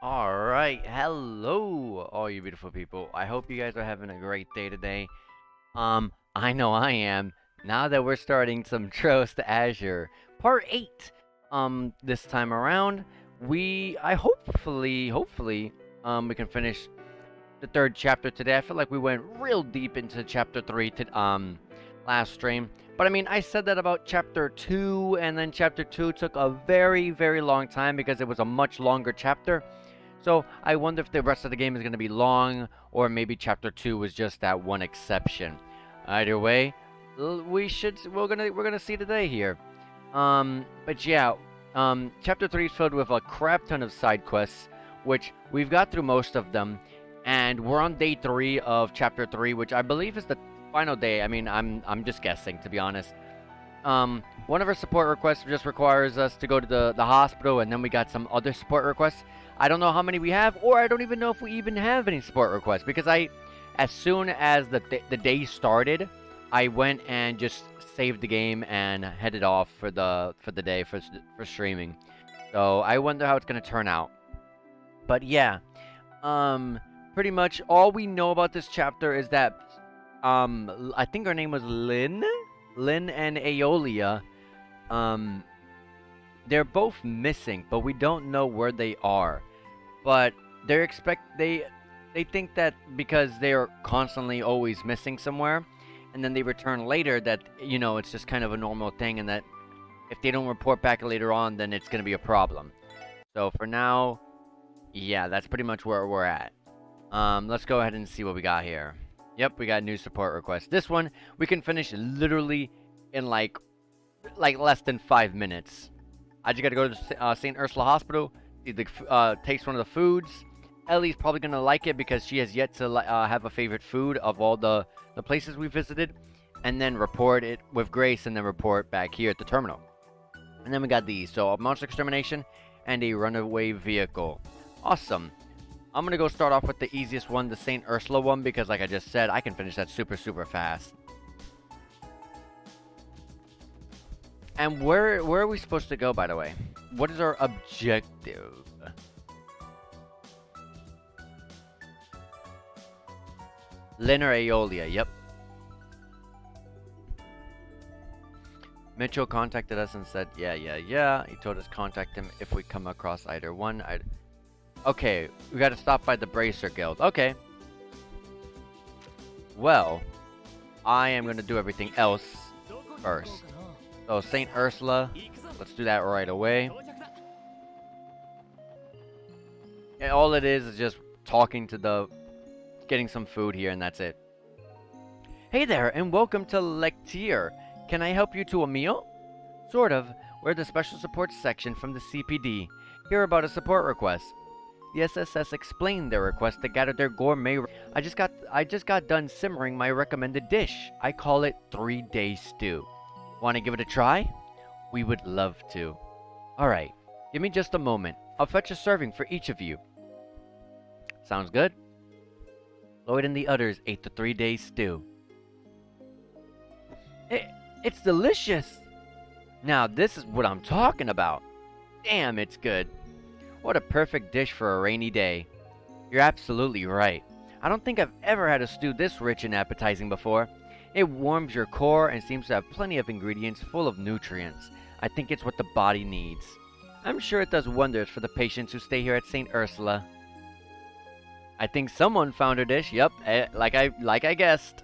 Alright, hello all you beautiful people. I hope you guys are having a great day today. I know I am. Now that we're starting some Trails to Azure, part 8. This time around, hopefully, we can finish the third chapter today. I feel like we went real deep into chapter 3 to, last stream. But I mean, I said that about chapter 2, and then chapter 2 took a very, very long time because it was a much longer chapter. So I wonder if the rest of the game is going to be long, or maybe Chapter 2 was just that one exception. Either way, we're gonna see today here. But yeah, Chapter 3 is filled with a crap ton of side quests, which we've got through most of them, and we're on day 3 of Chapter 3, which I believe is the final day. I mean, I'm just guessing, to be honest. One of our support requests just requires us to go to the hospital, and then we got some other support requests. I don't know how many we have, or I don't even know if we even have any support requests, because as soon as the day started, I went and just saved the game and headed off for the day for streaming. So I wonder how it's gonna turn out. But yeah, pretty much all we know about this chapter is that I think her name was Lynn and Aeolia. They're both missing, but we don't know where they are. But they think that because they're constantly always missing somewhere, and then they return later, that it's just kind of a normal thing, and that if they don't report back later on, then it's gonna be a problem. So for now, yeah, that's pretty much where we're at. Let's go ahead and see what we got here. Yep, we got new support requests. This one we can finish literally in like less than 5 minutes. I just gotta go to St. Ursula Hospital, taste one of the foods. Ellie's probably gonna like it because she has yet to have a favorite food of all the places we visited, and then report it with Grace, and then report back here at the terminal. And then we got these, so a monster extermination and a runaway vehicle. Awesome. I'm gonna go start off with the easiest one, the St. Ursula one, because like I just said, I can finish that super fast. And where are we supposed to go, by the way? What is our objective? Lynn or Aeolia, yep. Mitchell contacted us and said, yeah. He told us contact him if we come across either one. Okay, we gotta stop by the Bracer Guild. Okay. Well, I am gonna do everything else first. So, St. Ursula, let's do that right away. And all it is just talking to getting some food here, and that's it. Hey there, and welcome to Lectier. Can I help you to a meal? Sort of. We're the special support section from the CPD. Hear about a support request. The SSS explained their request to gather their gourmet. I just got done simmering my recommended dish. I call it 3-day stew. Want to give it a try? We would love to. Alright, give me just a moment. I'll fetch a serving for each of you. Sounds good? Lloyd and the others ate the 3-day stew. It's delicious! Now this is what I'm talking about. Damn, it's good. What a perfect dish for a rainy day. You're absolutely right. I don't think I've ever had a stew this rich and appetizing before. It warms your core and seems to have plenty of ingredients full of nutrients. I think it's what the body needs. I'm sure it does wonders for the patients who stay here at St. Ursula. I think someone found her dish. Yup, like I guessed.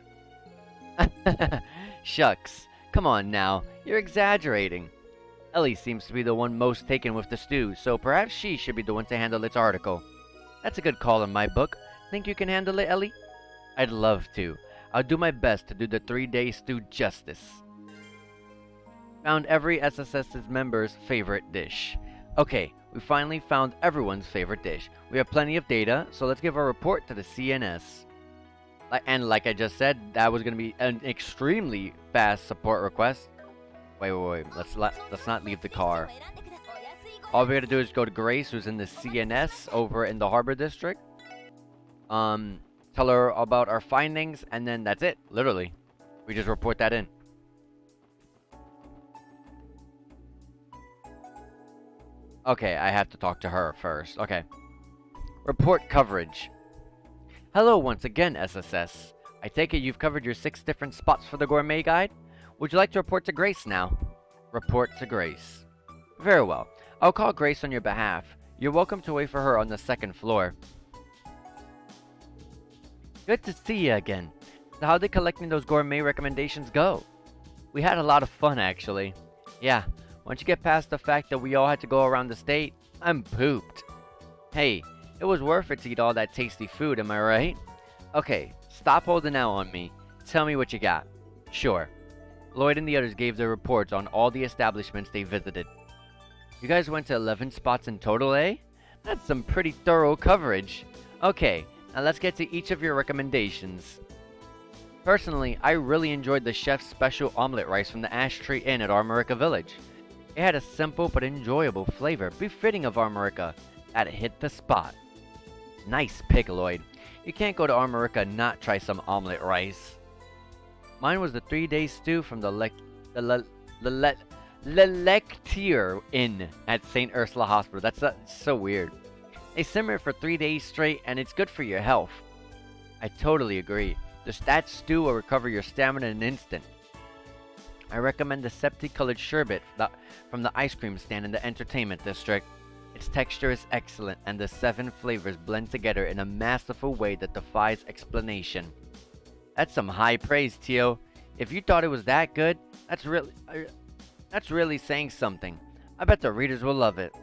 Shucks. Come on now. You're exaggerating. Ellie seems to be the one most taken with the stew, so perhaps she should be the one to handle its article. That's a good call in my book. Think you can handle it, Ellie? I'd love to. I'll do my best to do the 3-day stew justice. Found every SSS's member's favorite dish. Okay, we finally found everyone's favorite dish. We have plenty of data, so let's give our report to the CNS. And like I just said, that was going to be an extremely fast support request. Wait. Let's not leave the car. All we gotta do is go to Grace, who's in the CNS over in the Harbor District. Tell her about our findings, and then that's it. Literally, we just report that in. Okay, I have to talk to her first. Okay. Report coverage. Hello once again, SSS. I take it you've covered your 6 different spots for the gourmet guide? Would you like to report to Grace now? Report to Grace. Very well. I'll call Grace on your behalf. You're welcome to wait for her on the 2nd floor. Good to see you again. So how did collecting those gourmet recommendations go? We had a lot of fun, actually. Yeah, once you get past the fact that we all had to go around the state, I'm pooped. Hey, it was worth it to eat all that tasty food, am I right? Okay, stop holding out on me. Tell me what you got. Sure. Lloyd and the others gave their reports on all the establishments they visited. You guys went to 11 spots in total, eh? That's some pretty thorough coverage. Okay, now let's get to each of your recommendations. Personally, I really enjoyed the chef's special omelet rice from the Ash Tree Inn at Armorica Village. It had a simple but enjoyable flavor befitting of Armorica that hit the spot. Nice pick, Lloyd. You can't go to Armorica and not try some omelet rice. Mine was the 3-day stew from the Lectier Inn at St. Ursula Hospital. That's so weird. They simmer it for 3 days straight and it's good for your health. I totally agree. That stew will recover your stamina in an instant. I recommend the septi-colored sherbet from the ice cream stand in the entertainment district. Its texture is excellent and the 7 flavors blend together in a masterful way that defies explanation. That's some high praise, Tio. If you thought it was that good, that's really saying something. I bet the readers will love it.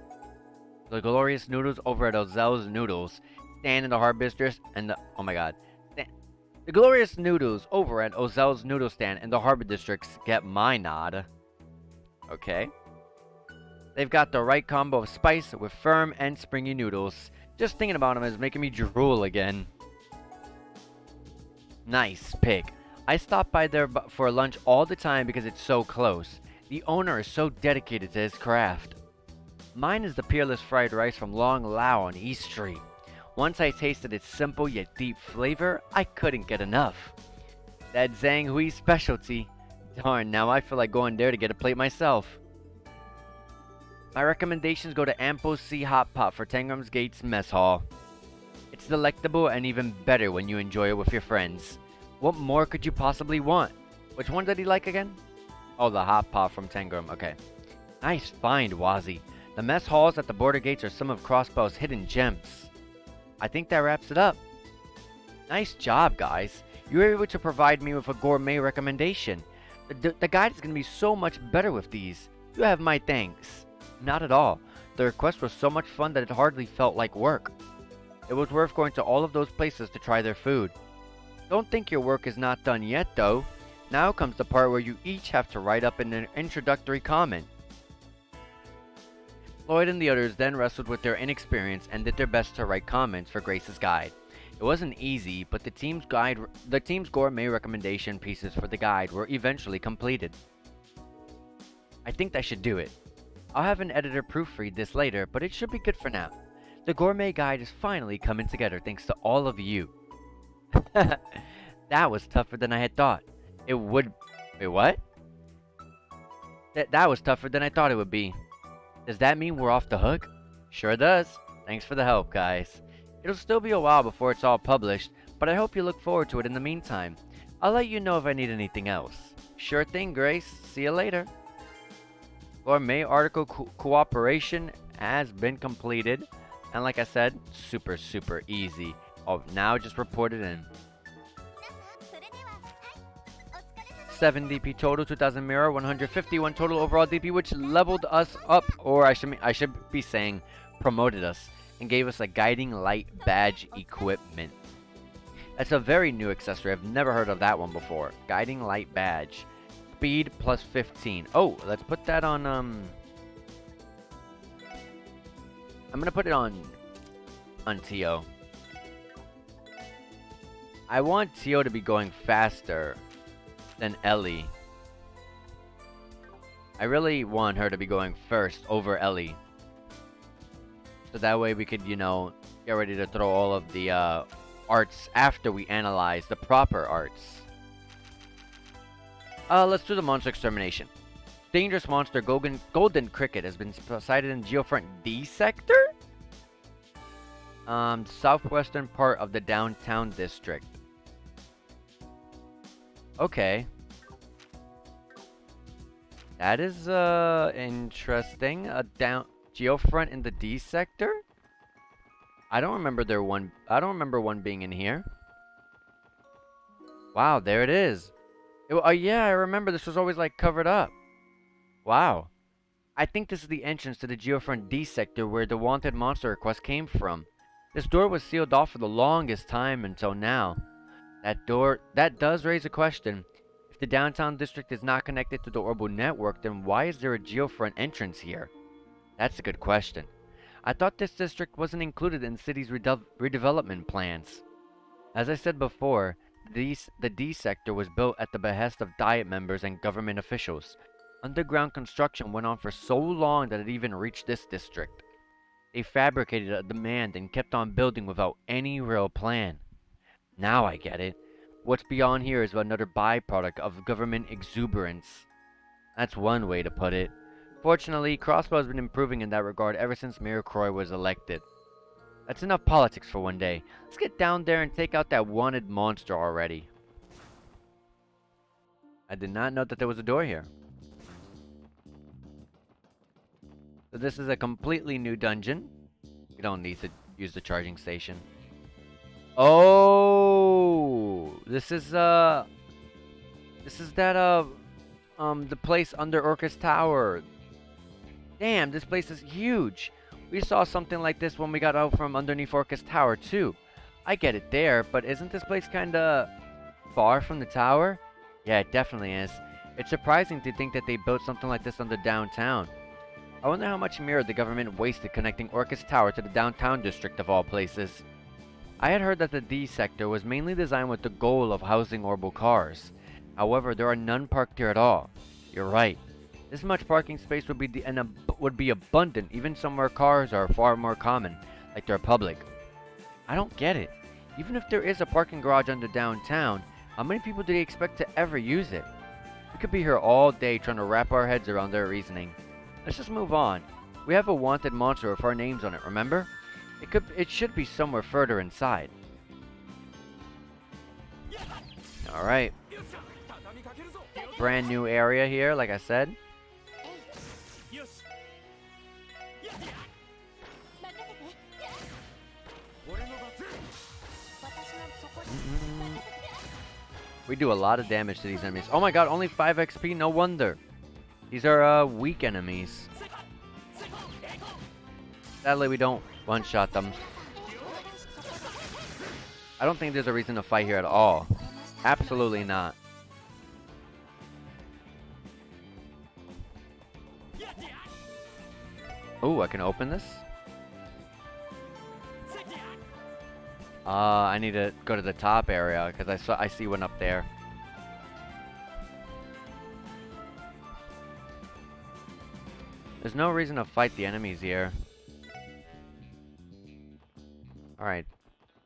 The glorious noodles over at Ozel's Noodles stand in the Harbor District and the glorious noodles over at Ozel's Noodle Stand in the Harbor Districts get my nod. Okay. They've got the right combo of spice with firm and springy noodles. Just thinking about them is making me drool again. Nice pick. I stop by there for lunch all the time because it's so close. The owner is so dedicated to his craft. Mine is the peerless fried rice from Long Lao on East Street. Once I tasted its simple yet deep flavor, I couldn't get enough. That Zhang Hui specialty. Darn, now I feel like going there to get a plate myself. My recommendations go to Ample Sea Hot Pot for Tangram's Gates Mess Hall. It's delectable and even better when you enjoy it with your friends. What more could you possibly want? Which one did he like again? Oh, the hot pot from Tangram, okay. Nice find, Wazzy. The mess halls at the border gates are some of Crossbow's hidden gems. I think that wraps it up. Nice job, guys. You were able to provide me with a gourmet recommendation. The guide is going to be so much better with these. You have my thanks. Not at all. The request was so much fun that it hardly felt like work. It was worth going to all of those places to try their food. Don't think your work is not done yet, though. Now comes the part where you each have to write up an introductory comment. Lloyd and the others then wrestled with their inexperience and did their best to write comments for Grace's guide. It wasn't easy, but the team's gourmet recommendation pieces for the guide were eventually completed. I think that should do it. I'll have an editor proofread this later, but it should be good for now. The gourmet guide is finally coming together thanks to all of you. That was tougher than I had thought. It would... Wait, what? That was tougher than I thought it would be. Does that mean we're off the hook? Sure does. Thanks for the help, guys. It'll still be a while before it's all published, but I hope you look forward to it in the meantime. I'll let you know if I need anything else. Sure thing, Grace. See you later. Gourmet article cooperation has been completed. And like I said, super easy. Oh, now just report it in. 7 DP total, 2000 mirror, 151 total overall DP, which leveled us up, or I should be saying promoted us, and gave us a guiding light badge equipment. That's a very new accessory. I've never heard of that one before. Guiding light badge. Speed plus 15. Oh, let's put that on, I'm gonna put it on Tio. I want Tio to be going faster than Ellie. I really want her to be going first over Ellie. So that way we could, you know, get ready to throw all of the arts after we analyze the proper arts. Let's do the monster extermination. Dangerous monster golden cricket has been sighted in Geofront D sector? Southwestern part of the downtown district. Okay. That is, interesting. A geofront in the D sector? I don't remember one being in here. Wow, there it is. Oh yeah, I remember this was always like covered up. Wow. I think this is the entrance to the Geofront D sector where the wanted monster request came from. This door was sealed off for the longest time until now. That does raise a question. If the downtown district is not connected to the Orbital network, then why is there a Geofront entrance here? That's a good question. I thought this district wasn't included in the city's redevelopment plans. As I said before, the D sector was built at the behest of Diet members and government officials. Underground construction went on for so long that it even reached this district. They fabricated a demand and kept on building without any real plan. Now I get it. What's beyond here is another byproduct of government exuberance. That's one way to put it. Fortunately, Crossbow has been improving in that regard ever since Miracroy was elected. That's enough politics for one day. Let's get down there and take out that wanted monster already. I did not know that there was a door here. So this is a completely new dungeon. We don't need to use the charging station. Oh, this is that the place under Orcus Tower. Damn, this place is huge. We saw something like this when we got out from underneath Orcus Tower too. I get it there, but isn't this place kinda far from the tower? Yeah, it definitely is. It's surprising to think that they built something like this under downtown. I wonder how much mirror the government wasted connecting Orcus Tower to the downtown district of all places. I had heard that the D sector was mainly designed with the goal of housing orbital cars. However, there are none parked here at all. You're right. This much parking space would be abundant even somewhere cars are far more common, like the Republic. I don't get it. Even if there is a parking garage under downtown, how many people do they expect to ever use it? We could be here all day trying to wrap our heads around their reasoning. Let's just move on. We have a wanted monster with our names on it, remember? It should be somewhere further inside. Alright. Brand new area here, like I said. We do a lot of damage to these enemies. Oh my god, only 5 XP? No wonder. These are weak enemies. Sadly, we don't one-shot them. I don't think there's a reason to fight here at all. Absolutely not. Oh, I can open this? I need to go to the top area because I see one up there. There's no reason to fight the enemies here. Alright.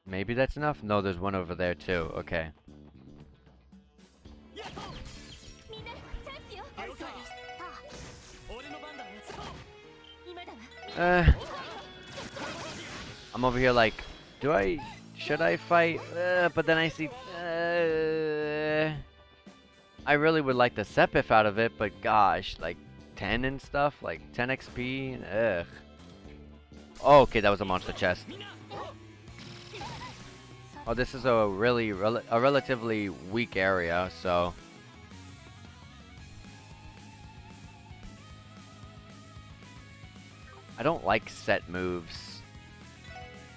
Maybe that's enough? No, there's one over there too. Okay. I'm over here like, should I fight? But then I see, I really would like the Sepif out of it, but gosh, like 10 and stuff, like 10 XP, ugh. Oh, okay, that was a monster chest. Oh, this is a relatively weak area, so. I don't like set moves.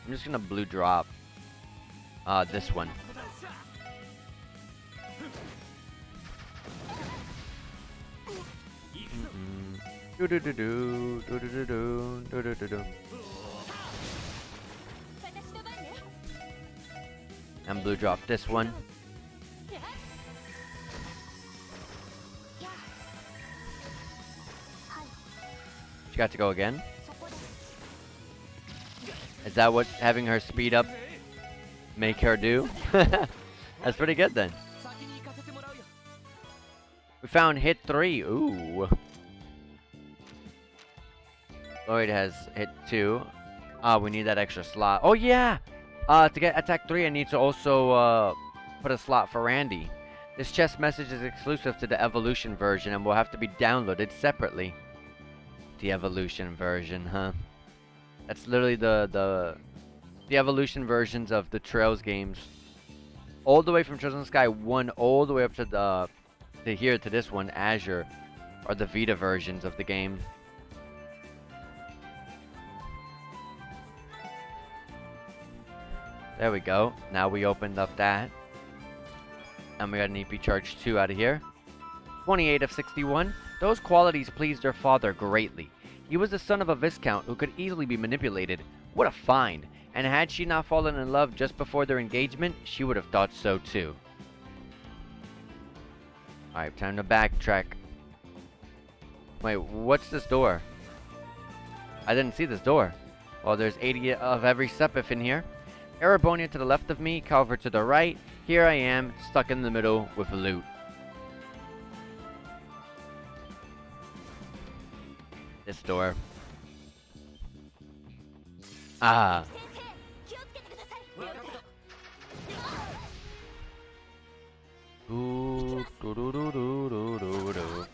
I'm just gonna blue drop. This one. And blue drop this one. She got to go again. Is that what having her speed up make her do? That's pretty good then. We found hit 3. Ooh. Lloyd has hit 2. We need that extra slot. Oh, yeah! To get attack 3, I need to also, put a slot for Randy. This chest message is exclusive to the evolution version and will have to be downloaded separately. The evolution version, huh? That's literally the evolution versions of the Trails games. All the way from Trails in the Sky 1 all the way up to to this one, Azure, are the Vita versions of the game. There we go. Now we opened up that. And we got an EP Charge 2 out of here. 28 of 61. Those qualities pleased her father greatly. He was the son of a viscount who could easily be manipulated. What a find! And had she not fallen in love just before their engagement, she would have thought so too. Alright, time to backtrack. Wait, what's this door? I didn't see this door. Well, there's 80 of every Sepith in here. Erebonia to the left of me, Calver to the right. Here I am, stuck in the middle with loot. This door. Ah. Ooh, doo doo doo doo doo doo doo.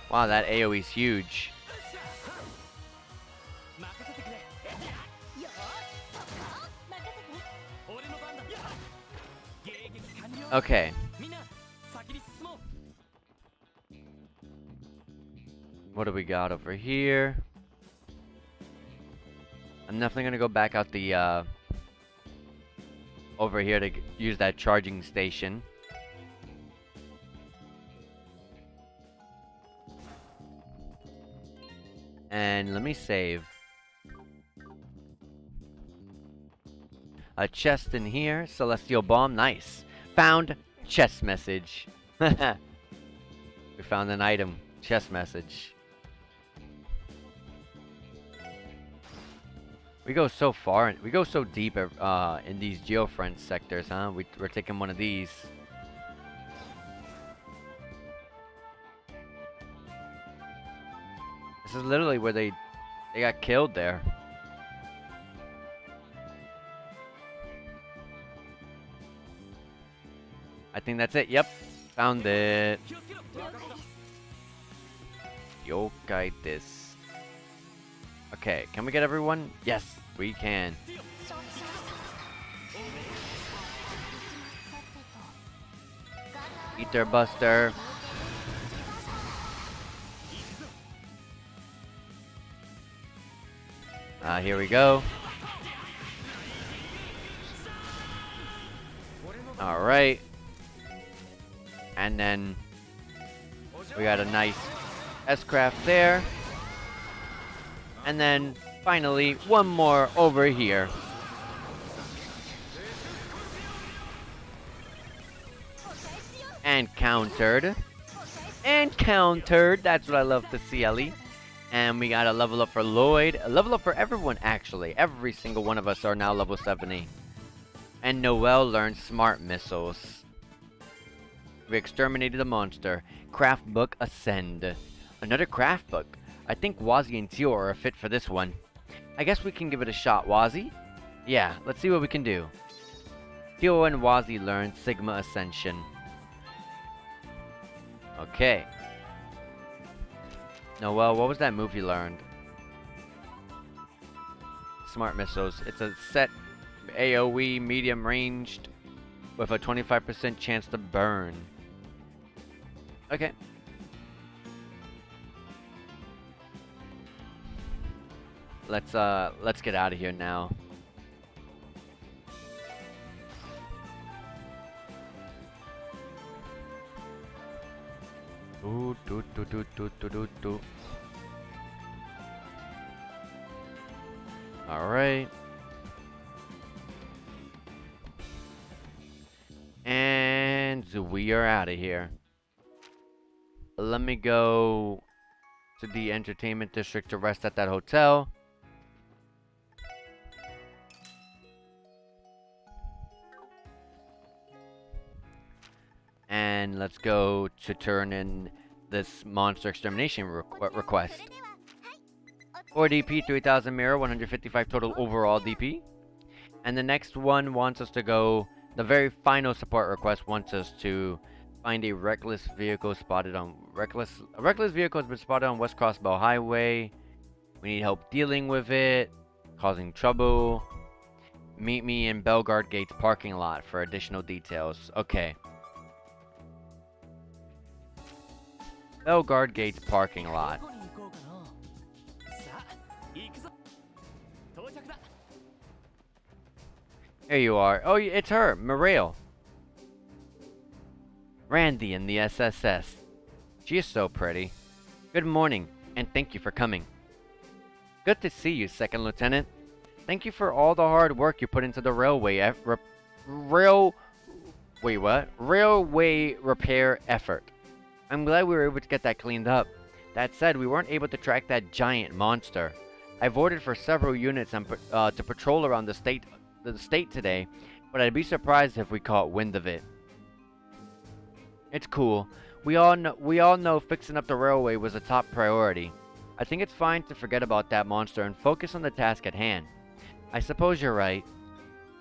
Wow, that AoE's huge. Okay. What do we got over here? I'm definitely gonna go back out the over here to use that charging station. And let me save. A chest in here. Celestial Bomb. Nice. Found chest message. We found an item. Chest message. We go so far. We go so deep in these Geofront sectors, huh? We're taking one of these. This is literally where they got killed there. I think that's it. Yep. Found it. Yokai this. Okay, can we get everyone? Yes, we can. Ether Buster. Here we go. Alright. And then we got a nice S-Craft there. And then finally one more over here. And countered. And countered. That's what I love to see, Ellie. And we got a level up for Lloyd. A level up for everyone, actually. Every single one of us are now level 70. And Noelle learned Smart Missiles. We exterminated the monster. Craft book Ascend. Another craft book. I think Wazzy and Teal are a fit for this one. I guess we can give it a shot, Wazzy. Yeah, let's see what we can do. Teal and Wazzy learned Sigma Ascension. Okay. Noelle, what was that move you learned? Smart Missiles. It's a set AoE medium ranged with a 25% chance to burn. Okay. Let's get out of here now. Ooh, do do do do do do do. All right. And we are out of here. Let me go to the entertainment district to rest at that hotel. And let's go to turn in this monster extermination request. 4 DP, 3000 mirror, 155 total overall DP. And the next one wants us to go, the very final support request wants us to find a reckless vehicle spotted on, a reckless vehicle has been spotted on West Crossbow Highway. We need help dealing with it, causing trouble. Meet me in Bellegarde Gates parking lot for additional details. Okay. Bellegarde Gates parking lot. Here you are. Oh, it's her, Muriel. Randy in the SSS. She is so pretty. Good morning, and thank you for coming. Good to see you, Second Lieutenant. Thank you for all the hard work you put into the railway railway repair effort. I'm glad we were able to get that cleaned up. That said, we weren't able to track that giant monster. I've ordered for several units to patrol around the state today, but I'd be surprised if we caught wind of it. It's cool. We all know fixing up the railway was a top priority. I think it's fine to forget about that monster and focus on the task at hand. I suppose you're right.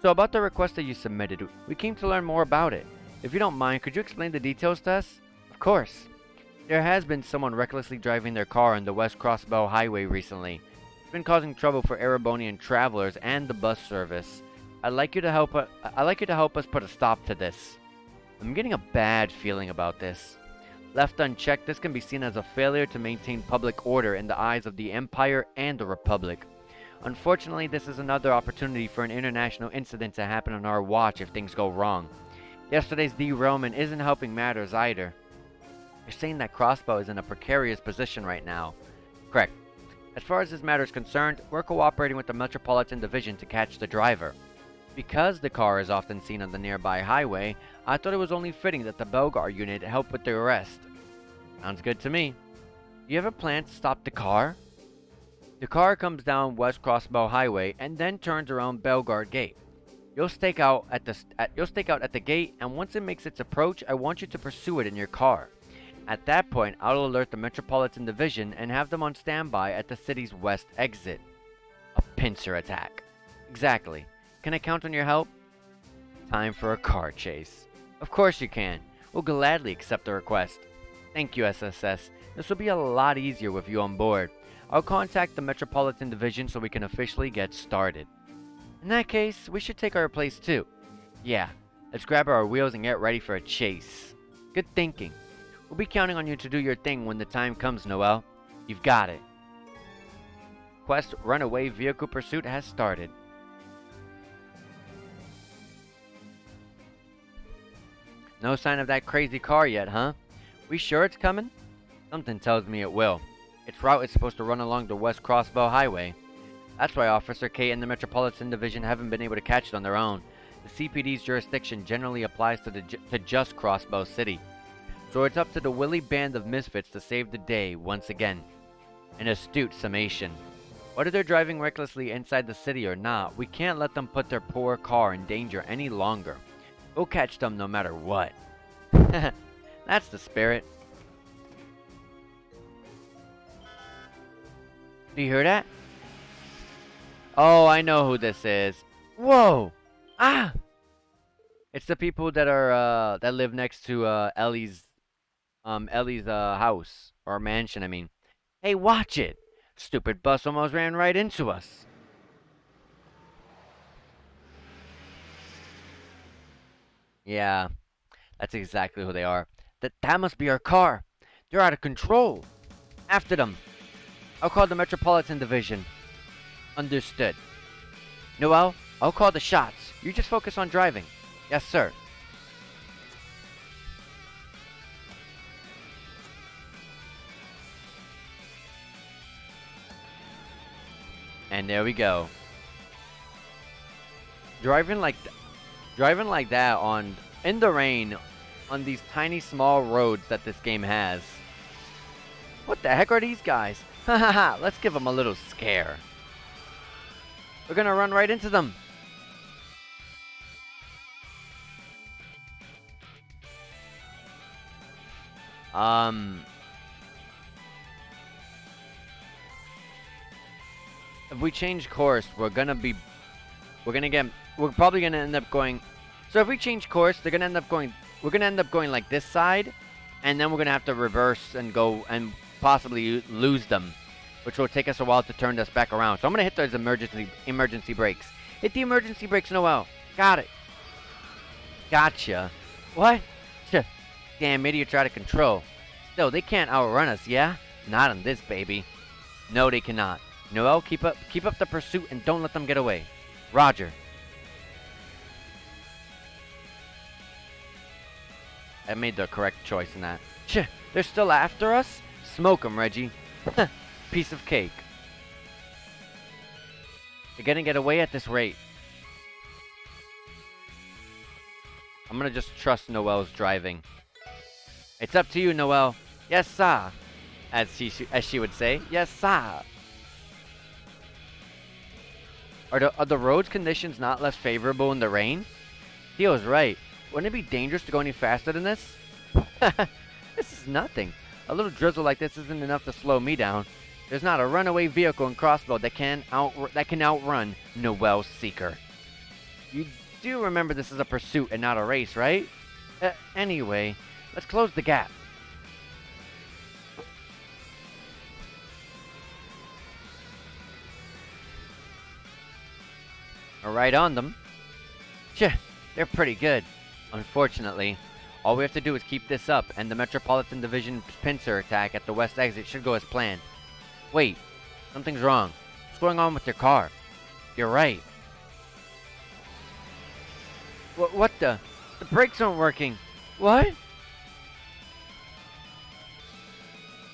So about the request that you submitted, we came to learn more about it. If you don't mind, could you explain the details to us? Of course. There has been someone recklessly driving their car on the West Crossbow Highway recently. It's been causing trouble for Erebonian travelers and the bus service. I'd like you to help us put a stop to this. I'm getting a bad feeling about this. Left unchecked, this can be seen as a failure to maintain public order in the eyes of the Empire and the Republic. Unfortunately, this is another opportunity for an international incident to happen on our watch if things go wrong. Yesterday's derailment isn't helping matters either. You're saying that Crossbow is in a precarious position right now. Correct. As far as this matter is concerned, we're cooperating with the Metropolitan Division to catch the driver. Because the car is often seen on the nearby highway, I thought it was only fitting that the Bellegarde unit help with the arrest. Sounds good to me. Do you have a plan to stop the car? The car comes down West Crossbow Highway and then turns around Bellegarde Gate. You'll stake out at the gate, and once it makes its approach, I want you to pursue it in your car. At that point, I'll alert the Metropolitan Division and have them on standby at the city's west exit. A pincer attack. Exactly. Can I count on your help? Time for a car chase. Of course you can. We'll gladly accept the request. Thank you, SSS. This will be a lot easier with you on board. I'll contact the Metropolitan Division so we can officially get started. In that case, we should take our place too. Yeah, let's grab our wheels and get ready for a chase. Good thinking. We'll be counting on you to do your thing when the time comes, Noel. You've got it. Quest Runaway Vehicle Pursuit has started. No sign of that crazy car yet, huh? We sure it's coming? Something tells me it will. Its route is supposed to run along the West Crossbow Highway. That's why Officer K and the Metropolitan Division haven't been able to catch it on their own. The CPD's jurisdiction generally applies to just Crossbow City. So it's up to the willy band of misfits to save the day once again. An astute summation. Whether they're driving recklessly inside the city or not, we can't let them put their poor car in danger any longer. We'll catch them no matter what. That's the spirit. Do you hear that? Oh, I know who this is. Whoa! Ah! It's the people that are that live next to Ellie's house or mansion, I mean. Hey, watch it! Stupid bus almost ran right into us. Yeah, that's exactly who they are. That must be our car. They're out of control. After them. I'll call the Metropolitan Division. Understood. Noel, I'll call the shots. You just focus on driving. Yes, sir. And there we go. Driving like that in the rain on these tiny small roads that this game has. What the heck are these guys? Ha ha ha, let's give them a little scare. We're gonna run right into them. If we change course, we're probably gonna end up going. So if we change course, we're gonna end up going like this side, and then we're gonna have to reverse and go and possibly lose them, which will take us a while to turn us back around. So I'm gonna hit those emergency brakes. Hit the emergency brakes, Noel. Got it. Gotcha. What? Damn idiots are out of control. Still, they can't outrun us, yeah? Not on this, baby. No, they cannot. Noel, keep up the pursuit and don't let them get away. Roger. I made the correct choice in that. They're still after us? Smoke them, Reggie. Piece of cake. You're gonna get away at this rate. I'm gonna just trust Noel's driving. It's up to you, Noel. Yes, sir. As she would say. Yes, sir. Are the roads conditions not less favorable in the rain? Theo's right. Wouldn't it be dangerous to go any faster than this? This is nothing. A little drizzle like this isn't enough to slow me down. There's not a runaway vehicle in Crossbow that can outrun Noel's Seeker. You do remember this is a pursuit and not a race, right? Anyway, let's close the gap. We're right on them. They're pretty good. Unfortunately, all we have to do is keep this up, and the Metropolitan Division pincer attack at the west exit should go as planned. Wait, something's wrong. What's going on with your car? You're right. What the? The brakes aren't working. What?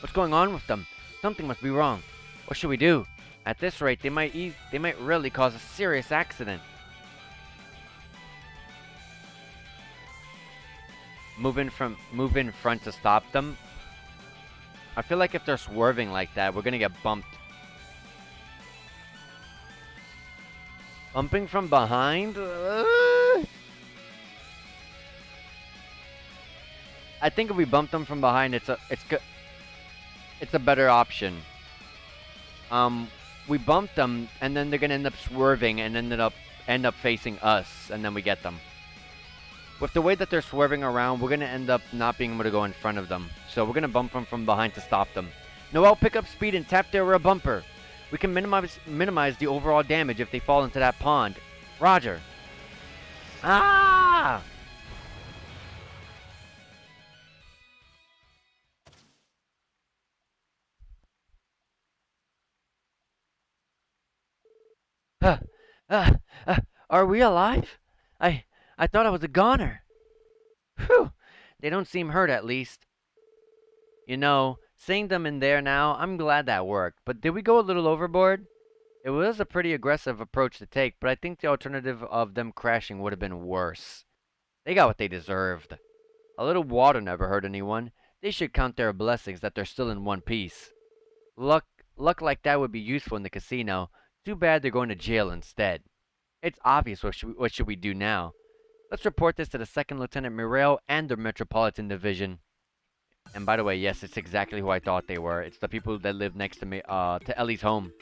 What's going on with them? Something must be wrong. What should we do? At this rate, they might really cause a serious accident. Move in front to stop them. I feel like if they're swerving like that, we're gonna get bumped. Bumping from behind? I think if we bump them from behind, it's a better option. We bump them, and then they're gonna end up swerving and end up facing us, and then we get them. With the way that they're swerving around, we're gonna end up not being able to go in front of them. So we're gonna bump them from behind to stop them. Noel, pick up speed and tap their rear bumper. We can minimize the overall damage if they fall into that pond. Roger. Ah! Are we alive? I thought I was a goner. Whew. They don't seem hurt, at least. You know, seeing them in there now, I'm glad that worked. But did we go a little overboard? It was a pretty aggressive approach to take, but I think the alternative of them crashing would have been worse. They got what they deserved. A little water never hurt anyone. They should count their blessings that they're still in one piece. Luck like that would be useful in the casino. Too bad they're going to jail instead. It's obvious what should we do now. Let's report this to the 2nd Lieutenant Muriel and the Metropolitan Division. And by the way, yes, it's exactly who I thought they were. It's the people that live next to me, to Ellie's home.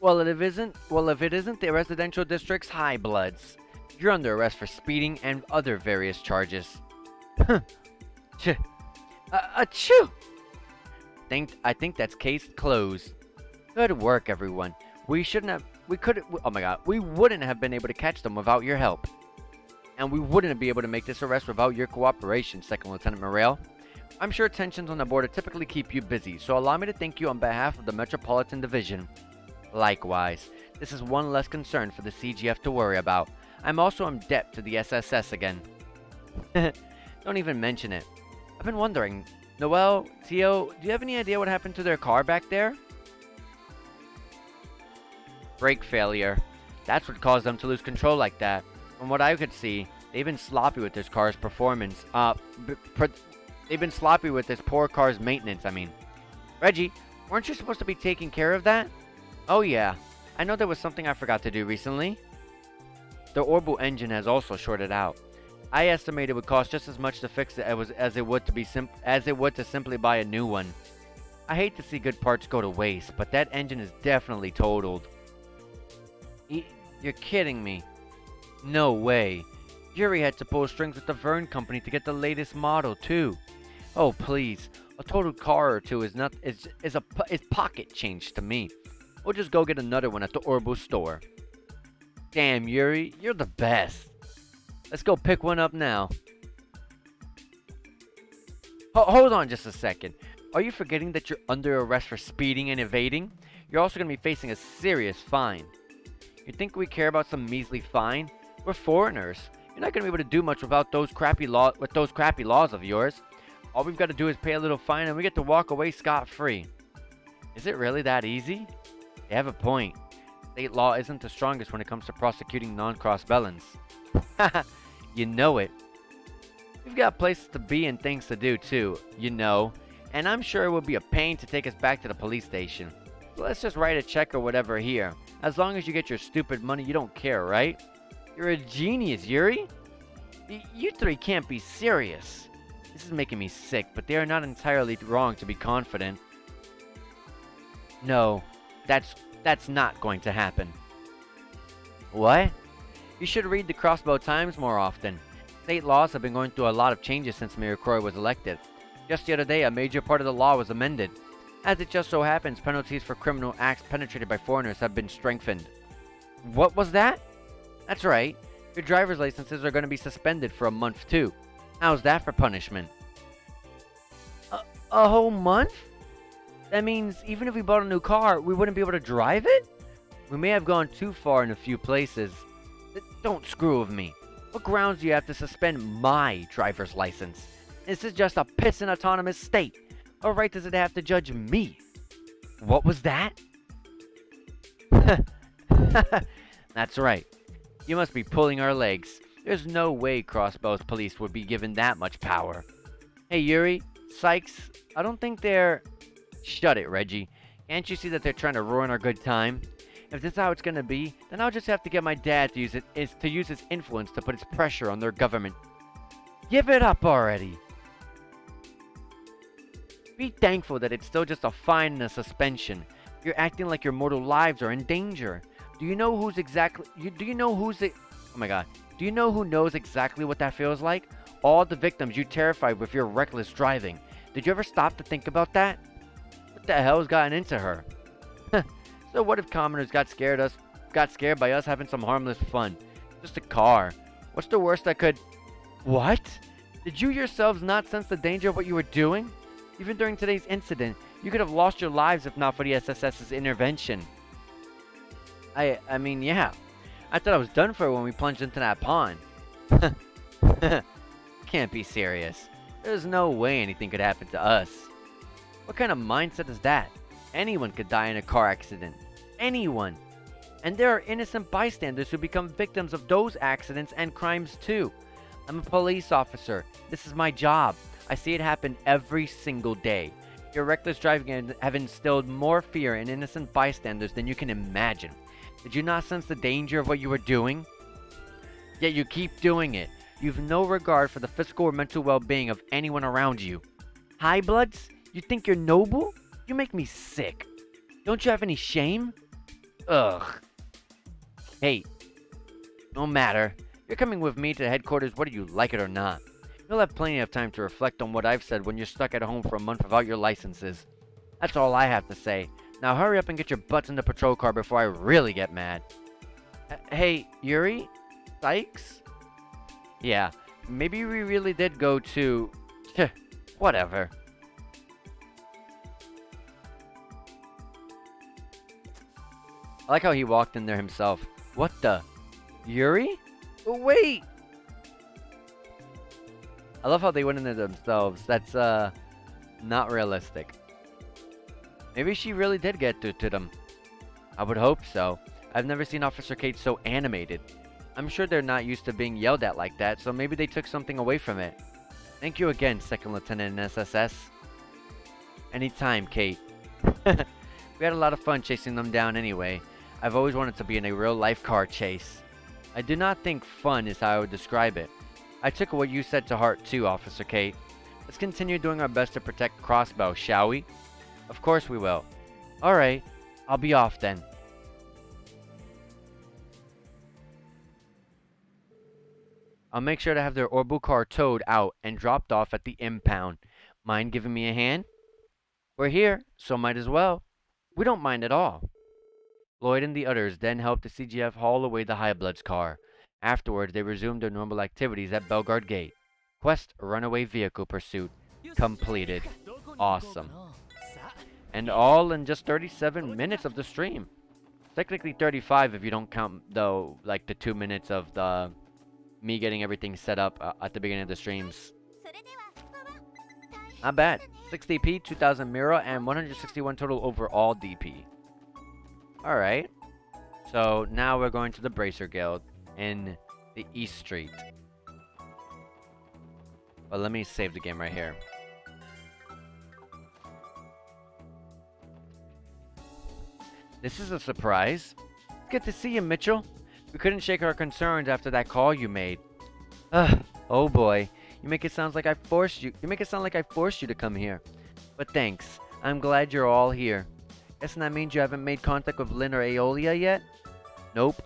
Well, if it isn't the residential district's high bloods. You're under arrest for speeding and other various charges. Achoo! I think that's case closed. Good work, everyone. We wouldn't have been able to catch them without your help. And we wouldn't be able to make this arrest without your cooperation, 2nd Lieutenant Morale. I'm sure tensions on the border typically keep you busy, so allow me to thank you on behalf of the Metropolitan Division. Likewise, this is one less concern for the CGF to worry about. I'm also in debt to the SSS again. Don't even mention it. I've been wondering, Noel, Tio, do you have any idea what happened to their car back there? Brake failure. That's what caused them to lose control like that. From what I could see, they've been sloppy with this car's performance. They've been sloppy with this poor car's maintenance, I mean. Reggie, weren't you supposed to be taking care of that? Oh yeah, I know there was something I forgot to do recently. The orbital engine has also shorted out. I estimate it would cost just as much to fix it as it would to simply buy a new one. I hate to see good parts go to waste, but that engine is definitely totaled. You're kidding me. No way. Yuri had to pull strings with the Vern Company to get the latest model, too. Oh, please. A totaled car or two is pocket change to me. We'll just go get another one at the Orbo store. Damn, Yuri, you're the best. Let's go pick one up now. Hold on just a second. Are you forgetting that you're under arrest for speeding and evading? You're also going to be facing a serious fine. You think we care about some measly fine? We're foreigners. You're not going to be able to do much without those crappy laws of yours. All we've got to do is pay a little fine and we get to walk away scot-free. Is it really that easy? They have a point. State law isn't the strongest when it comes to prosecuting non-cross-bellins. You know it. We've got places to be and things to do too, you know. And I'm sure it would be a pain to take us back to the police station. So let's just write a check or whatever here. As long as you get your stupid money, you don't care, right? You're a genius, Yuri. You three can't be serious. This is making me sick, but they are not entirely wrong to be confident. No, that's not going to happen. What? You should read the Crossbow Times more often. State laws have been going through a lot of changes since Mayor Croy was elected. Just the other day, a major part of the law was amended. As it just so happens, penalties for criminal acts penetrated by foreigners have been strengthened. What was that? That's right. Your driver's licenses are going to be suspended for a month too. How's that for punishment? A whole month? That means even if we bought a new car, we wouldn't be able to drive it? We may have gone too far in a few places. Don't screw with me. What grounds do you have to suspend my driver's license? This is just a pissin' autonomous state. What right does it have to judge me? What was that? That's right. You must be pulling our legs. There's no way Crossbow's police would be given that much power. Hey, Yuri, Sykes, I don't think they're... Shut it, Reggie. Can't you see that they're trying to ruin our good time? If this is how it's gonna be, then I'll just have to get my dad to use his influence to put its pressure on their government. Give it up already! Be thankful that it's still just a fine and a suspension. You're acting like your mortal lives are in danger. Do you know who knows exactly what that feels like? All the victims you terrified with your reckless driving. Did you ever stop to think about that? What the hell's gotten into her? So what if commoners got scared by us having some harmless fun? Just a car. What's the worst that could... What? Did you yourselves not sense the danger of what you were doing? Even during today's incident, you could have lost your lives if not for the SSS's intervention. I mean, yeah. I thought I was done for when we plunged into that pond. Can't be serious. There's no way anything could happen to us. What kind of mindset is that? Anyone could die in a car accident. Anyone. And there are innocent bystanders who become victims of those accidents and crimes too. I'm a police officer. This is my job. I see it happen every single day. Your reckless driving have instilled more fear in innocent bystanders than you can imagine. Did you not sense the danger of what you were doing? Yet you keep doing it. You've no regard for the physical or mental well-being of anyone around you. High bloods? You think you're noble? You make me sick. Don't you have any shame? Ugh. Hey, no matter. You're coming with me to headquarters whether you like it or not. You'll have plenty of time to reflect on what I've said when you're stuck at home for a month without your licenses. That's all I have to say. Now hurry up and get your butts in the patrol car before I really get mad. Hey, Yuri? Sykes? Yeah, maybe we really did go to... whatever. I like how he walked in there himself. What the? Yuri? Oh, wait! I love how they went in there themselves. That's, not realistic. Maybe she really did get through to them. I would hope so. I've never seen Officer Kate so animated. I'm sure they're not used to being yelled at like that, so maybe they took something away from it. Thank you again, Second Lieutenant in SSS. Anytime, Kate. We had a lot of fun chasing them down anyway. I've always wanted to be in a real-life car chase. I do not think fun is how I would describe it. I took what you said to heart too, Officer Kate. Let's continue doing our best to protect Crossbow, shall we? Of course we will. Alright, I'll be off then. I'll make sure to have their orbital car towed out and dropped off at the impound. Mind giving me a hand? We're here, so might as well. We don't mind at all. Lloyd and the others then helped the CGF haul away the Highbloods car. Afterwards, they resumed their normal activities at Belgard Gate. Quest runaway vehicle pursuit completed. Awesome. And all in just 37 minutes of the stream. Technically 35 if you don't count, though, like the 2 minutes of the me getting everything set up at the beginning of the streams. Not bad. 6 DP, 2000 Mira, and 161 total overall DP. Alright. So now we're going to the Bracer Guild in the East Street. But let me save the game right here. This is a surprise. Good to see you, Mitchell. We couldn't shake our concerns after that call you made. Oh boy. You make it sound like I forced you to come here. But thanks. I'm glad you're all here. Guessing that means you haven't made contact with Lynn or Aeolia yet? Nope.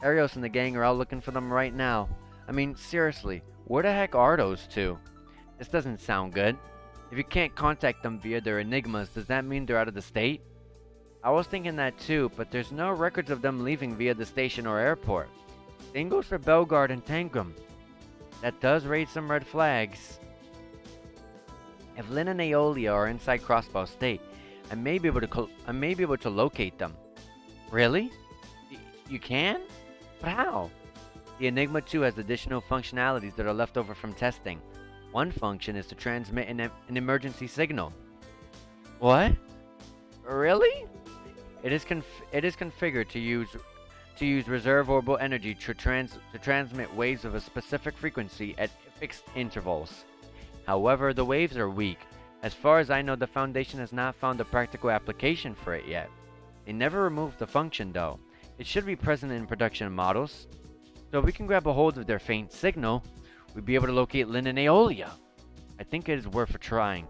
Arios and the gang are out looking for them right now. I mean, seriously, where the heck are those two? This doesn't sound good. If you can't contact them via their enigmas, does that mean they're out of the state? I was thinking that too, but there's no records of them leaving via the station or airport. Same goes for Belgard and Tangram. That does raise some red flags. If Lynn and Aeolia are inside Crossbow State, I may be able to locate them. Really? You can? But how? The Enigma 2 has additional functionalities that are left over from testing. One function is to transmit an emergency signal. What? Really? It is configured to use reserve orbital energy to transmit waves of a specific frequency at fixed intervals. However, the waves are weak. As far as I know, the Foundation has not found a practical application for it yet. They never removed the function though. It should be present in production models. So if we can grab a hold of their faint signal, we'd be able to locate Lynn and Aeolia. I think it is worth a trying.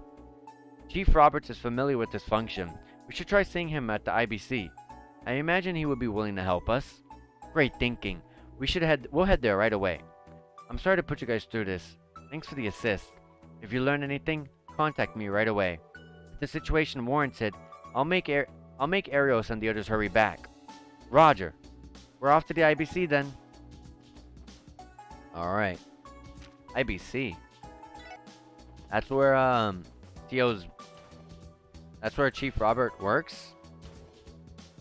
Chief Roberts is familiar with this function. We should try seeing him at the IBC. I imagine he would be willing to help us. Great thinking. We'll head there right away. I'm sorry to put you guys through this. Thanks for the assist. If you learn anything, contact me right away. If the situation warrants it, I'll make Arios and the others hurry back. Roger. We're off to the IBC then. Alright. IBC. That's where that's where Chief Robert works?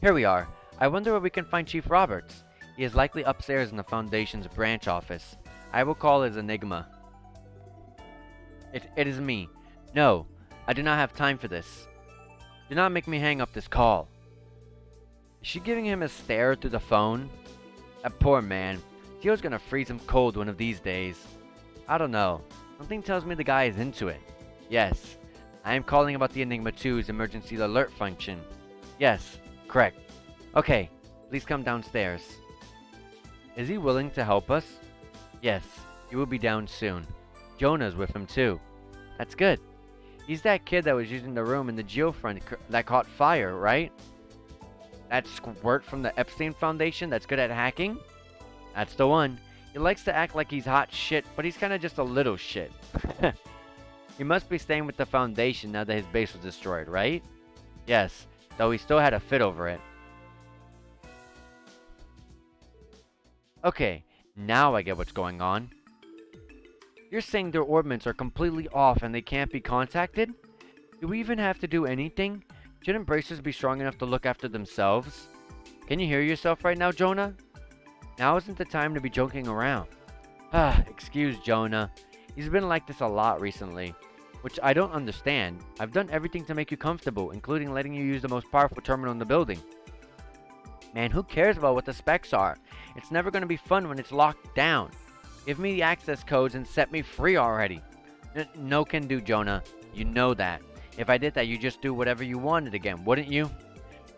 Here we are. I wonder where we can find Chief Roberts. He is likely upstairs in the Foundation's branch office. I will call his Enigma. It is me. No, I do not have time for this. Do not make me hang up this call. Is she giving him a stare through the phone? That poor man. Theo's gonna freeze him cold one of these days. I don't know. Something tells me the guy is into it. Yes. I am calling about the Enigma 2's emergency alert function. Yes, correct. Okay, please come downstairs. Is he willing to help us? Yes, he will be down soon. Jonah's with him too. That's good. He's that kid that was using the room in the geofront that caught fire, right? That squirt from the Epstein Foundation that's good at hacking? That's the one. He likes to act like he's hot shit, but he's kind of just a little shit. He must be staying with the Foundation now that his base was destroyed, right? Yes, though he still had a fit over it. Okay, now I get what's going on. You're saying their ordnance are completely off and they can't be contacted? Do we even have to do anything? Shouldn't bracers be strong enough to look after themselves? Can you hear yourself right now, Jonah? Now isn't the time to be joking around. Excuse Jonah. He's been like this a lot recently, which I don't understand. I've done everything to make you comfortable, including letting you use the most powerful terminal in the building. Man, who cares about what the specs are? It's never going to be fun when it's locked down. Give me the access codes and set me free already. No can do, Jonah. You know that. If I did that, you'd just do whatever you wanted again, wouldn't you?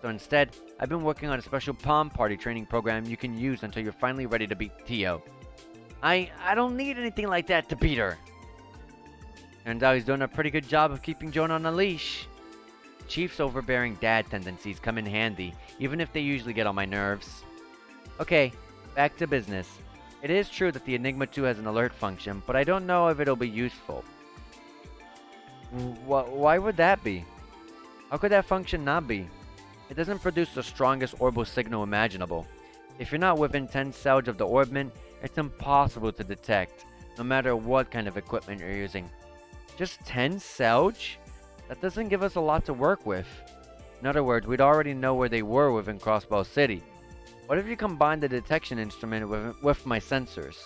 So instead, I've been working on a special palm party training program you can use until you're finally ready to beat Tio. I don't need anything like that to beat her. Turns out he's doing a pretty good job of keeping Jonah on a leash. Chief's overbearing dad tendencies come in handy, even if they usually get on my nerves. Okay, back to business. It is true that the Enigma 2 has an alert function, but I don't know if it'll be useful. Why would that be? How could that function not be? It doesn't produce the strongest orbital signal imaginable. If you're not within 10 Selge of the orbment, it's impossible to detect, no matter what kind of equipment you're using. Just 10 Selge? That doesn't give us a lot to work with. In other words, we'd already know where they were within Crossbow City. What if you combine the detection instrument with my sensors?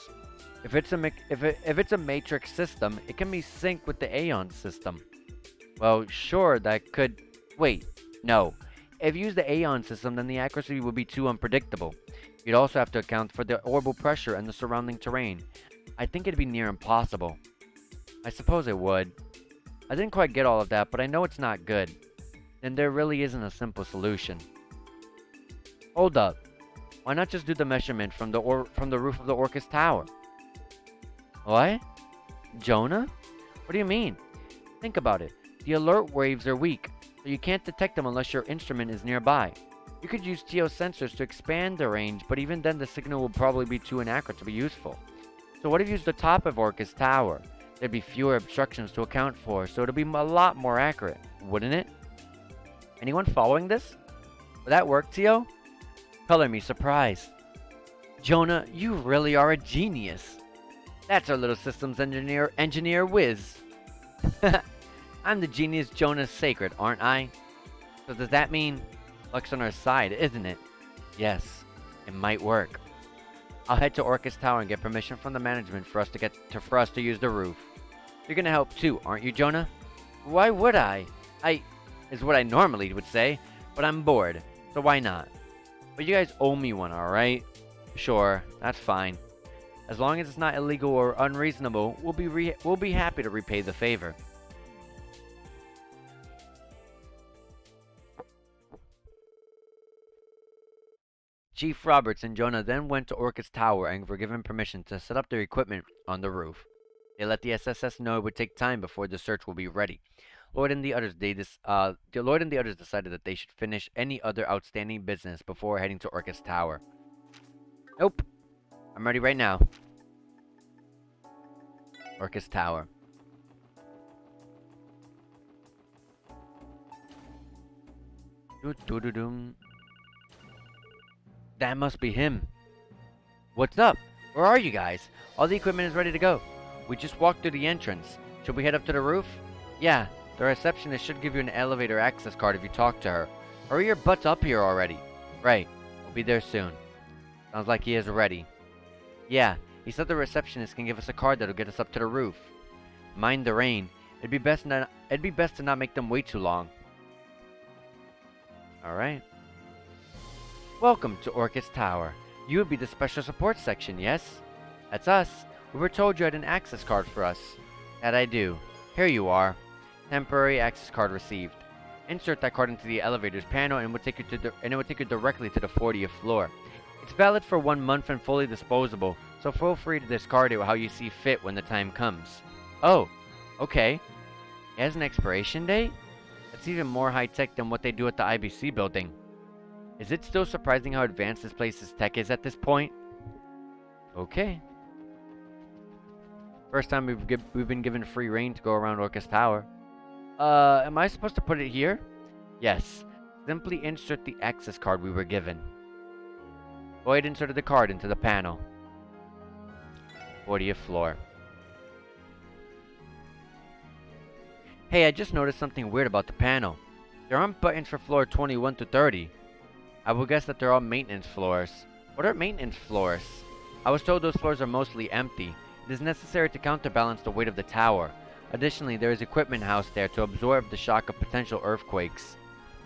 If it's a matrix system, it can be synced with the Aeon system. Well, sure, that could... Wait, no. If you use the Aeon system, then the accuracy would be too unpredictable. You'd also have to account for the orbital pressure and the surrounding terrain. I think it'd be near impossible. I suppose it would. I didn't quite get all of that, but I know it's not good. Then there really isn't a simple solution. Hold up. Why not just do the measurement from the roof of the Orcus Tower? What? Jonah? What do you mean? Think about it. The alert waves are weak, so you can't detect them unless your instrument is nearby. You could use TO sensors to expand the range, but even then the signal will probably be too inaccurate to be useful. So what if you use the top of Orcus Tower? There'd be fewer obstructions to account for, so it'll be a lot more accurate, wouldn't it? Anyone following this? Would that work, TO? Color me surprised. Jonah, you really are a genius. That's our little systems engineer whiz. I'm the genius Jonah Sacred, aren't I? So does that mean luck's on our side, isn't it? Yes, it might work. I'll head to Orcus Tower and get permission from the management for us to use the roof. You're gonna help too, aren't you, Jonah? Why would I? Is what I normally would say, but I'm bored, so why not? But you guys owe me one, alright? Sure, that's fine. As long as it's not illegal or unreasonable, we'll be happy to repay the favor. Chief Roberts and Jonah then went to Orcus Tower and were given permission to set up their equipment on the roof. They let the SSS know it would take time before the search will be ready. Lloyd and the others decided that they should finish any other outstanding business before heading to Orcus Tower. Nope. I'm ready right now. Orcus Tower. Doo-doo-doo-doom. That must be him. What's up? Where are you guys? All the equipment is ready to go. We just walked through the entrance. Should we head up to the roof? Yeah, the receptionist should give you an elevator access card if you talk to her. Hurry your butts up here already. Right, we'll be there soon. Sounds like he is ready. Yeah, he said the receptionist can give us a card that'll get us up to the roof. Mind the rain. It'd be best to not make them wait too long. Alright. Welcome to Orcus Tower. You would be the special support section, yes? That's us. We were told you had an access card for us. That I do. Here you are. Temporary access card received. Insert that card into the elevator's panel and it would take you directly to the 40th floor. It's valid for 1 month and fully disposable, so feel free to discard it how you see fit when the time comes. Oh, okay. It has an expiration date? That's even more high-tech than what they do at the IBC building. Is it still surprising how advanced this place's tech is at this point? Okay. First time we've been given free reign to go around Orcus Tower. Am I supposed to put it here? Yes. Simply insert the access card we were given. Boyd inserted the card into the panel. 40th floor. Hey, I just noticed something weird about the panel. There aren't buttons for floor 21 to 30. I will guess that they're all maintenance floors. What are maintenance floors? I was told those floors are mostly empty. It is necessary to counterbalance the weight of the tower. Additionally, there is equipment housed there to absorb the shock of potential earthquakes.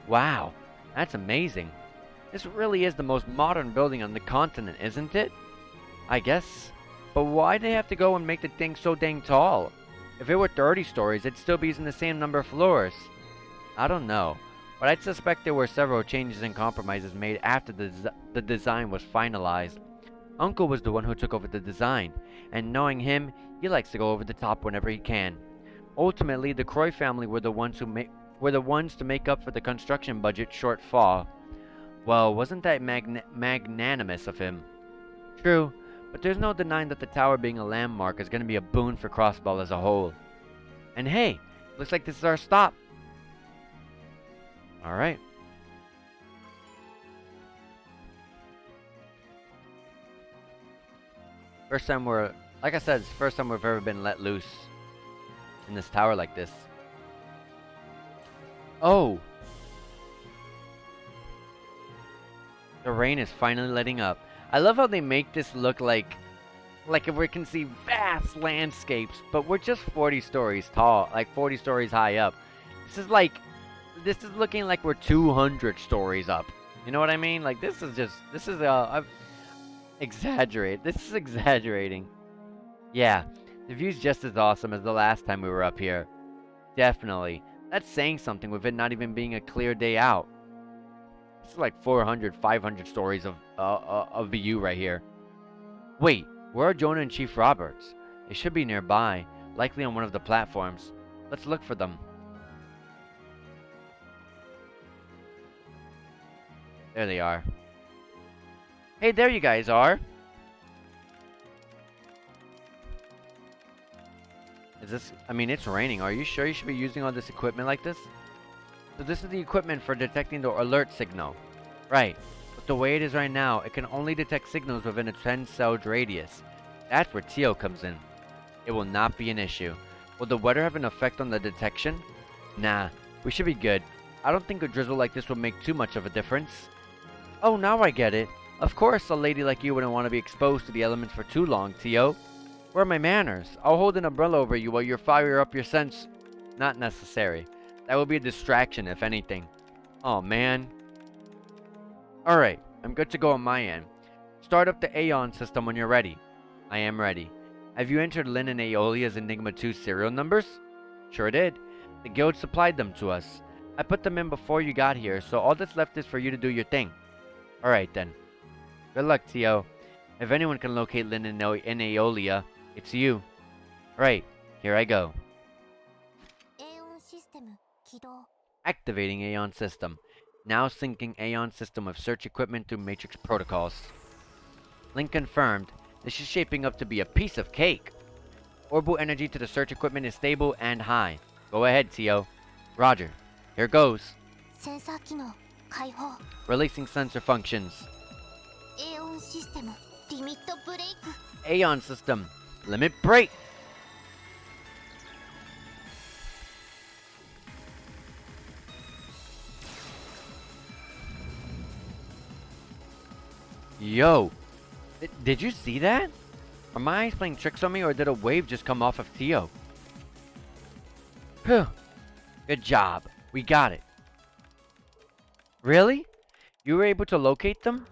Wow, that's amazing. This really is the most modern building on the continent, isn't it? I guess. But why do they have to go and make the thing so dang tall? If it were 30 stories, it'd still be using the same number of floors. I don't know, but I'd suspect there were several changes and compromises made after the design was finalized. Uncle was the one who took over the design, and knowing him, he likes to go over the top whenever he can. Ultimately, the Croy family were the ones to make up for the construction budget shortfall. Well, wasn't that magnanimous of him? True, but there's no denying that the tower being a landmark is going to be a boon for Crossball as a whole. And hey, looks like this is our stop. Alright. First time like I said, it's the first time we've ever been let loose in this tower like this. Oh! The rain is finally letting up. I love how they make this look like if we can see vast landscapes, but we're just 40 stories tall, like 40 stories high up. This is looking like we're 200 stories up. You know what I mean? Like this is exaggerating. Yeah, the view's just as awesome as the last time we were up here. Definitely. That's saying something with it not even being a clear day out. This is like 400, 500 stories of view right here. Wait, where are Jonah and Chief Roberts? They should be nearby, likely on one of the platforms. Let's look for them. There they are. Hey, there you guys are. I mean, it's raining. Are you sure you should be using all this equipment like this? So this is the equipment for detecting the alert signal. Right. But the way it is right now, it can only detect signals within a 10-cell radius. That's where Tio comes in. It will not be an issue. Will the weather have an effect on the detection? Nah, we should be good. I don't think a drizzle like this would make too much of a difference. Oh, now I get it. Of course, a lady like you wouldn't want to be exposed to the elements for too long, Tio. Where are my manners? I'll hold an umbrella over you while you fire up your sense. Not necessary. That will be a distraction, if anything. Oh, man. Alright, I'm good to go on my end. Start up the Aeon system when you're ready. I am ready. Have you entered Lynn and Aeolia's Enigma 2 serial numbers? Sure did. The guild supplied them to us. I put them in before you got here, so all that's left is for you to do your thing. Alright then. Good luck, Tio. If anyone can locate Lynn and Aeolia, it's you. Right, here I go. Activating Aeon system. Now syncing Aeon system with search equipment through Matrix protocols. Link confirmed. This is shaping up to be a piece of cake. Orbital energy to the search equipment is stable and high. Go ahead, Tio. Roger. Here goes. Releasing sensor functions. Aeon system. Limit break. Yo. Did you see that? Are my eyes playing tricks on me, or did a wave just come off of Tio? Phew. Good job. We got it. Really? You were able to locate them?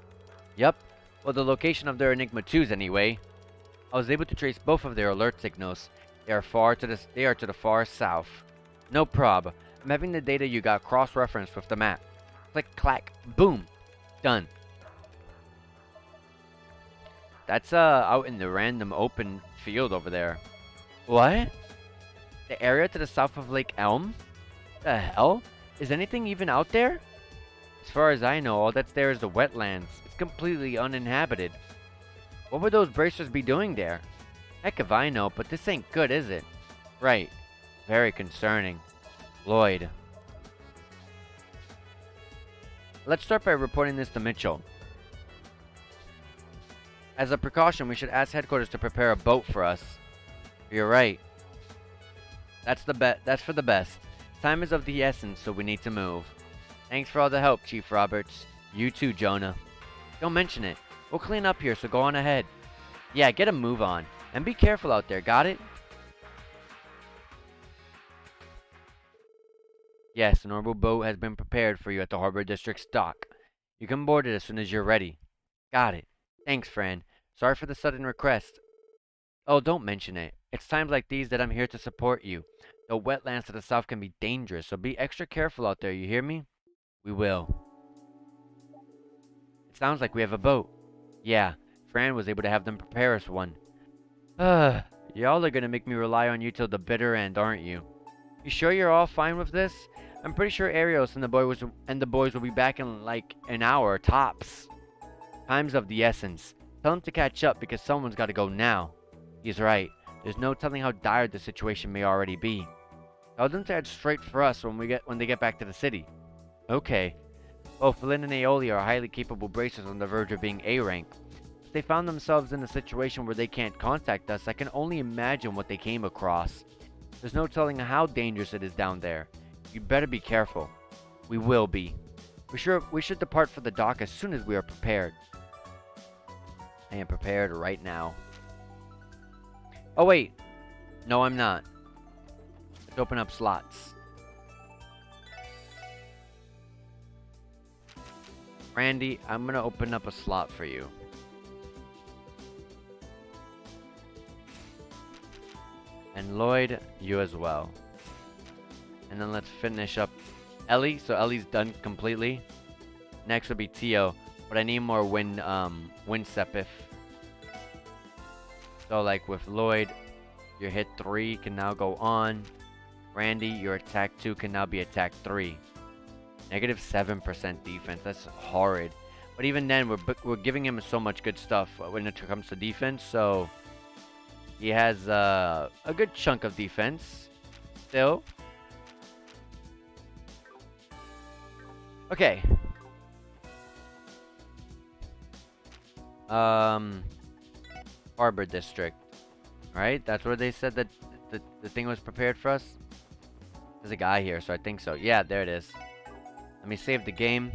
Yep. Well, the location of their Enigma 2s anyway. I was able to trace both of their alert signals. They are to the far south. No prob. I'm having the data you got cross-referenced with the map. Click, clack, boom. Done. That's out in the random open field over there. What? The area to the south of Lake Elm? The hell? Is anything even out there? As far as I know, all that's there is the wetlands. It's completely uninhabited. What would those bracers be doing there? Heck if I know, but this ain't good, is it? Right. Very concerning. Lloyd. Let's start by reporting this to Mitchell. As a precaution, we should ask headquarters to prepare a boat for us. You're right. That's for the best. Time is of the essence, so we need to move. Thanks for all the help, Chief Roberts. You too, Jonah. Don't mention it. We'll clean up here, so go on ahead. Yeah, get a move on. And be careful out there, got it? Yes, an orbital boat has been prepared for you at the Harbor District's dock. You can board it as soon as you're ready. Got it. Thanks, Fran. Sorry for the sudden request. Oh, don't mention it. It's times like these that I'm here to support you. The wetlands to the south can be dangerous, so be extra careful out there, you hear me? We will. It sounds like we have a boat. Yeah, Fran was able to have them prepare us one. Ugh, y'all are gonna make me rely on you till the bitter end, aren't you? You sure you're all fine with this? I'm pretty sure Arios and the boys will be back in like an hour tops. Time's of the essence. Tell them to catch up because someone's got to go now. He's right. There's no telling how dire the situation may already be. Tell them to head straight for us when they get back to the city. Okay. Both Lynn and Aeolia are highly capable bracers on the verge of being A rank. If they found themselves in a situation where they can't contact us, I can only imagine what they came across. There's no telling how dangerous it is down there. You'd better be careful. We will be. We should depart for the dock as soon as we are prepared. I am prepared right now. Oh wait. No, I'm not. Let's open up slots. Randy, I'm gonna open up a slot for you. And Lloyd, you as well. And then let's finish up Ellie. So Ellie's done completely. Next will be Tio, but I need more wind step. So like with Lloyd, your hit 3 can now go on. Randy, your attack 2 can now be attack 3. Negative 7% defense. That's horrid. But even then, we're giving him so much good stuff when it comes to defense. So he has a good chunk of defense still. Okay. Harbor District. Right? That's where they said that the thing was prepared for us. There's a guy here, so I think so. Yeah, there it is. Let me save the game.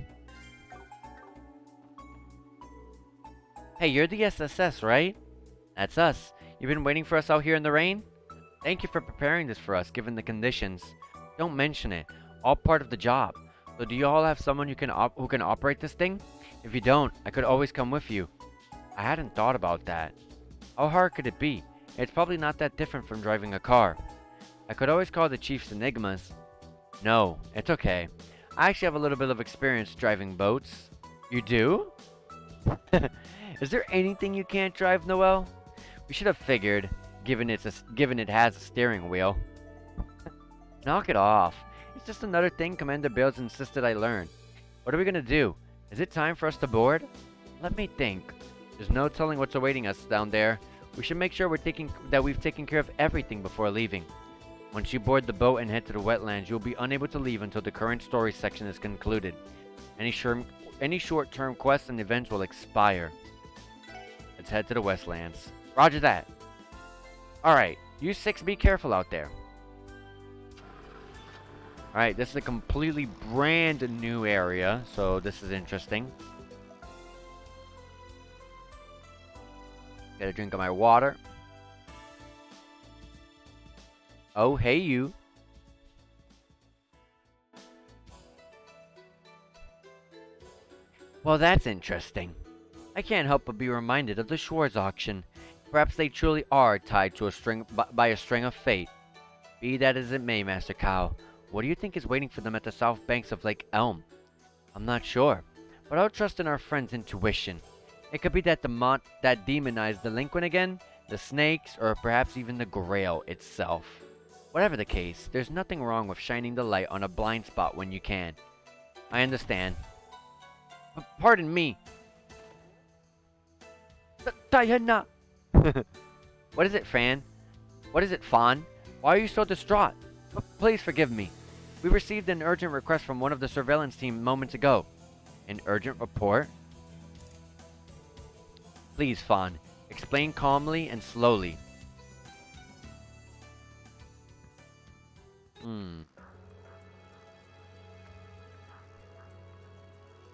Hey, you're the SSS, right? That's us. You've been waiting for us out here in the rain? Thank you for preparing this for us, given the conditions. Don't mention it. All part of the job. So do you all have someone who can operate this thing? If you don't, I could always come with you. I hadn't thought about that. How hard could it be? It's probably not that different from driving a car. I could always call the chief's enigmas. No, it's okay. I actually have a little bit of experience driving boats. You do? Is there anything you can't drive, Noel? We should have figured, given it has a steering wheel. Knock it off. It's just another thing Commander Bales insisted I learn. What are we gonna do? Is it time for us to board? Let me think. There's no telling what's awaiting us down there. We should make sure we've taken care of everything before leaving. Once you board the boat and head to the wetlands, you'll be unable to leave until the current story section is concluded. Any short-term quests and events will expire. Let's head to the Westlands. Roger that. Alright, you 6 be careful out there. Alright, this is a completely brand new area, so this is interesting. Get a drink of my water. Oh, hey you. Well, that's interesting. I can't help but be reminded of the Schwartz auction. Perhaps they truly are tied to by a string of fate. Be that as it may, Master Cow. What do you think is waiting for them at the south banks of Lake Elm? I'm not sure, but I'll trust in our friend's intuition. It could be that that demonized delinquent again, the snakes, or perhaps even the Grail itself. Whatever the case, there's nothing wrong with shining the light on a blind spot when you can. I understand. Pardon me. Diana. What is it, Fran? What is it, Fawn? Why are you so distraught? Please forgive me. We received an urgent request from one of the surveillance team moments ago. An urgent report? Please, Fawn. Explain calmly and slowly.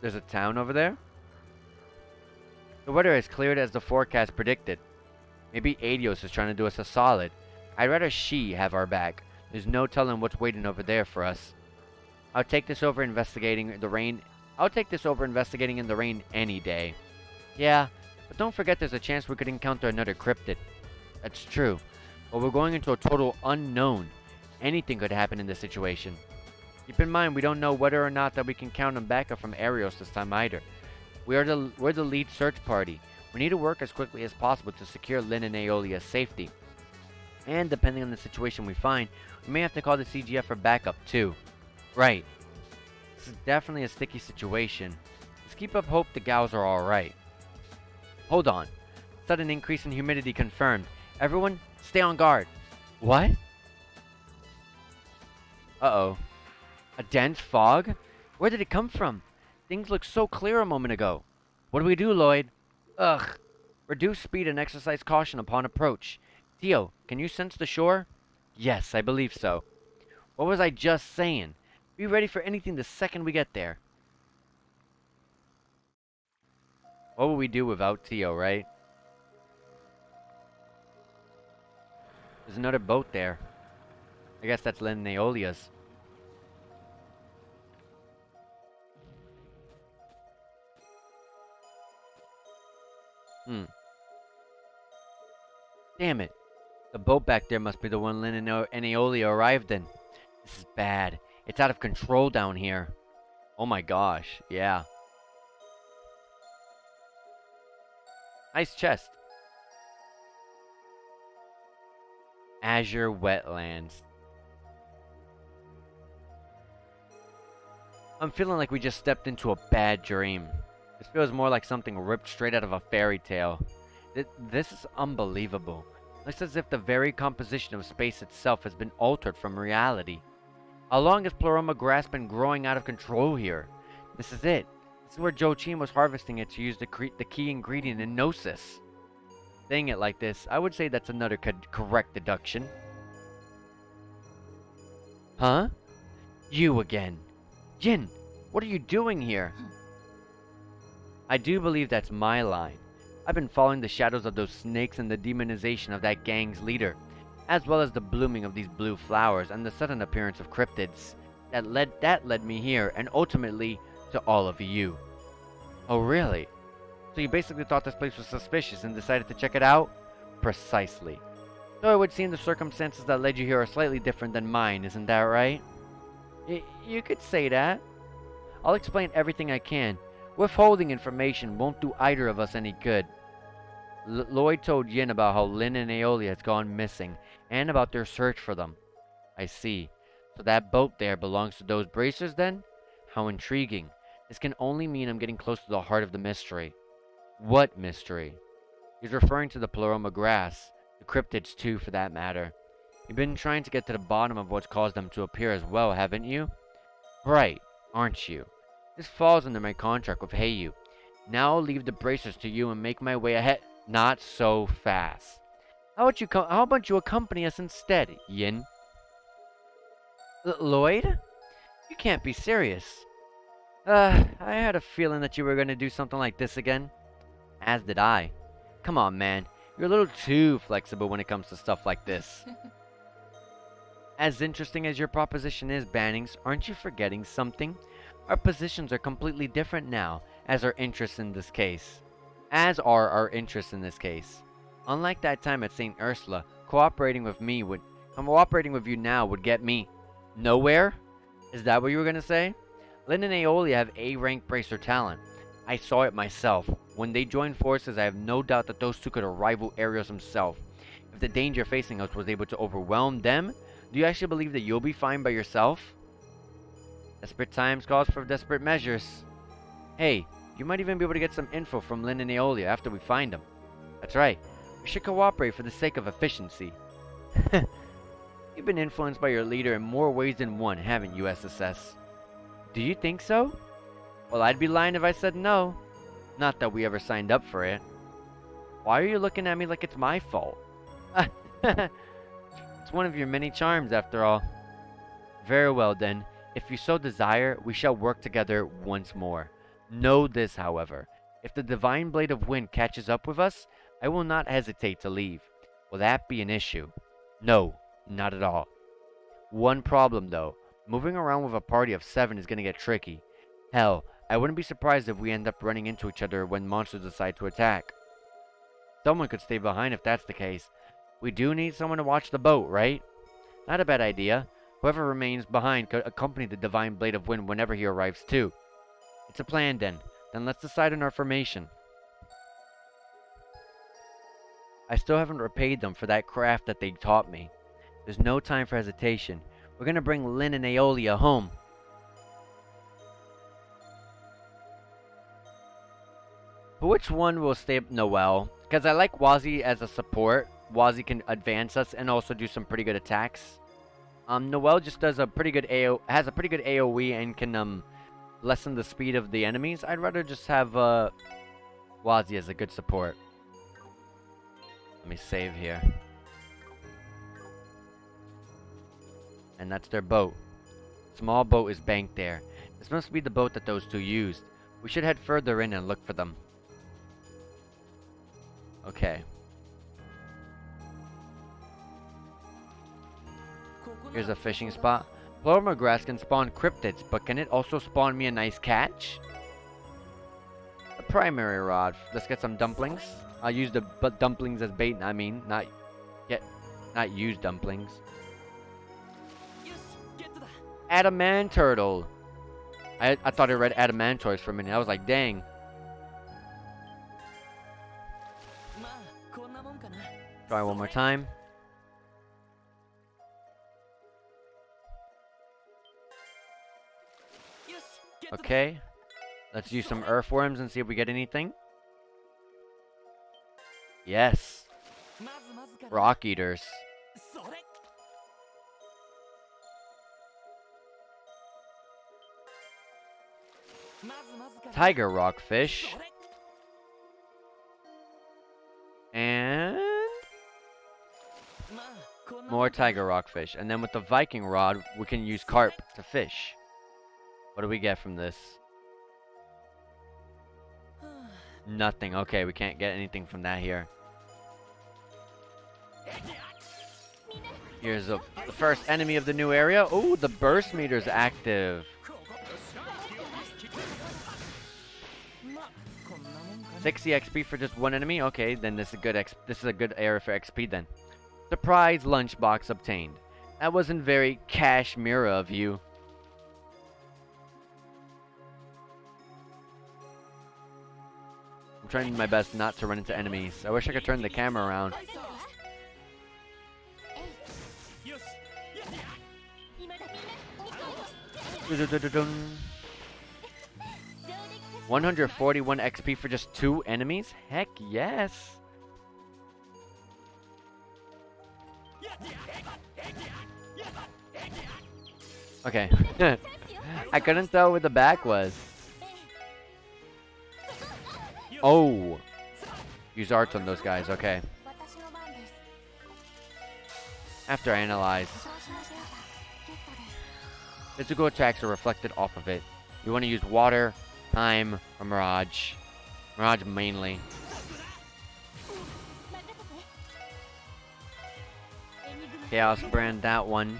There's a town over there? The weather has cleared as the forecast predicted. Maybe Adios is trying to do us a solid. I'd rather she have our back. There's no telling what's waiting over there for us. I'll take this over investigating in the rain any day. Yeah, but don't forget there's a chance we could encounter another cryptid. That's true. But we're going into a total unknown. Anything could happen in this situation. Keep in mind, we don't know whether or not that we can count on backup from Arios this time either. We're the lead search party. We need to work as quickly as possible to secure Lynn and Aeolia's safety. And depending on the situation we find, we may have to call the CGF for backup too. Right. This is definitely a sticky situation. Let's keep up hope the gals are alright. Hold on. Sudden increase in humidity confirmed. Everyone, stay on guard. What? Uh-oh. A dense fog? Where did it come from? Things looked so clear a moment ago. What do we do, Lloyd? Ugh. Reduce speed and exercise caution upon approach. Theo, can you sense the shore? Yes, I believe so. What was I just saying? Be ready for anything the second we get there. What would we do without Theo, right? There's another boat there. I guess that's Lynn and Aeolia's. Damn it. The boat back there must be the one Lynn and Aeolia arrived in. This is bad. It's out of control down here. Oh my gosh, yeah. Nice chest. Azure wetlands. I'm feeling like we just stepped into a bad dream. This feels more like something ripped straight out of a fairy tale. This is unbelievable. Looks as if the very composition of space itself has been altered from reality. How long has Pleroma grass been growing out of control here? This is it. This is where Joe Chin was harvesting it to use the key ingredient in Gnosis. Saying it like this, I would say that's another correct deduction. Huh? You again. Jin, what are you doing here? I do believe that's my line. I've been following the shadows of those snakes and the demonization of that gang's leader, as well as the blooming of these blue flowers and the sudden appearance of cryptids. That led me here, and ultimately to all of you. Oh really? So you basically thought this place was suspicious and decided to check it out? Precisely. So it would seem the circumstances that led you here are slightly different than mine, isn't that right? You could say that. I'll explain everything I can. Withholding information won't do either of us any good. Lloyd told Yin about how Lynn and Aeolia has gone missing, and about their search for them. I see. So that boat there belongs to those bracers then? How intriguing. This can only mean I'm getting close to the heart of the mystery. What mystery? He's referring to the Pleroma grass, the cryptids too for that matter. You've been trying to get to the bottom of what's caused them to appear as well, haven't you? Right, aren't you? This falls under my contract with Heyu. Now I'll leave the bracers to you and make my way ahead. Not so fast. How about you accompany us instead, Yin? Lloyd? You can't be serious. I had a feeling that you were going to do something like this again. As did I. Come on, man. You're a little too flexible when it comes to stuff like this. As interesting as your proposition is, Bannings, aren't you forgetting something? Our positions are completely different now, as are our interests in this case. Unlike that time at St. Ursula, cooperating with you now would get me nowhere? Is that what you were gonna say? Lynn and Aeolia have A-rank bracer talent. I saw it myself. When they joined forces, I have no doubt that those two could rival Arios himself. If the danger facing us was able to overwhelm them, do you actually believe that you'll be fine by yourself? Desperate times calls for desperate measures. Hey, you might even be able to get some info from Lynn and Aeolia after we find them. That's right. We should cooperate for the sake of efficiency. You've been influenced by your leader in more ways than one, haven't you, SSS? Do you think so? Well, I'd be lying if I said no. Not that we ever signed up for it. Why are you looking at me like it's my fault? It's one of your many charms, after all. Very well, then. If you so desire, we shall work together once more. Know this, however. If the Divine Blade of Wind catches up with us, I will not hesitate to leave. Will that be an issue? No, not at all. One problem, though. Moving around with a party of 7 is going to get tricky. Hell, I wouldn't be surprised if we end up running into each other when monsters decide to attack. Someone could stay behind if that's the case. We do need someone to watch the boat, right? Not a bad idea. Whoever remains behind could accompany the Divine Blade of Wind whenever he arrives too. It's a plan then. Then let's decide on our formation. I still haven't repaid them for that craft that they taught me. There's no time for hesitation. We're gonna bring Lynn and Aeolia home. Which one will stay? Noelle. Because I like Wazi as a support. Wazi can advance us and also do some pretty good attacks. Noelle just does a pretty good has a pretty good AoE and can lessen the speed of the enemies. I'd rather just have Wazi as a good support. Let me save here. And that's their boat. Small boat is banked there. This must be the boat that those two used. We should head further in and look for them. Okay. Here's a fishing spot. Plorma grass can spawn cryptids, but can it also spawn me a nice catch? A primary rod. Let's get some dumplings. I'll use the dumplings as bait. I mean, not use dumplings. Adamant turtle. I thought I read adamantoise for a minute. I was like, dang. Try one more time. Okay. Let's use some earthworms and see if we get anything. Yes. Rock eaters. Tiger rockfish. And more tiger rockfish. And then with the Viking rod, we can use carp to fish. What do we get from this? Nothing. Okay, we can't get anything from that here. Here's the first enemy of the new area. Oh, the burst meter's active. 60 XP for just one enemy. Okay, then this is a good area for XP then. Surprise lunchbox obtained. That wasn't very Kashmira of you. I'm trying my best not to run into enemies. I wish I could turn the camera around. Dun-dun-dun-dun-dun. 141 XP for just 2 enemies? Heck yes! Okay. I couldn't tell where the back was. Oh! Use arts on those guys, okay. After I analyze. Physical attacks are reflected off of it. You want to use water, time, or mirage. Mirage mainly. Chaos brand that one.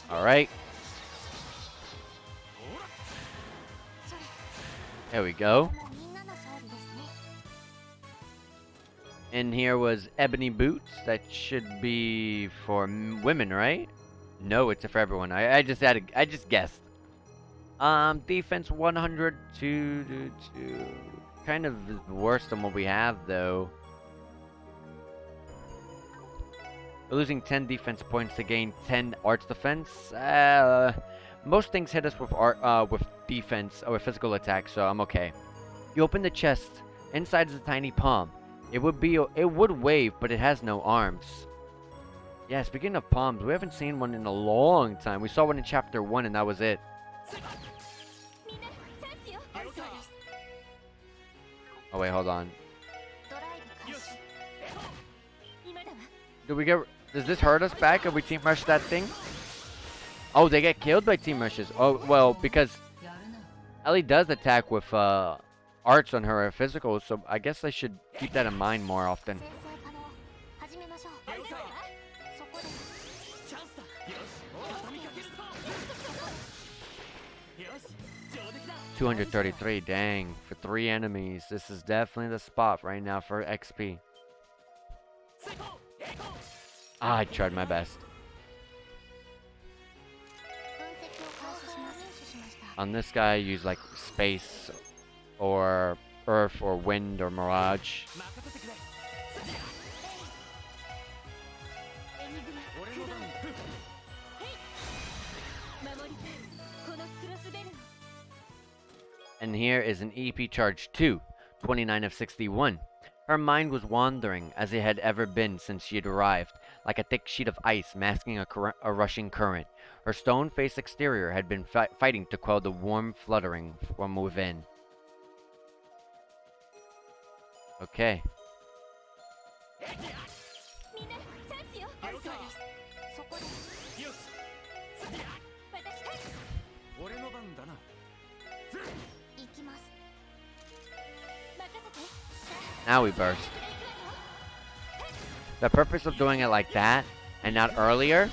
Alright. There we go. And here was Ebony Boots. That should be for women, right? No, it's for everyone. I just guessed. Defense 100 to kind of worse than what we have though. We're losing 10 defense points to gain 10 arts defense. Most things hit us with with defense or physical attack, so I'm okay. You open the chest. Inside is a tiny palm. It would wave, but it has no arms. Yeah, speaking of palms, we haven't seen one in a long time. We saw one in chapter 1 and that was it. Oh wait, hold on. Does this hurt us back if we team rush that thing? Oh, they get killed by team rushes. Oh, well, because Ellie does attack with arts on her physical, so I guess I should keep that in mind more often. 233, dang, for 3 enemies. This is definitely the spot right now for XP. I tried my best. On this guy, use like space or earth or wind or mirage. And here is an EP charge 2, 29 of 61. Her mind was wandering as it had ever been since she had arrived, like a thick sheet of ice masking a rushing current. Her stone-faced exterior had been fighting to quell the warm fluttering from within. Okay. Now we burst. The purpose of doing it like that, and not earlier,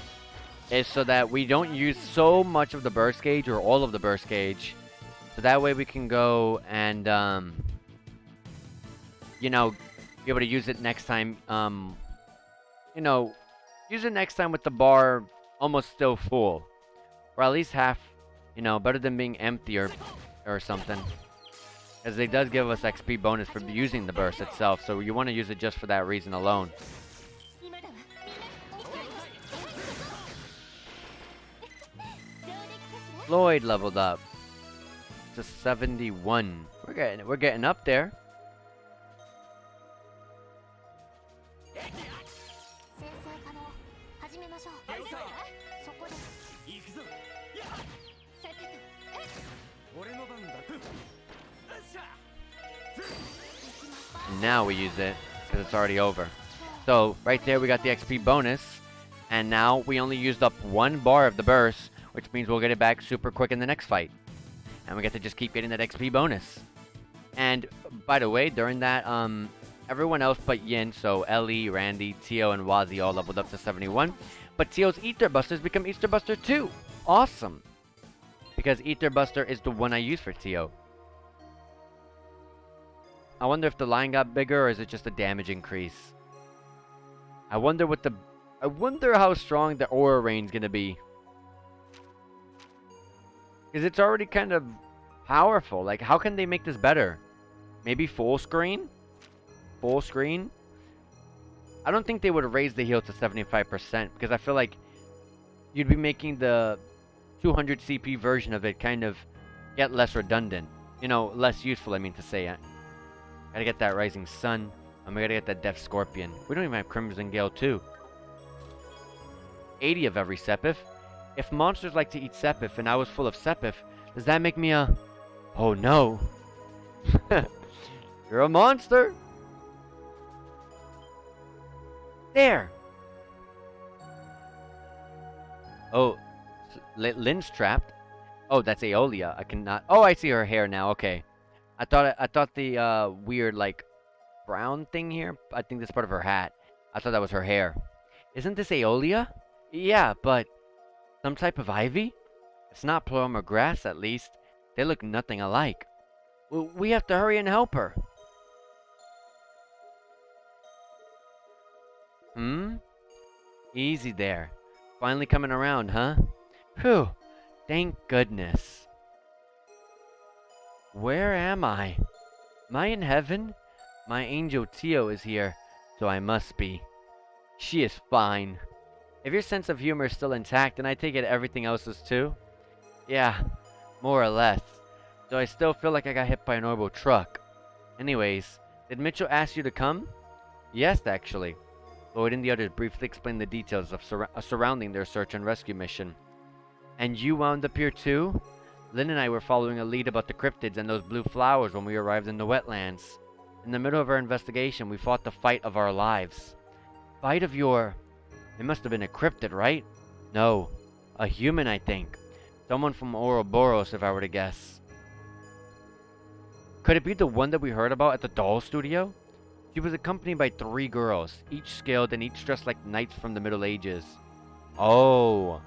is so that we don't use so much of the burst gauge, or all of the burst gauge. So that way we can go and, you know, be able to use it next time, you know, use it next time with the bar almost still full. Or at least half, you know, better than being empty or something. Because it does give us XP bonus for using the burst itself, so you want to use it just for that reason alone. Lloyd leveled up to 71. We're getting up there. Now we use it because it's already over. So right there we got the XP bonus, and now we only used up 1 bar of the burst, which means we'll get it back super quick in the next fight, and we get to just keep getting that XP bonus. And by the way, during that, everyone else but Yin, so Ellie, Randy, Tio, and Wazi all leveled up to 71. But Tio's Ether Busters become Ether Buster 2. Awesome, because Ether Buster is the one I use for Tio. I wonder if the line got bigger, or is it just a damage increase? I wonder how strong the aura rain's gonna be. Because it's already kind of powerful. Like, how can they make this better? Maybe full screen? Full screen? I don't think they would raise the heal to 75%, because I feel like you'd be making the 200 CP version of it kind of get less redundant. You know, less useful, I mean to say it. Gotta get that Rising Sun, and we gotta get that Death Scorpion. We don't even have Crimson Gale 2. 80 of every Sepith. If monsters like to eat Sepith, and I was full of Sepith, does that make me a... Oh no. You're a monster. There. Oh, Lynn's trapped. Oh, that's Aeolia. I cannot... Oh, I see her hair now. Okay. I thought the weird like brown thing here, I think that's part of her hat. I thought that was her hair. Isn't this Aeolia? Yeah, but some type of ivy? It's not plum or grass, at least. They look nothing alike. We have to hurry and help her. Easy there. Finally coming around, huh? Phew. Thank goodness. Where am I? Am I in heaven? My angel Tio is here, so I must be. She is fine. If your sense of humor is still intact, then I take it everything else is too. Yeah, more or less. Though I still feel like I got hit by an orbital truck. Anyways, did Mitchell ask you to come? Yes, actually. Lloyd and the others briefly explained the details of surrounding their search and rescue mission. And you wound up here too? Lynn and I were following a lead about the cryptids and those blue flowers when we arrived in the wetlands. In the middle of our investigation, we fought the fight of our lives. Fight of your... It must have been a cryptid, right? No, a human, I think. Someone from Ouroboros, if I were to guess. Could it be the one that we heard about at the doll studio? She was accompanied by 3 girls, each skilled and each dressed like knights from the Middle Ages. Oh.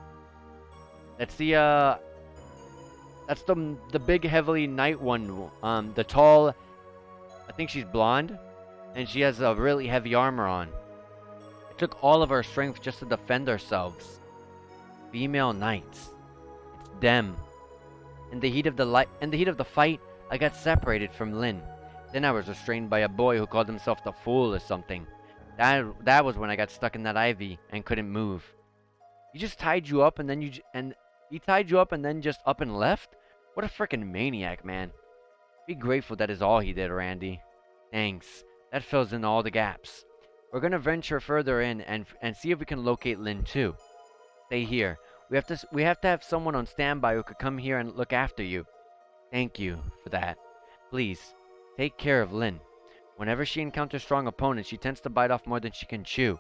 That's the, that's the big heavily knight one. The tall, I think she's blonde, and she has a really heavy armor on. It took all of our strength just to defend ourselves. Female knights. It's them. In the heat of the fight, I got separated from Lin. Then I was restrained by a boy who called himself the Fool or something. That was when I got stuck in that ivy and couldn't move. He just tied you up and then he tied you up and then just up and left? What a frickin' maniac, man. Be grateful that is all he did, Randy. Thanks. That fills in all the gaps. We're gonna venture further in and see if we can locate Lin too. Stay here. We have to have someone on standby who could come here and look after you. Thank you for that. Please, take care of Lin. Whenever she encounters strong opponents, she tends to bite off more than she can chew.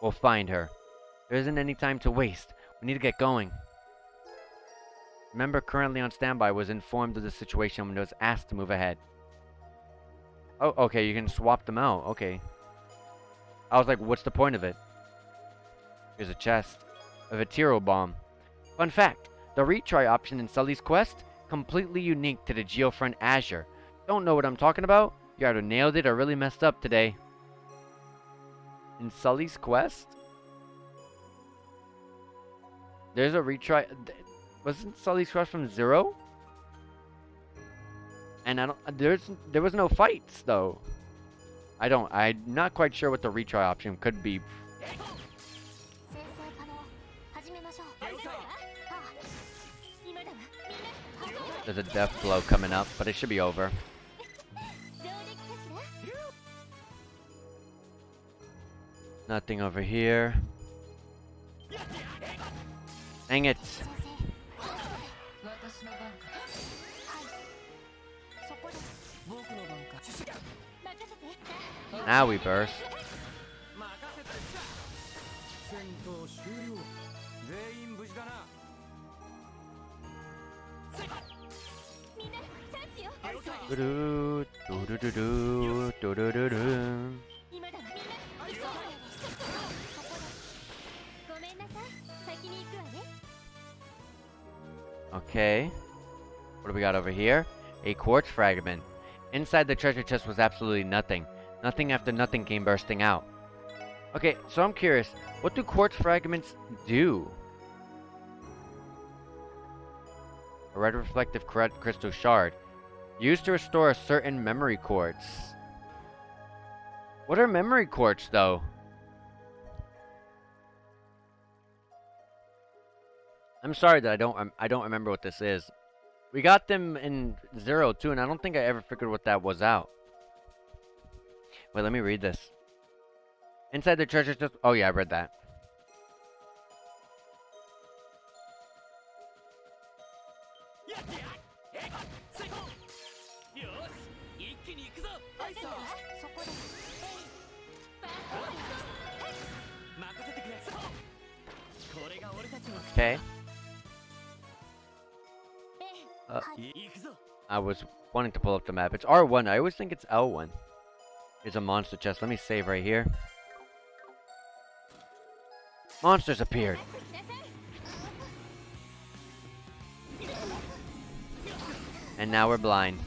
We'll find her. There isn't any time to waste. We need to get going. Member currently on standby was informed of the situation when it was asked to move ahead. Oh, okay, you can swap them out. Okay. I was like, what's the point of it? Here's a chest. A Vetero bomb. Fun fact, the retry option in Sully's quest, completely unique to the Geofront Azure. Don't know what I'm talking about? You either nailed it or really messed up today. In Sully's quest? There's a retry. Wasn't Sully's quest from 0? And there was no fights though. I'm not quite sure what the retry option could be. There's a death blow coming up, but it should be over. Nothing over here. Dang it. Now we burst. Okay. What do we got over here? A quartz fragment. Inside the treasure chest was absolutely nothing. Nothing after nothing came bursting out. Okay, so I'm curious. What do quartz fragments do? A red reflective crystal shard. Used to restore a certain memory quartz. What are memory quartz, though? I'm sorry that I don't remember what this is. We got them in 0 too, and I don't think I ever figured what that was out. Wait, let me read this. Inside the treasure chest. Oh yeah, I read that. Okay. I was wanting to pull up the map. It's R1. I always think it's L1. Here's a monster chest. Let me save right here. Monsters appeared. And now we're blind.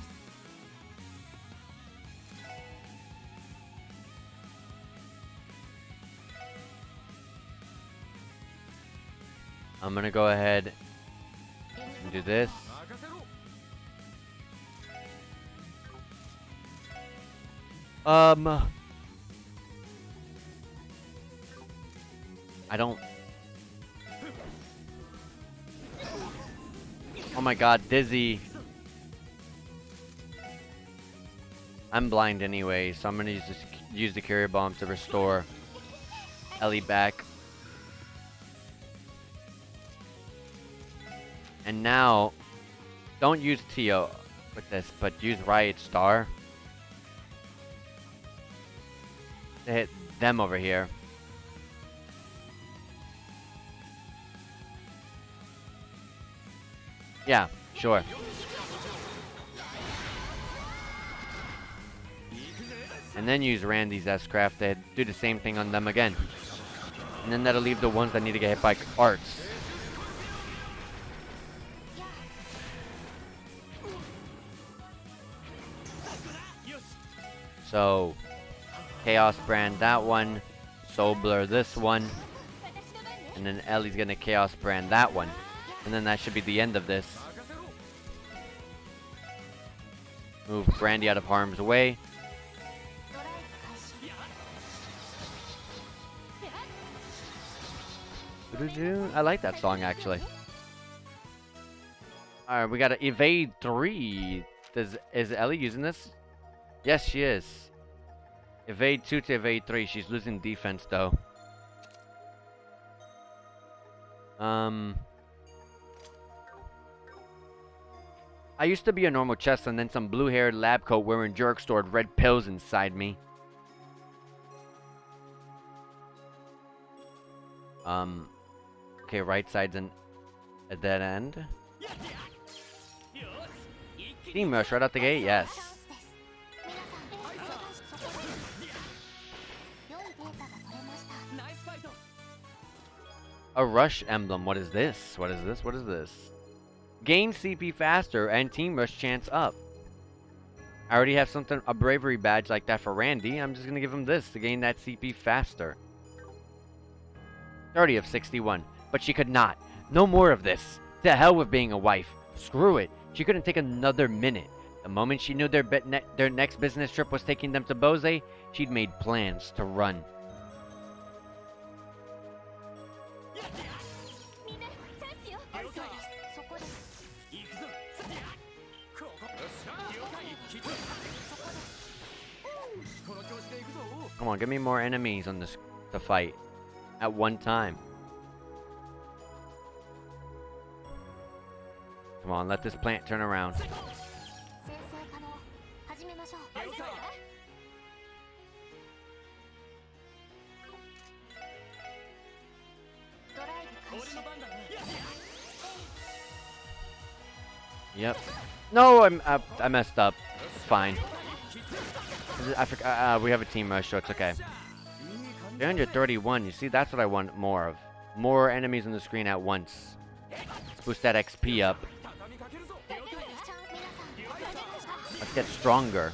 I'm gonna go ahead and do this. I don't... Oh my god, dizzy. I'm blind anyway, so I'm gonna use the carrier bomb to restore Ellie back. And now, don't use Tio with this, but use Riot Star to hit them over here. Yeah, sure. And then use Randy's S-Craft to do the same thing on them again. And then that'll leave the ones that need to get hit by arts. So, Chaos Brand that one, Soul Blur this one, and then Ellie's gonna Chaos Brand that one. And then that should be the end of this. Move Brandy out of harm's way. I like that song, actually. Alright, we gotta evade 3. Is Ellie using this? Yes, she is. Evade 2 to evade 3. She's losing defense, though. I used to be a normal chest, and then some blue-haired lab coat wearing jerk stored red pills inside me. Okay, right side's a dead end. Team rush right out the gate, yes. A rush emblem, what is this? What is this? What is this? Gain CP faster and team rush chance up. I already have something, a bravery badge like that for Randy. I'm just gonna give him this to gain that CP faster. 30 of 61, but she could not. No more of this. To hell with being a wife. Screw it. She couldn't take another minute. The moment she knew their next business trip was taking them to Bose, she'd made plans to run. Come on, give me more enemies on this to fight at one time. Come on, let this plant turn around. Yep. No, I messed up. It's fine. I forgot. We have a team rush, so it's okay. 331. You see, that's what I want more of. More enemies on the screen at once. Let's boost that XP up. Let's get stronger.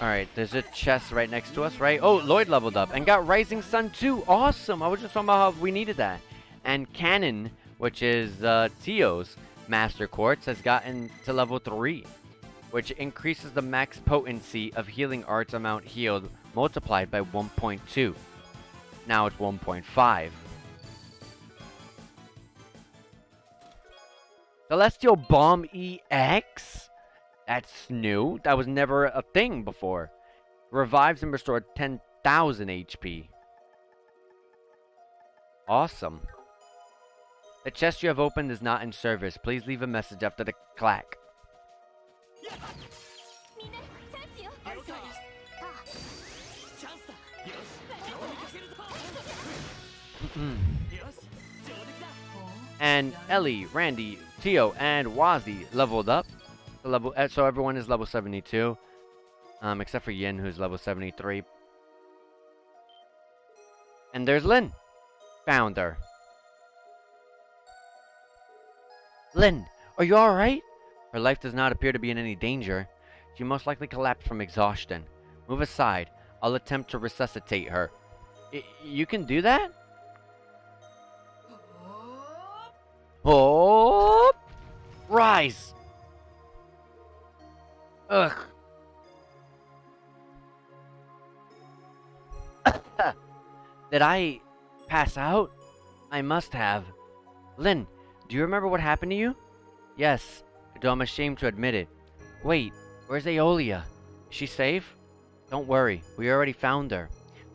Alright, there's a chest right next to us, right? Oh, Lloyd leveled up and got Rising Sun too. Awesome! I was just talking about how we needed that. And Cannon, which is Tio's Master Quartz, has gotten to level 3, which increases the max potency of healing arts amount healed multiplied by 1.2. Now it's 1.5. Celestial Bomb EX? That's new. That was never a thing before. Revives and restored 10,000 HP. Awesome. The chest you have opened is not in service. Please leave a message after the clack. And Ellie, Randy, Tio, and Wazi leveled up. So everyone is level 72. Except for Yin, who's level 73. And there's Lynn. Found her. Lynn, are you alright? Her life does not appear to be in any danger. She most likely collapsed from exhaustion. Move aside. I'll attempt to resuscitate her. You can do that? Oh! Rise! Ugh. Did I pass out? I must have. Lynn, do you remember what happened to you? Yes, though I'm ashamed to admit it. Wait, where's Aeolia? Is she safe? Don't worry, we already found her.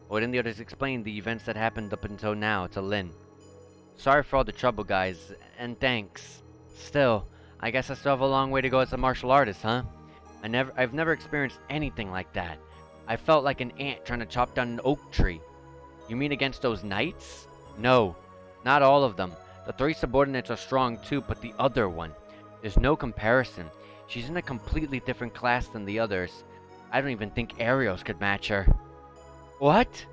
Wood and the others explained the events that happened up until now to Lynn. Sorry for all the trouble, guys, and thanks. Still, I guess I still have a long way to go as a martial artist, huh? I've never experienced anything like that. I felt like an ant trying to chop down an oak tree. You mean against those knights? No, not all of them. The 3 subordinates are strong too, but the other one, there's no comparison. She's in a completely different class than the others. I don't even think Arios could match her. What?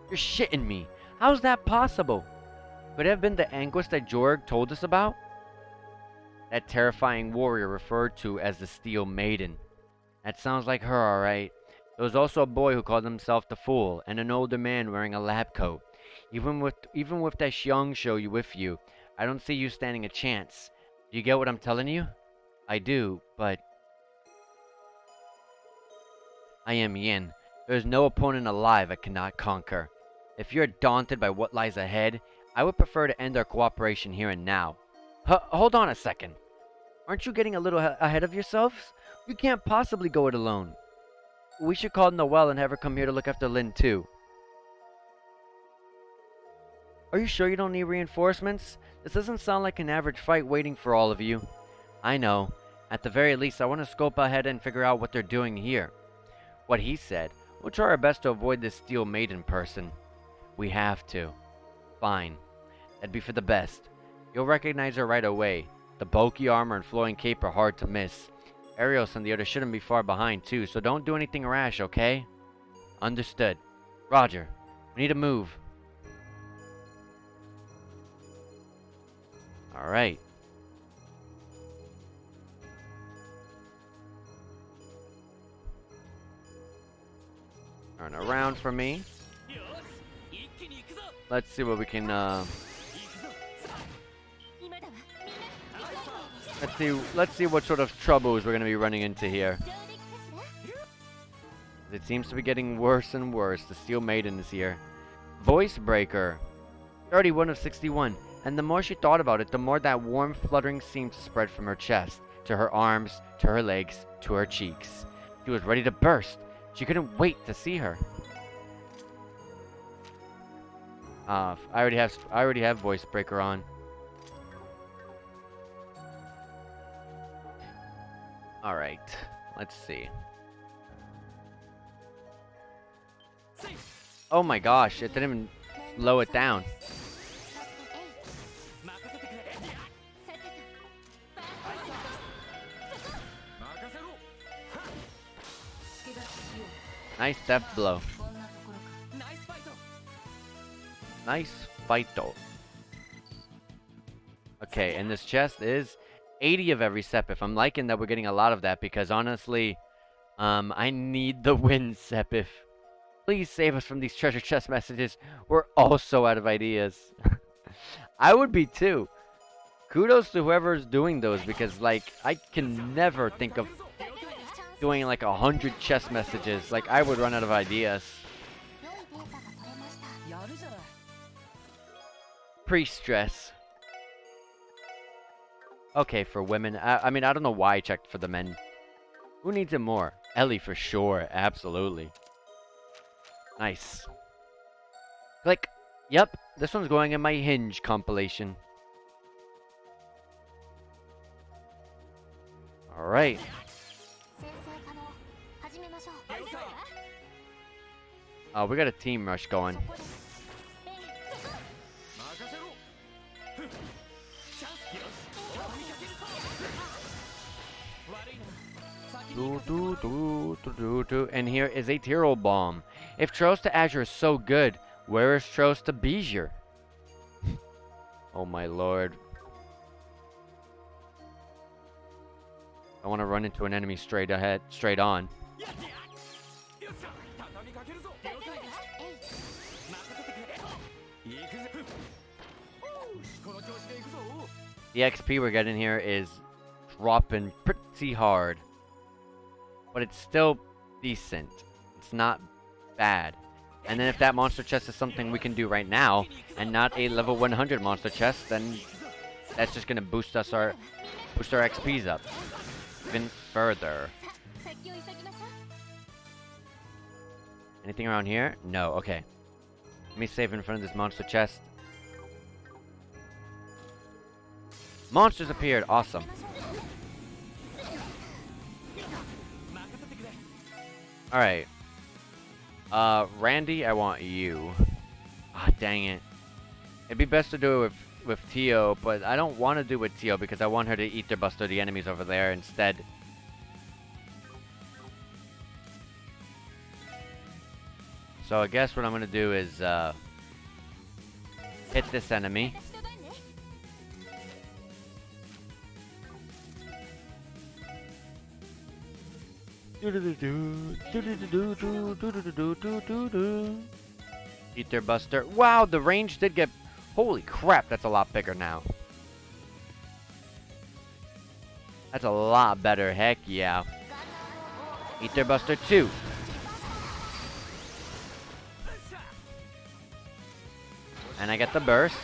You're shitting me. How's that possible? Could it have been the anguish that Jorg told us about? That terrifying warrior referred to as the Steel Maiden. That sounds like her, alright. There was also a boy who called himself the Fool, and an older man wearing a lab coat. Even with that young show you with you, I don't see you standing a chance. Do you get what I'm telling you? I do, but I am Yin. There is no opponent alive I cannot conquer. If you're daunted by what lies ahead, I would prefer to end our cooperation here and now. Hold on a second. Aren't you getting a little ahead of yourselves? You can't possibly go it alone. We should call Noelle and have her come here to look after Lynn too. Are you sure you don't need reinforcements? This doesn't sound like an average fight waiting for all of you. I know. At the very least, I want to scope ahead and figure out what they're doing here. What he said. We'll try our best to avoid this Steel Maiden person. We have to. Fine. That'd be for the best. You'll recognize her right away. The bulky armor and flowing cape are hard to miss. Arios and the others shouldn't be far behind too, so don't do anything rash, okay? Understood. Roger. We need to move. Alright. Turn around for me. Let's see what we can, Let's see what sort of troubles we're going to be running into here. It seems to be getting worse and worse. The Steel Maiden is here. Voice Breaker. 31 of 61. And the more she thought about it, the more that warm fluttering seemed to spread from her chest, to her arms, to her legs, to her cheeks. She was ready to burst. She couldn't wait to see her. I already have Voice Breaker on. Alright, let's see. Oh my gosh, it didn't even lower it down. Nice death blow. Nice fight though. Okay, and this chest is 80 of every Sepif. I'm liking that we're getting a lot of that because honestly, I need the win, Sepif. Please save us from these treasure chest messages. We're also out of ideas. I would be too. Kudos to whoever's doing those because like I can never think of doing like 100 chest messages. Like I would run out of ideas. Pre-stress. Okay, for women. I mean, I don't know why I checked for the men. Who needs it more? Ellie for sure. Absolutely. Nice. Click. Yep, this one's going in my Hinge compilation. Alright. Oh, we got a team rush going. And here is a Tyrol Bomb. If Tros to Azure is so good, where is Tros to Bijir? Oh my lord. I want to run into an enemy straight ahead, straight on. The XP we're getting here is dropping pretty hard. But it's still decent. It's not bad. And then if that monster chest is something we can do right now, and not a level 100 monster chest, then that's just gonna boost our XPs up even further. Anything around here? No. Okay. Let me save in front of this monster chest. Monsters appeared. Awesome. Alright. Randy, I want you. Ah, dang it. It'd be best to do it with Tio, but I don't want to do it with Tio because I want her to Ether Buster the enemies over there instead. So I guess what I'm going to do is hit this enemy. Ether Buster. Wow, the range did get... Holy crap, that's a lot bigger now. That's a lot better, heck yeah. Ether Buster 2. And I get the burst.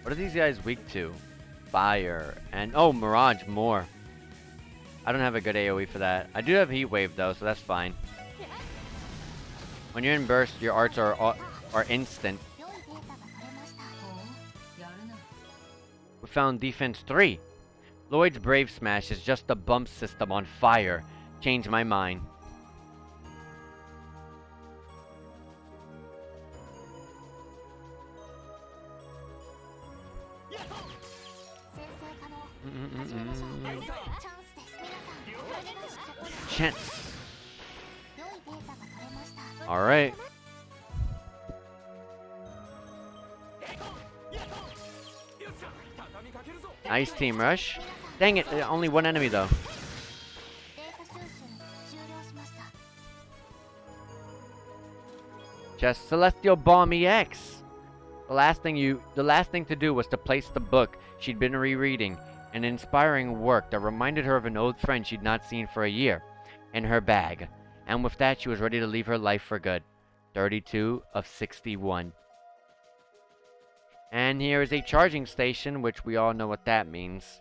What are these guys weak to? Fire. And, oh, Mirage more. I don't have a good AoE for that. I do have Heat Wave, though, so that's fine. When you're in burst, your arts are instant. We found Defense 3. Lloyd's Brave Smash is just a bump system on fire. Changed my mind. Chance. Alright. Nice team rush. Dang it, only one enemy though. Just Celestial Bomb EX. The last thing to do was to place the book she'd been rereading, an inspiring work that reminded her of an old friend she'd not seen for a year, in her bag. And with that, she was ready to leave her life for good. 32 of 61. And here is a charging station, which we all know what that means.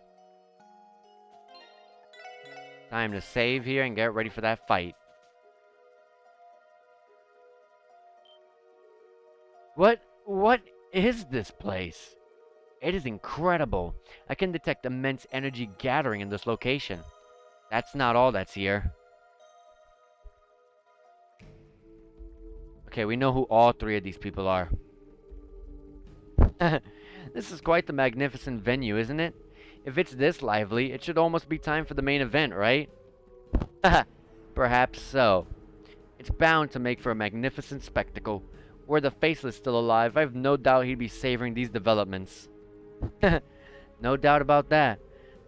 Time to save here and get ready for that fight. What is this place? It is incredible. I can detect immense energy gathering in this location. That's not all that's here. Okay, we know who all three of these people are. This is quite the magnificent venue, isn't it? If it's this lively, it should almost be time for the main event, right? Perhaps so. It's bound to make for a magnificent spectacle. Were the Faceless still alive, I've no doubt he'd be savoring these developments. No doubt about that.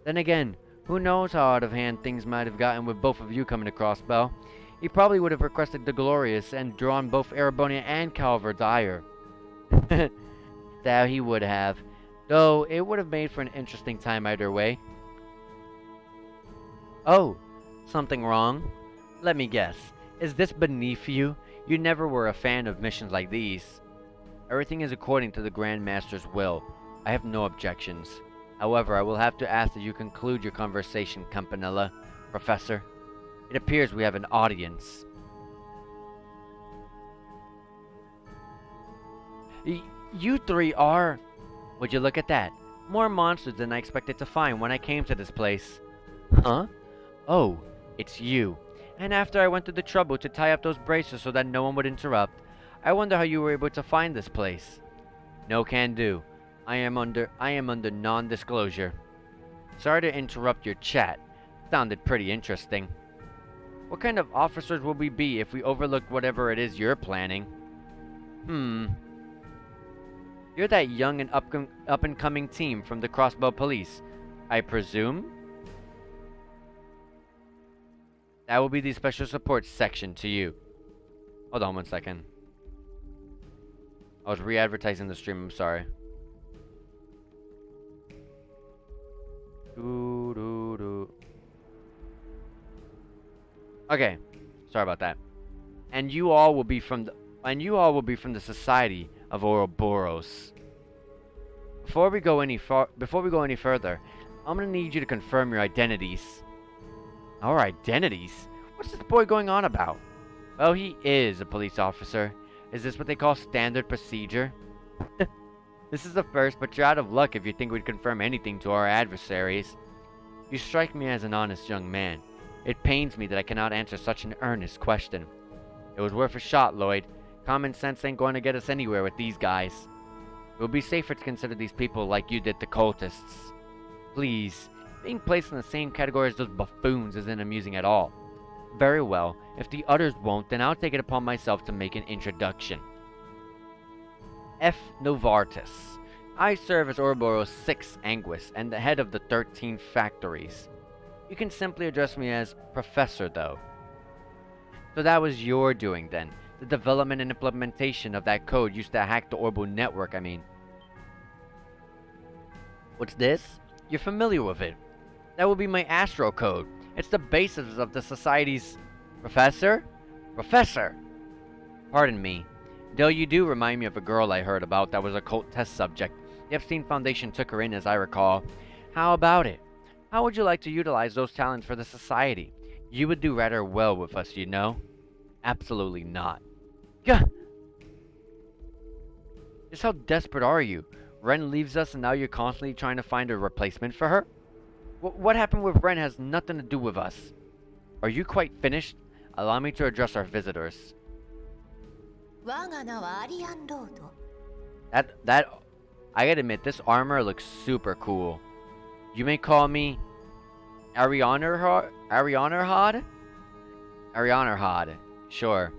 Then again, who knows how out of hand things might have gotten with both of you coming to Crossbell. He probably would have requested the Glorious and drawn both Erebonia and Calvert's ire. That he would have. Though, it would have made for an interesting time either way. Oh, something wrong? Let me guess. Is this beneath you? You never were a fan of missions like these. Everything is according to the Grand Master's will. I have no objections. However, I will have to ask that you conclude your conversation, Campanella. Professor, it appears we have an audience. You three are... Would you look at that? More monsters than I expected to find when I came to this place. Huh? Oh, it's you. And after I went to the trouble to tie up those braces so that no one would interrupt, I wonder how you were able to find this place. No can do. I am under non-disclosure. Sorry to interrupt your chat. Sounded pretty interesting. What kind of officers will we be if we overlook whatever it is you're planning? You're that young and up-and-coming team from the Crossbow Police, I presume? That will be the Special Support section to you. Hold on one second. I was re-advertising the stream, I'm sorry. Okay, sorry about that. And you all will be from the Society of Ouroboros. Before we go any further, I'm gonna need you to confirm your identities. Our identities? What's this boy going on about? Well, he is a police officer. Is this what they call standard procedure? This is the first, but you're out of luck if you think we'd confirm anything to our adversaries. You strike me as an honest young man. It pains me that I cannot answer such an earnest question. It was worth a shot, Lloyd. Common sense ain't going to get us anywhere with these guys. It would be safer to consider these people like you did the cultists. Please, Being placed in the same category as those buffoons isn't amusing at all. Very well. If the others won't, then I'll take it upon myself to make an introduction. F. Novartis. I serve as Ouroboros 6 Anguis and the head of the 13 factories. You can simply address me as Professor, though. So that was your doing, then. The development and implementation of that code used to hack the Orbo network, I mean. What's this? You're familiar with it. That would be my Astro code. It's the basis of the Society's... Professor? Professor! Pardon me. Though you do remind me of a girl I heard about that was a cult test subject. The Epstein Foundation took her in, as I recall. How about it? How would you like to utilize those talents for the Society? You would do rather well with us, you know? Absolutely not. Gah! Just how desperate are you? Ren leaves us and now you're constantly trying to find a replacement for her? What happened with Ren has nothing to do with us. Are you quite finished? Allow me to address our visitors. I gotta admit, this armor looks super cool. You may call me Arianerhod? Arianerhod. Sure.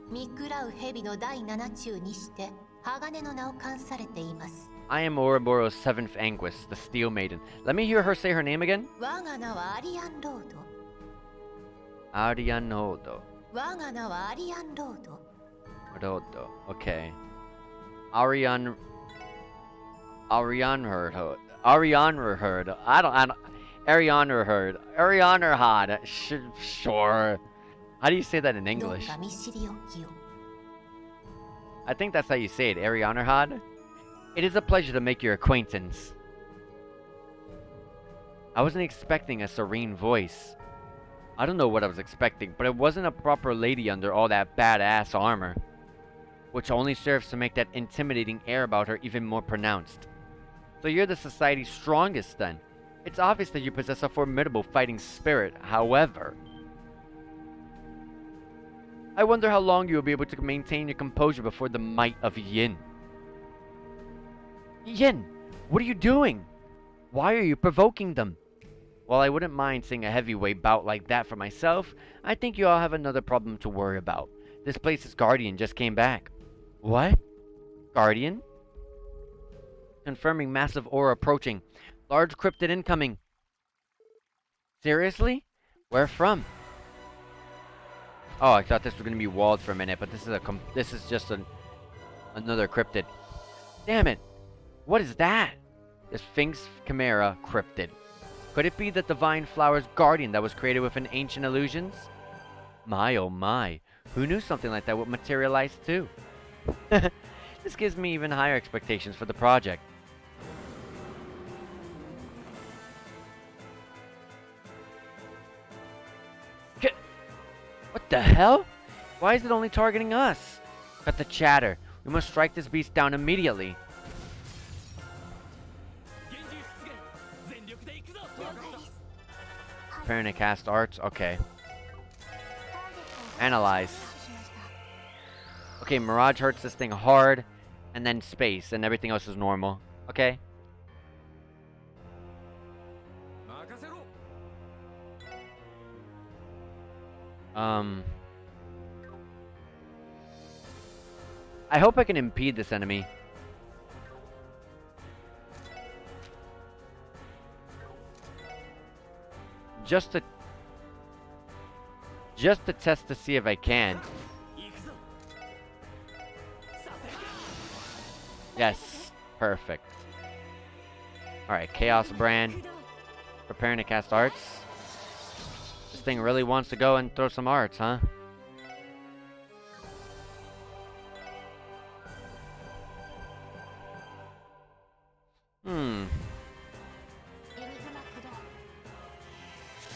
I am Ouroboros' 7th Anguis, the Steel Maiden. Let me hear her say her name again. Arianrodo. Rodo. Okay. Arianrhod. Arianerhod. Sure. How do you say that in English? I think that's how you say it, Arianerhod. It is a pleasure to make your acquaintance. I wasn't expecting a serene voice. I don't know what I was expecting, but it wasn't a proper lady under all that badass armor, which only serves to make that intimidating air about her even more pronounced. So you're the Society's strongest then. It's obvious that you possess a formidable fighting spirit, however. I wonder how long you will be able to maintain your composure before the might of Yin. Yin, what are you doing? Why are you provoking them? While I wouldn't mind seeing a heavyweight bout like that for myself, I think you all have another problem to worry about. This place's guardian just came back. What? Guardian? Confirming massive aura approaching. Large cryptid incoming. Seriously? Where from? Oh, I thought this was going to be walled for a minute, but this is just another cryptid. Damn it. What is that? The Sphinx Chimera cryptid. Could it be the Divine Flower's guardian that was created within ancient illusions? My oh my. Who knew something like that would materialize too? This gives me even higher expectations for the project. What the hell? Why is it only targeting us? Cut the chatter. We must strike this beast down immediately. Preparing to cast arts? Okay. Analyze. Okay, Mirage hurts this thing hard, and then space, and everything else is normal. Okay. I hope I can impede this enemy. Just to test to see if I can. Yes, perfect. Alright, Chaos Brand. Preparing to cast arts. This thing really wants to go and throw some arts, huh?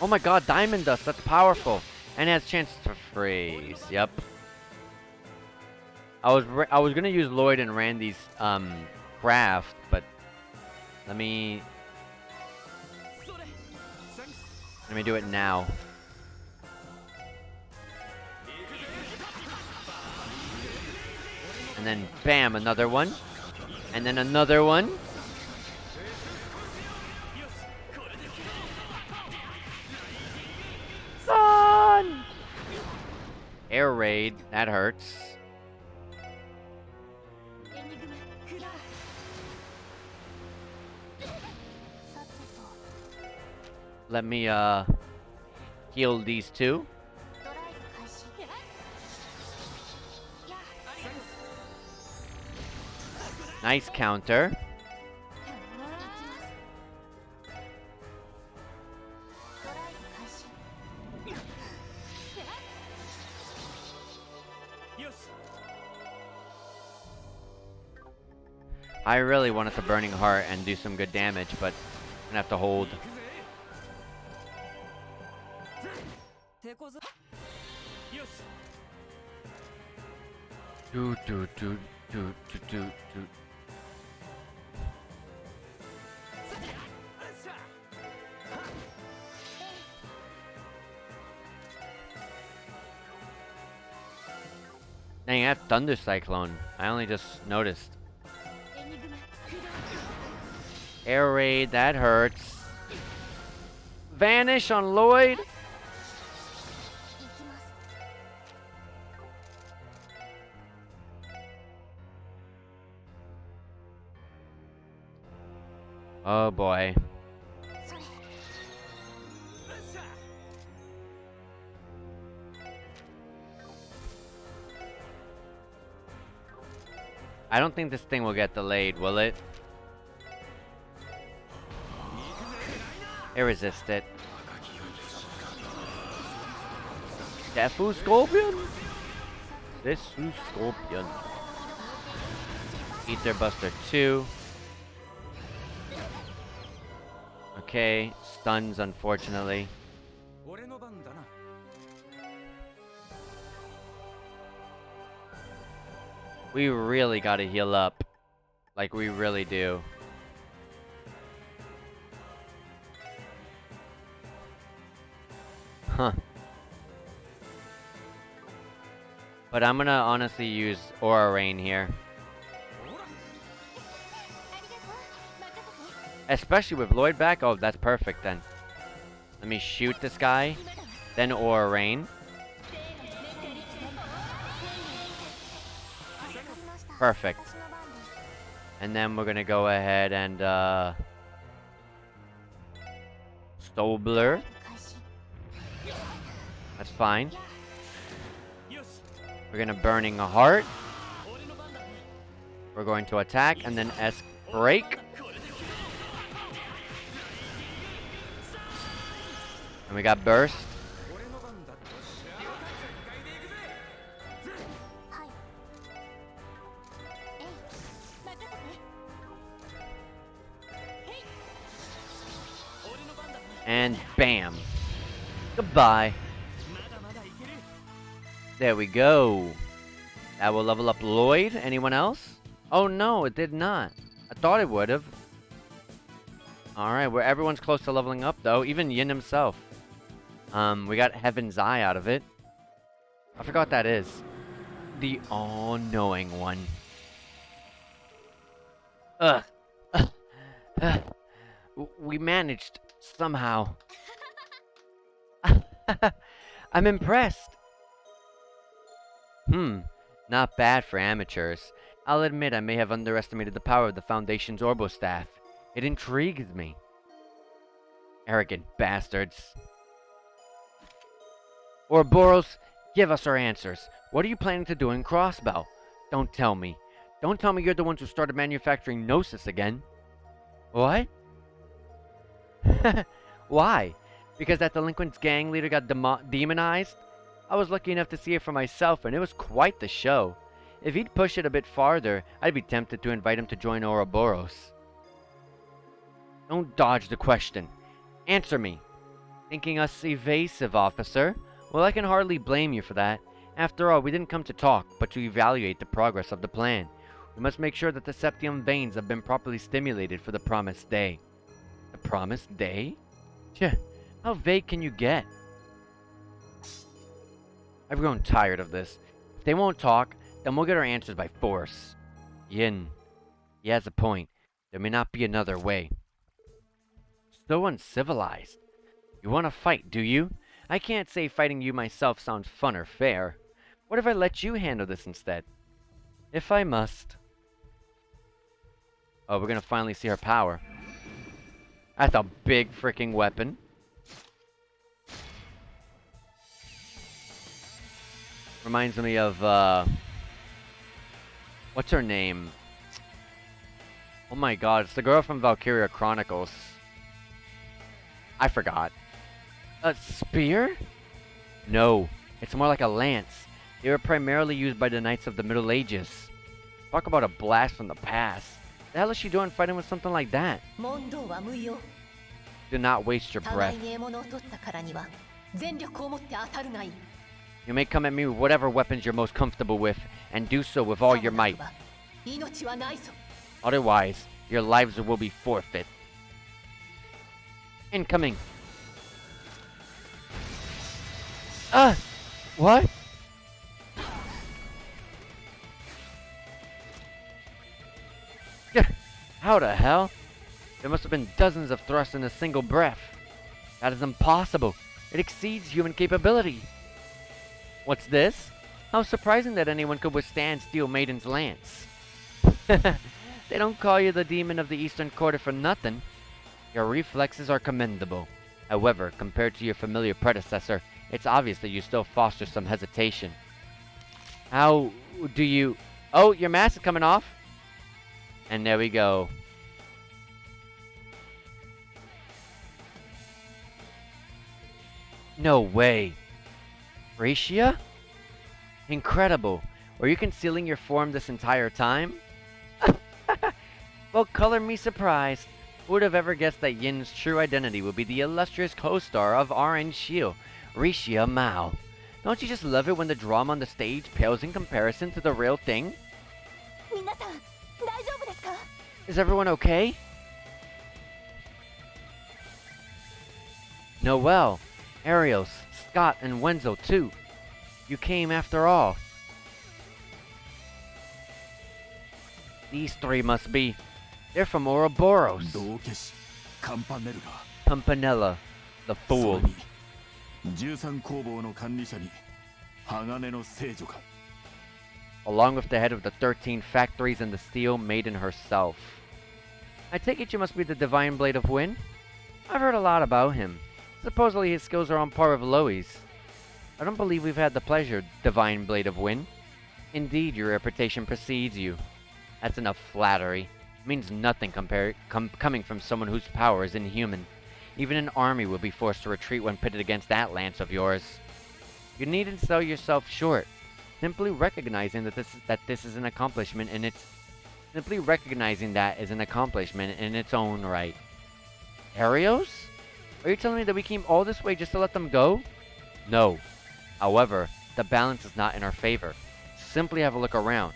Oh my god, Diamond Dust, that's powerful. And it has chance to freeze, yep. I was gonna use Lloyd and Randy's craft, but let me do it now. And then bam, another one. And then another one. Air raid. That hurts. Let me heal these two. Nice counter. I really wanted the Burning Heart and do some good damage, but I'm gonna have to hold. Do do do do do do do. Dang, I have Thunder Cyclone. I only just noticed. Air raid, that hurts. Vanish on Lloyd. Oh boy. I don't think this thing will get delayed, will it? It resisted. Defu Scorpion? This Scorpion. Ether Buster 2. Okay, stuns unfortunately. We really gotta heal up. Like we really do. Huh. But I'm gonna honestly use Aura Rain here. Especially with Lloyd back. Oh, that's perfect then. Let me shoot this guy. Then Aura Rain. Perfect. And then we're gonna go ahead and Stobler. That's fine. We're gonna Burning a Heart. We're going to attack and then S-Break. And we got Burst. And bam. Goodbye. There we go. That will level up Lloyd. Anyone else? Oh no, it did not. I thought it would have. Alright, where everyone's close to leveling up though. Even Yin himself. We got Heaven's Eye out of it. I forgot what that is. The all-knowing one. Ugh. We managed somehow. I'm impressed. Not bad for amateurs. I'll admit I may have underestimated the power of the Foundation's Orbo Staff. It intrigues me. Arrogant bastards. Ouroboros, give us our answers. What are you planning to do in Crossbow? Don't tell me. Don't tell me you're the ones who started manufacturing Gnosis again. What? Why? Because that delinquent's gang leader got demonized? I was lucky enough to see it for myself, and it was quite the show. If he'd push it a bit farther, I'd be tempted to invite him to join Ouroboros. Don't dodge the question. Answer me. Thinking us evasive, officer? Well, I can hardly blame you for that. After all, we didn't come to talk, but to evaluate the progress of the plan. We must make sure that the septium veins have been properly stimulated for the promised day. The promised day? Tch, how vague can you get? I've grown tired of this. If they won't talk, then we'll get our answers by force. Yin. He has a point. There may not be another way. So uncivilized. You want to fight, do you? I can't say fighting you myself sounds fun or fair. What if I let you handle this instead? If I must. Oh, we're gonna finally see her power. That's a big freaking weapon. Reminds me of, what's her name? Oh my god, it's the girl from Valkyria Chronicles. I forgot. A spear? No, it's more like a lance. They were primarily used by the knights of the Middle Ages. Talk about a blast from the past. The hell is she doing fighting with something like that? Do not waste your breath. You may come at me with whatever weapons you're most comfortable with, and do so with all your might. Otherwise, your lives will be forfeit. Incoming. What? How the hell? There must have been dozens of thrusts in a single breath. That is impossible. It exceeds human capability. What's this? How surprising that anyone could withstand Steel Maiden's lance. They don't call you the demon of the Eastern Quarter for nothing. Your reflexes are commendable. However, compared to your familiar predecessor, it's obvious that you still foster some hesitation. How do you... Oh, your mask is coming off. And there we go. No way. Gracia? Incredible. Were you concealing your form this entire time? Well, color me surprised. Who would have ever guessed that Yin's true identity would be the illustrious co-star of Orange Shield, Ricia Mao? Don't you just love it when the drama on the stage pales in comparison to the real thing? Is everyone okay? Noelle, Arios, Scott, and Wenzel too. You came after all. These three must be... They're from Ouroboros. Campanella, the fool. Along with the head of the 13 factories and the Steel Maiden herself. I take it you must be the Divine Blade of Wind? I've heard a lot about him. Supposedly his skills are on par with Loe's. I don't believe we've had the pleasure, Divine Blade of Wind. Indeed, your reputation precedes you. That's enough flattery. It means nothing coming from someone whose power is inhuman. Even an army will be forced to retreat when pitted against that lance of yours. You needn't sell yourself short. Simply recognizing that this is an accomplishment in its... Simply recognizing that is an accomplishment in its own right. Arios? Are you telling me that we came all this way just to let them go? No. However, the balance is not in our favor. Simply have a look around.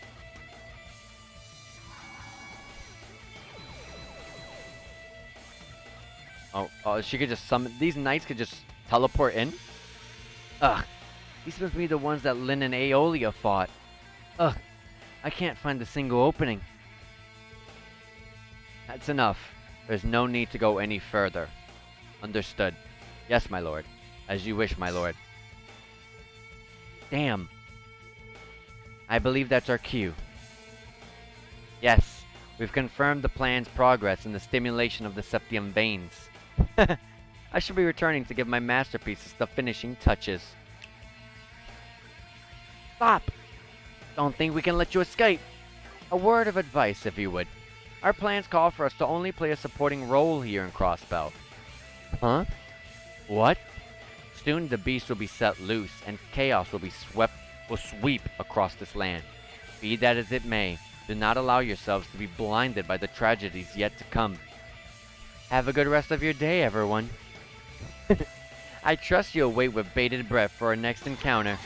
Oh, she could just summon... These knights could just teleport in? Ugh. These must be the ones that Lin and Aeolia fought. Ugh. I can't find a single opening. That's enough. There's no need to go any further. Understood. Yes, my lord. As you wish, my lord. Damn. I believe that's our cue. Yes. We've confirmed the plan's progress in the stimulation of the septium veins. I should be returning to give my masterpieces the finishing touches. Stop! Don't think we can let you escape. A word of advice, if you would. Our plans call for us to only play a supporting role here in Crossbell. Huh? What? Soon the beast will be set loose, and chaos will sweep across this land. Be that as it may, do not allow yourselves to be blinded by the tragedies yet to come. Have a good rest of your day, everyone. I trust you'll wait with bated breath for our next encounter.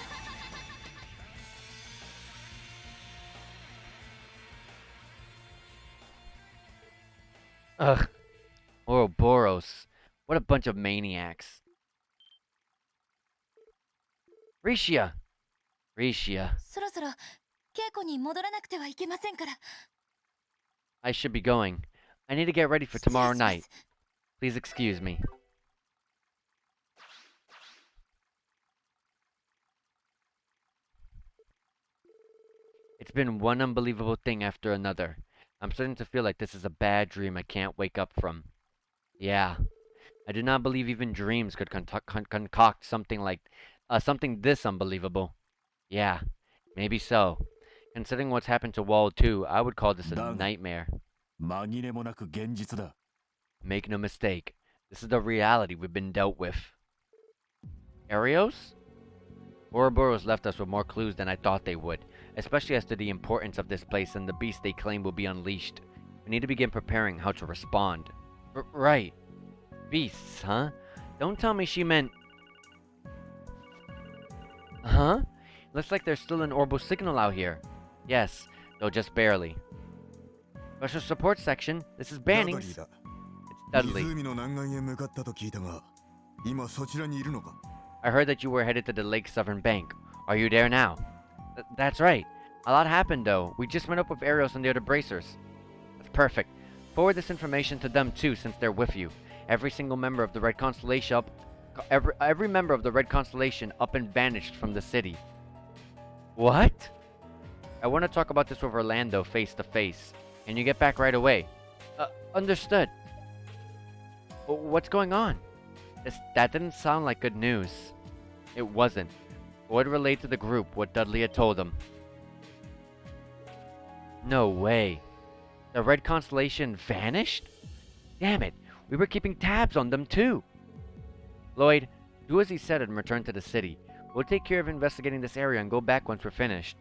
Ugh. Ouroboros. What a bunch of maniacs. Ricia! Ricia. I should be going. I need to get ready for tomorrow night. Please excuse me. It's been one unbelievable thing after another. I'm starting to feel like this is a bad dream I can't wake up from. Yeah, I do not believe even dreams could concoct something like something this unbelievable. Yeah, maybe so. Considering what's happened to Wall 2, I would call this a だが、nightmare. 紛れもなく現実だ。Make no mistake, this is the reality we've been dealt with. Arios? Ouroboros left us with more clues than I thought they would, especially as to the importance of this place and the beast they claim will be unleashed. We need to begin preparing how to respond. Right. Beasts, huh? Don't tell me she meant... Huh? Looks like there's still an Orbo signal out here. Yes, though just barely. Special support section. This is Bannings. It's Dudley. I heard that you were headed to the Lake's southern bank. Are you there now? That's right. A lot happened though. We just met up with Arios and the other bracers. That's perfect. Forward this information to them too, since they're with you. Every single member of the Red Constellation every member of the Red Constellation up and vanished from the city. What? I want to talk about this with Orlando face to face. Can you get back right away? Understood. What's going on? That didn't sound like good news. It wasn't. Boyd relayed to the group what Dudley had told him. No way. The Red Constellation vanished? Damn it, we were keeping tabs on them too. Lloyd, do as he said and return to the city. We'll take care of investigating this area and go back once we're finished.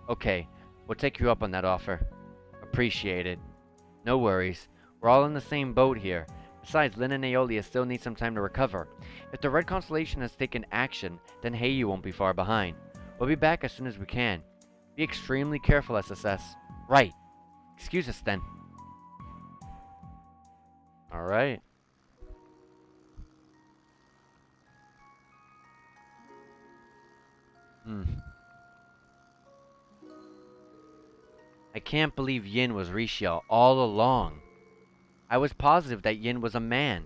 Okay, we'll take you up on that offer. Appreciate it. No worries. We're all in the same boat here. Besides, Lynn and Aeolia still need some time to recover. If the Red Constellation has taken action, then Heiyu won't be far behind. We'll be back as soon as we can. Be extremely careful, SSS. Right. Excuse us then. Alright. I can't believe Yin was Rishia all along. I was positive that Yin was a man.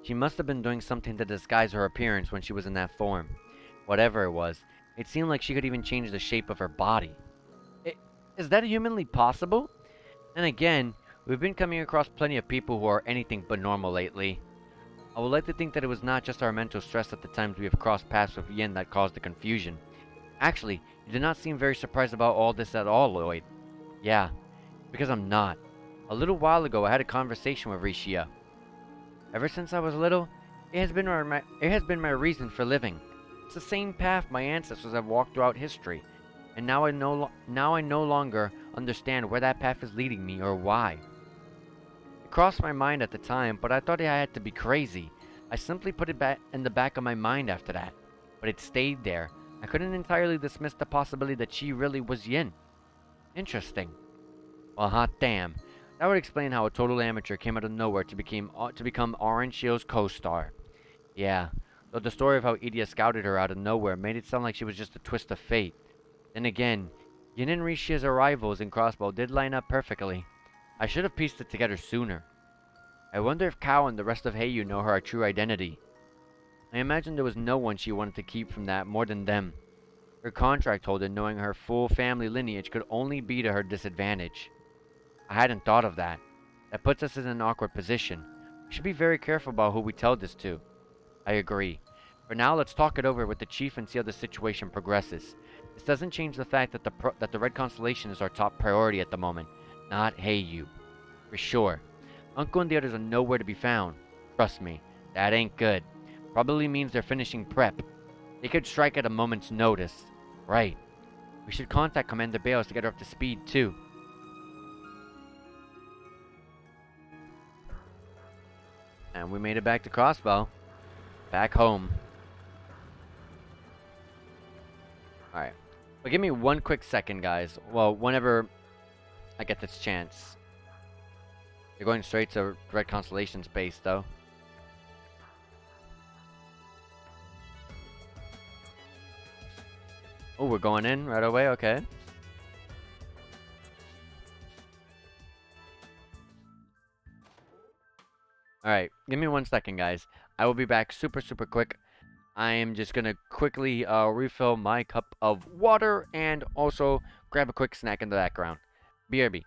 She must have been doing something to disguise her appearance when she was in that form. Whatever it was, it seemed like she could even change the shape of her body. Is that humanly possible? And again, we've been coming across plenty of people who are anything but normal lately. I would like to think that it was not just our mental stress at the times we have crossed paths with Yin that caused the confusion. Actually, you did not seem very surprised about all this at all, Lloyd. Yeah, because I'm not. A little while ago, I had a conversation with Rishia. Ever since I was little, it has been my reason for living. It's the same path my ancestors have walked throughout history, and now I no longer understand where that path is leading me or why. It crossed my mind at the time, but I thought I had to be crazy. I simply put it back in the back of my mind after that, but it stayed there. I couldn't entirely dismiss the possibility that she really was Yin. Interesting. Well, hot damn. That would explain how a total amateur came out of nowhere to become Orange Shield's co-star. Yeah, though the story of how Idia scouted her out of nowhere made it sound like she was just a twist of fate. Then again, Yin and Rishia's arrivals in Crossbow did line up perfectly. I should have pieced it together sooner. I wonder if Kao and the rest of Heiyu know her true identity. I imagine there was no one she wanted to keep from that more than them. Her contract holder knowing her full family lineage could only be to her disadvantage. I hadn't thought of that. That puts us in an awkward position. We should be very careful about who we tell this to. I agree. For now, let's talk it over with the chief and see how the situation progresses. This doesn't change the fact that the Red Constellation is our top priority at the moment. Not Heiyu. For sure. Uncle and the others are nowhere to be found. Trust me, that ain't good. Probably means they're finishing prep. They could strike at a moment's notice. Right. We should contact Commander Bales to get her up to speed, too. And we made it back to Crossbow. Back home. Alright. But give me one quick second, guys. Well, whenever I get this chance. You're going straight to Red Constellation space, though. Oh, we're going in right away? Okay. Alright, give me one second, guys. I will be back super quick. I am just gonna quickly refill my cup of water and also grab a quick snack in the background. BRB.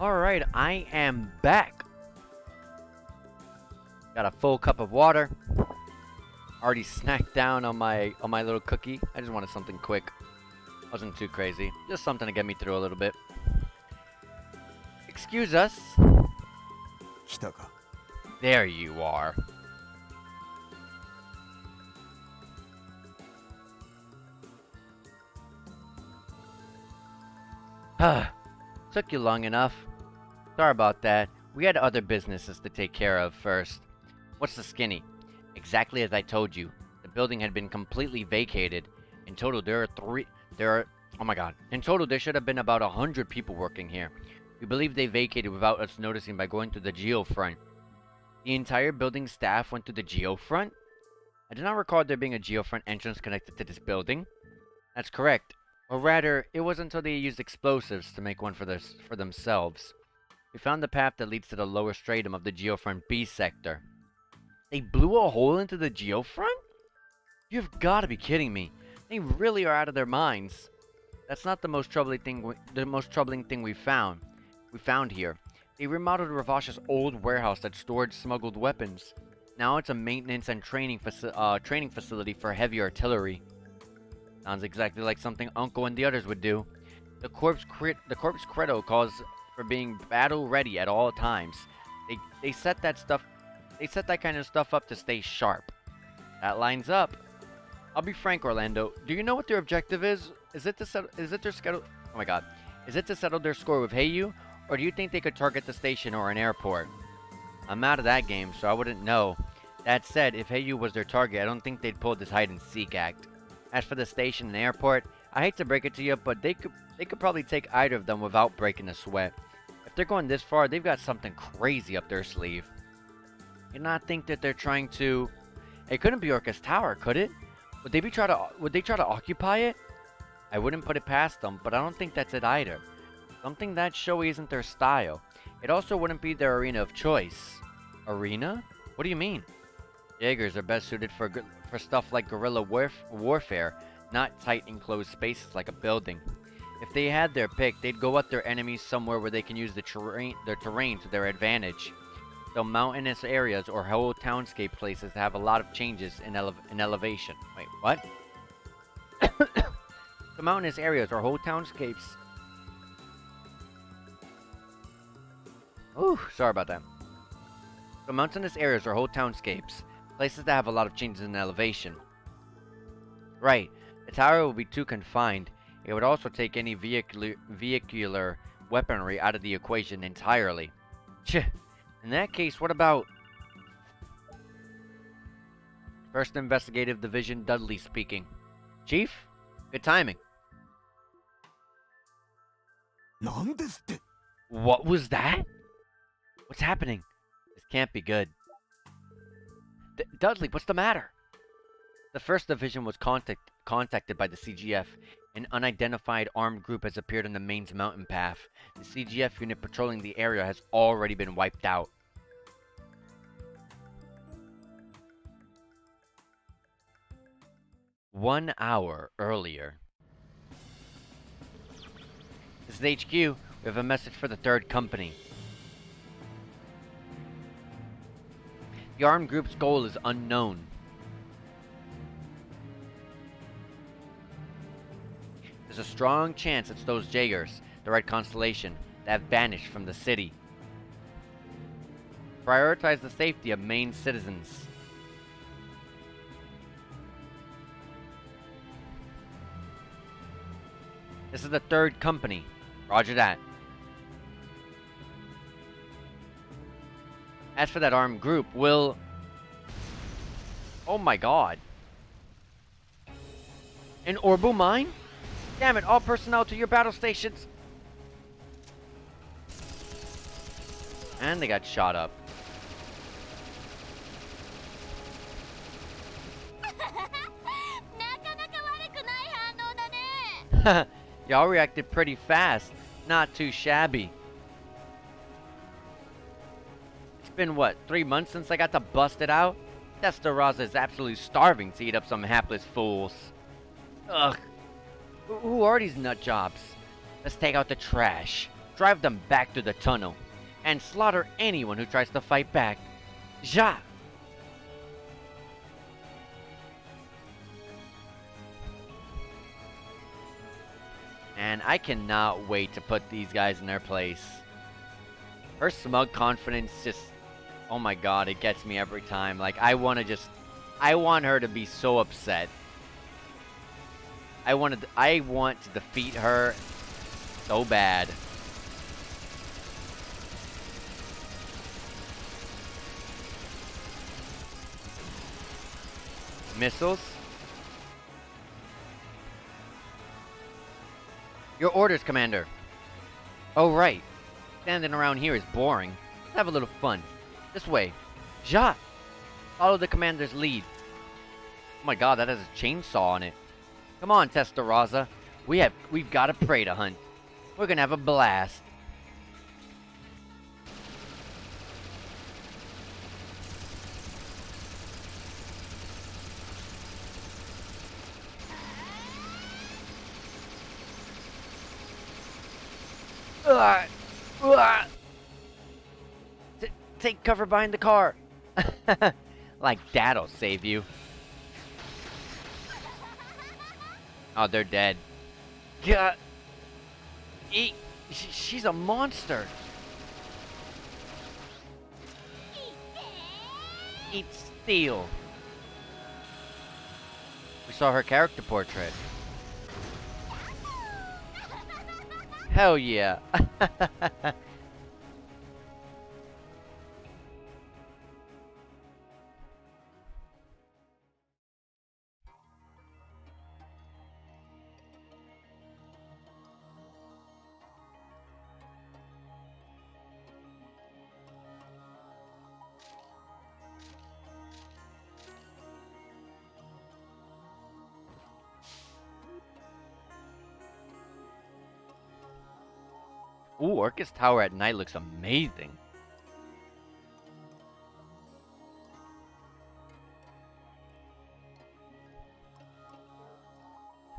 Alright, I am back. Got a full cup of water. Already snacked down on my little cookie. I just wanted something quick. Wasn't too crazy. Just something to get me through a little bit. Excuse us. 来たか。 There you are. Took you long enough. Sorry about that. We had other businesses to take care of first. What's the skinny? Exactly as I told you. The building had been completely vacated. In total, oh my god. In total, there should have been about 100 people working here. We believe they vacated without us noticing by going through the geofront. The entire building staff went through the geofront? I do not recall there being a geofront entrance connected to this building. That's correct. Or rather, it was until they used explosives to make one for themselves. We found the path that leads to the lower stratum of the geofront B sector. They blew a hole into the geofront? You've got to be kidding me. They really are out of their minds. That's not the most troubling thing. The most troubling thing we found. We found here. They remodeled Ravash's old warehouse that stored smuggled weapons. Now it's a maintenance and training facility for heavy artillery. Sounds exactly like something Uncle and the others would do. The corpse credo calls for being battle ready at all times. They set that kind of stuff up to stay sharp. That lines up. I'll be frank, Orlando. Do you know what their objective is? Is it their schedule? Oh my God. Is it to settle their score with Heiyu, or do you think they could target the station or an airport? I'm out of that game, so I wouldn't know. That said, if Heiyu was their target, I don't think they'd pull this hide-and-seek act. As for the station and airport, I hate to break it to you, but they could probably take either of them without breaking a sweat. If they're going this far, they've got something crazy up their sleeve. You not think that they're trying to... It couldn't be Orca's Tower, could it? Would they try to occupy it? I wouldn't put it past them, but I don't think that's it either. Something that showy isn't their style. It also wouldn't be their arena of choice. Arena? What do you mean? Jaegers are best suited for stuff like guerrilla warfare, not tight enclosed spaces like a building. If they had their pick, they'd go at their enemies somewhere where they can use their terrain to their advantage. So mountainous areas or whole townscape places have a lot of changes in elevation. Wait, what? The mountainous areas or whole townscapes. Ooh, sorry about that. So mountainous areas or whole townscapes, places that have a lot of changes in elevation. Right, the tower will be too confined. It would also take any vehicular weaponry out of the equation entirely. In that case, what about... 1st Investigative Division, Dudley speaking. Chief? Good timing. What was that? What's happening? This can't be good. Dudley, what's the matter? The 1st Division was contacted by the CGF. An unidentified armed group has appeared on the mains mountain path. The CGF unit patrolling the area has already been wiped out. One hour earlier. This is HQ. We have a message for the 3rd Company. The armed group's goal is unknown. There's a strong chance it's those Jaegers, the Red Constellation, that have vanished from the city. Prioritize the safety of main citizens. This is the 3rd Company. Roger that. As for that armed group, we'll... Oh my God. An Orbu mine? Damn it, all personnel to your battle stations. And they got shot up. Y'all reacted pretty fast. Not too shabby. It's been, what, 3 months since I got to bust it out? Testarossa is absolutely starving to eat up some hapless fools. Ugh. Who are these nut jobs? Let's take out the trash, drive them back to the tunnel, and slaughter anyone who tries to fight back. Ja! And I cannot wait to put these guys in their place. Her smug confidence just... Oh my God, it gets me every time. Like, I want her to be so upset. I want to defeat her so bad. Missiles? Your orders, Commander. Oh, right. Standing around here is boring. Let's have a little fun. This way. Ja! Follow the Commander's lead. Oh my God, that has a chainsaw on it. Come on, Testarossa. We've got a prey to hunt. We're gonna have a blast. Uh, uh, take cover behind the car. Like that'll save you. Oh, they're dead. Yeah. She's a monster. Eat steel. We saw her character portrait. Hell yeah. Ooh, Orcus Tower at night looks amazing.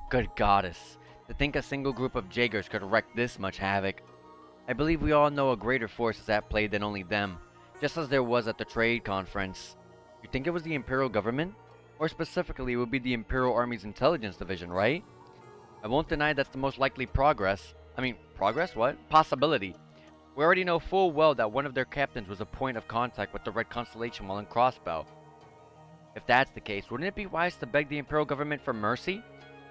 Good goddess. To think a single group of Jaegers could wreak this much havoc. I believe we all know a greater force is at play than only them, just as there was at the trade conference. You think it was the Imperial government? Or specifically, it would be the Imperial Army's intelligence division, right? I won't deny that's the most likely progress. Progress? What? Possibility. We already know full well that one of their captains was a point of contact with the Red Constellation while in Crossbow. If that's the case, wouldn't it be wise to beg the Imperial government for mercy?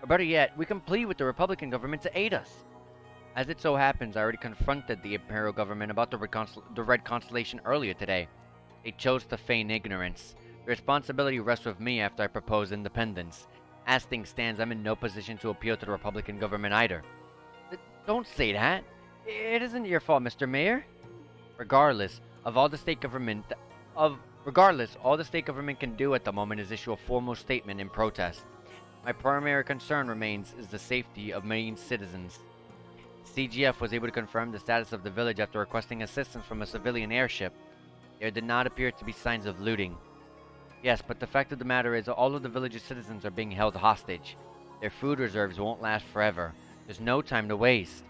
Or better yet, we can plead with the Republican government to aid us. As it so happens, I already confronted the Imperial government about the Red Constellation earlier today. They chose to feign ignorance. The responsibility rests with me after I propose independence. As things stand, I'm in no position to appeal to the Republican government either. Don't say that. It isn't your fault, Mr. Mayor. Regardless, all the state government can do at the moment is issue a formal statement in protest. My primary concern remains is the safety of Maine citizens. CGF was able to confirm the status of the village after requesting assistance from a civilian airship. There did not appear to be signs of looting. Yes, but the fact of the matter is all of the village's citizens are being held hostage. Their food reserves won't last forever. There's no time to waste.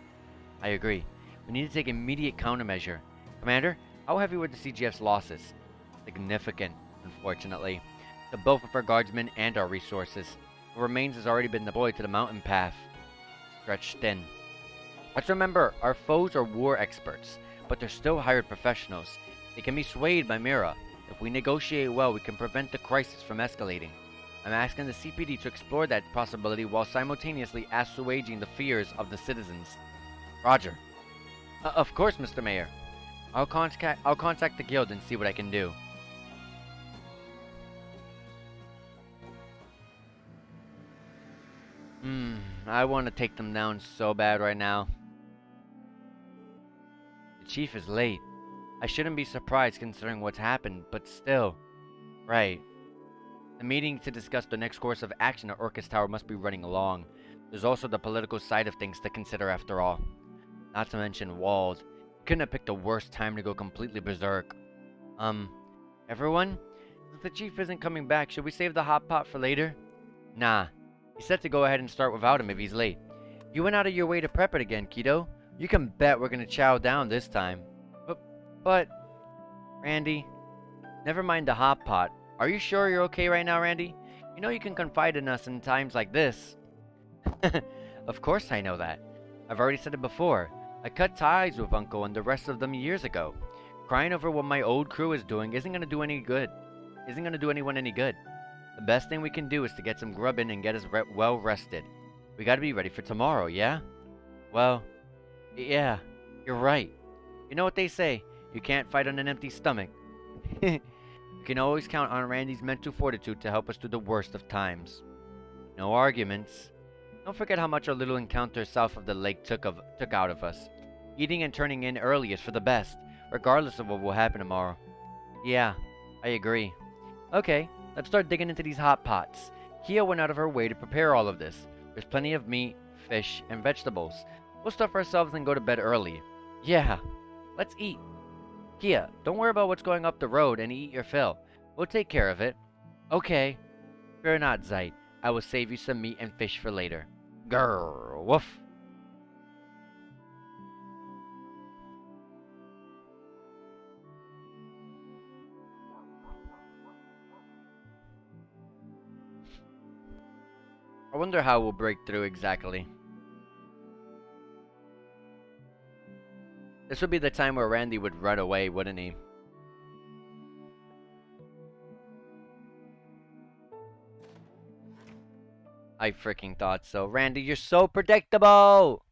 I agree. We need to take immediate countermeasure. Commander, how heavy were the CGF's losses? Significant, unfortunately. To both of our guardsmen and our resources. What remains has already been deployed to the mountain path. Stretched thin. Let's remember, our foes are war experts, but they're still hired professionals. They can be swayed by Mira. If we negotiate well, we can prevent the crisis from escalating. I'm asking the CPD to explore that possibility while simultaneously assuaging the fears of the citizens. Roger. Of course, Mr. Mayor. I'll contact the guild and see what I can do. I want to take them down so bad right now. The chief is late. I shouldn't be surprised considering what's happened, but still. Right. The meeting to discuss the next course of action at Orcus Tower must be running along. There's also the political side of things to consider after all. Not to mention Wald. Couldn't have picked a worse time to go completely berserk. Everyone? Since the chief isn't coming back, should we save the hot pot for later? Nah. He said to go ahead and start without him if he's late. You went out of your way to prep it again, Kido. You can bet we're gonna chow down this time. But... Randy... Never mind the hot pot. Are you sure you're okay right now, Randy? You know you can confide in us in times like this. Of course I know that. I've already said it before. I cut ties with Uncle and the rest of them years ago. Crying over what my old crew is doing isn't gonna do anyone any good. The best thing we can do is to get some grub in and get us well rested. We gotta be ready for tomorrow, yeah? Well, yeah, you're right. You know what they say, you can't fight on an empty stomach. You can always count on Randy's mental fortitude to help us through the worst of times. No arguments. Don't forget how much our little encounter south of the lake took out of us. Eating and turning in early is for the best, regardless of what will happen tomorrow. Yeah, I agree. Okay, let's start digging into these hot pots. Kia went out of her way to prepare all of this. There's plenty of meat, fish, and vegetables. We'll stuff ourselves and go to bed early. Yeah, let's eat. Kia, don't worry about what's going up the road and eat your fill. We'll take care of it. Okay. Fear not, Zeit. I will save you some meat and fish for later. Grrr, woof. wonder how we'll break through exactly. This would be the time where Randy would run away, wouldn't he? I freaking thought so. Randy, you're so predictable!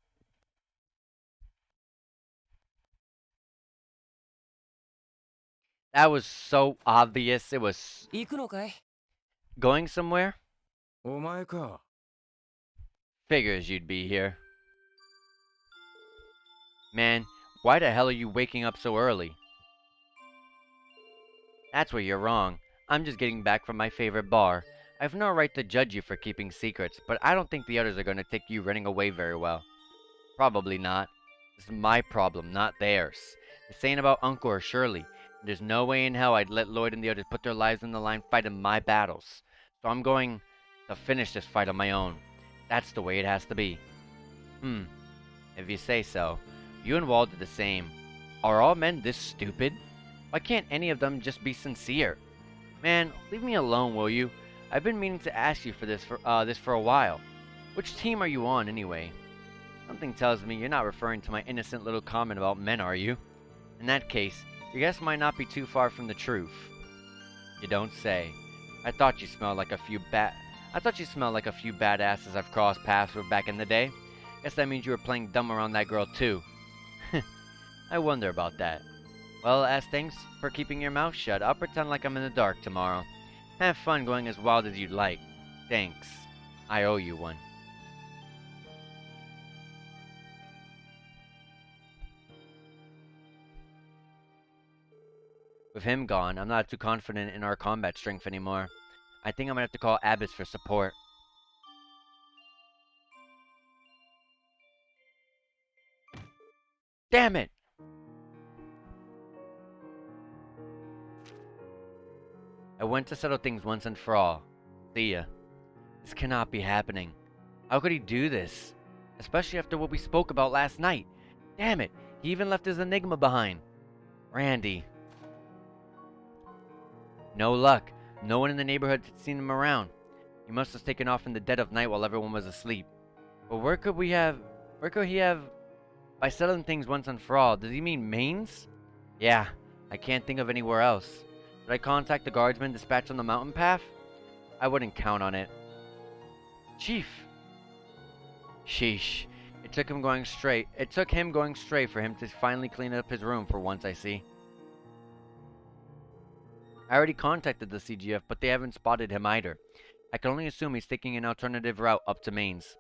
That was so obvious. It was 行くのかい going somewhere? お前か。 Figures you'd be here. Man, why the hell are you waking up so early? That's where you're wrong. I'm just getting back from my favorite bar. I have no right to judge you for keeping secrets, but I don't think the others are going to take you running away very well. Probably not. This is my problem, not theirs. This ain't about Uncle or Shirley. There's no way in hell I'd let Lloyd and the others put their lives on the line fighting my battles. So I'm going to finish this fight on my own. That's the way it has to be. If you say so. You and Walt did the same. Are all men this stupid? Why can't any of them just be sincere? Man, leave me alone, will you? I've been meaning to ask you for this for a while. Which team are you on, anyway? Something tells me you're not referring to my innocent little comment about men, are you? In that case, your guess might not be too far from the truth. You don't say. I thought you smelled like a few badasses I've crossed paths with back in the day. Guess that means you were playing dumb around that girl too. I wonder about that. Well, as thanks for keeping your mouth shut, I'll pretend like I'm in the dark tomorrow. Have fun going as wild as you'd like. Thanks. I owe you one. With him gone, I'm not too confident in our combat strength anymore. I think I'm gonna have to call Abbott for support. Damn it! I went to settle things once and for all. See ya. This cannot be happening. How could he do this? Especially after what we spoke about last night. Damn it, he even left his enigma behind. Randy. No luck. No one in the neighborhood had seen him around. He must have taken off in the dead of night while everyone was asleep. But where could he have... By settling things once and for all, does he mean Maine's? Yeah, I can't think of anywhere else. Should I contact the guardsman dispatched on the mountain path? I wouldn't count on it. Chief! Sheesh. It took him going straight for him to finally clean up his room for once, I see. I already contacted the CGF, but they haven't spotted him either. I can only assume he's taking an alternative route up to Maine's.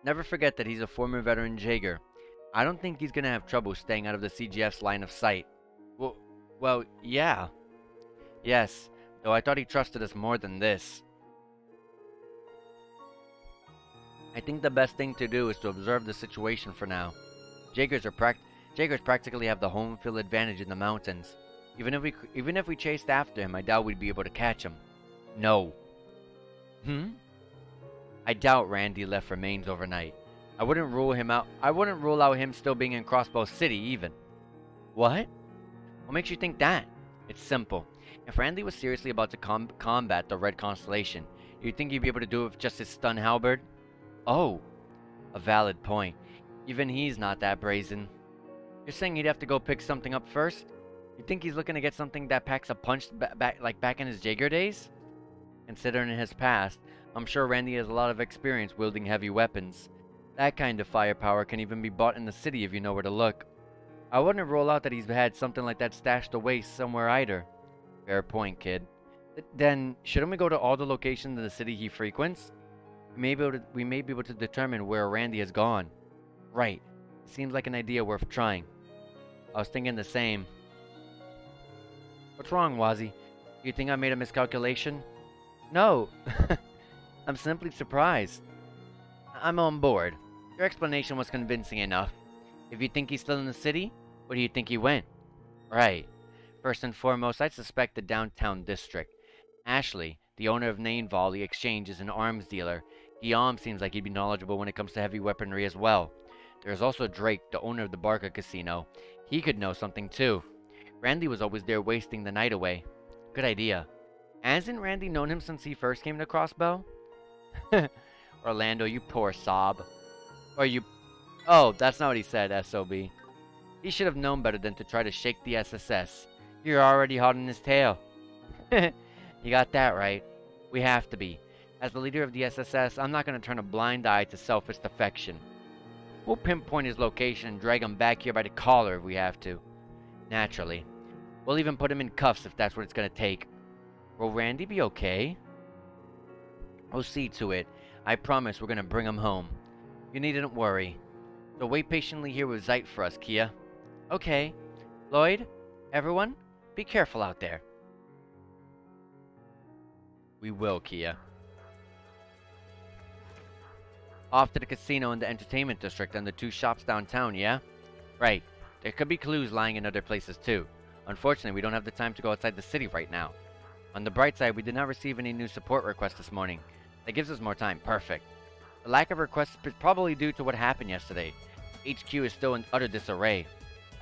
Never forget that he's a former veteran Jaeger. I don't think he's gonna have trouble staying out of the CGF's line of sight. Well, yeah. Yes, though I thought he trusted us more than this. I think the best thing to do is to observe the situation for now. Jaegers practically have the home field advantage in the mountains. Even if we chased after him, I doubt we'd be able to catch him. No. I doubt Randy left for Maine's overnight. I wouldn't rule out him still being in Crossbow City even. What? What makes you think that? It's simple. If Randy was seriously about to combat the Red Constellation, you think he'd be able to do it with just his stun halberd? Oh, a valid point. Even he's not that brazen. You're saying he'd have to go pick something up first? You think he's looking to get something that packs a punch back in his Jaeger days? Considering his past, I'm sure Randy has a lot of experience wielding heavy weapons. That kind of firepower can even be bought in the city if you know where to look. I wouldn't rule out that he's had something like that stashed away somewhere either. Fair point, kid. Then, shouldn't we go to all the locations in the city he frequents? We may be able to determine where Randy has gone. Right. Seems like an idea worth trying. I was thinking the same. What's wrong, Wazzy? You think I made a miscalculation? No. I'm simply surprised. I'm on board. Your explanation was convincing enough. If you think he's still in the city, where do you think he went? Right. First and foremost, I suspect the downtown district. Ashley, the owner of Nain Volley Exchange, is an arms dealer. Guillaume seems like he'd be knowledgeable when it comes to heavy weaponry as well. There's also Drake, the owner of the Barca Casino. He could know something too. Randy was always there wasting the night away. Good idea. Hasn't Randy known him since he first came to Crossbow? Orlando, you poor sob. Or you... Oh, that's not what he said, SOB. He should have known better than to try to shake the SSS. You're already hot in his tail. You got that right. We have to be. As the leader of the SSS, I'm not going to turn a blind eye to selfish defection. We'll pinpoint his location and drag him back here by the collar if we have to. Naturally. We'll even put him in cuffs if that's what it's going to take. Will Randy be okay? We'll see to it. I promise we're going to bring him home. You needn't worry. So wait patiently here with Zeit for us, Kia. Okay. Lloyd, everyone, be careful out there. We will, Kia. Off to the casino and the entertainment district and the 2 shops downtown, yeah? Right. There could be clues lying in other places too. Unfortunately, we don't have the time to go outside the city right now. On the bright side, we did not receive any new support requests this morning. That gives us more time. Perfect. The lack of requests is probably due to what happened yesterday. HQ is still in utter disarray.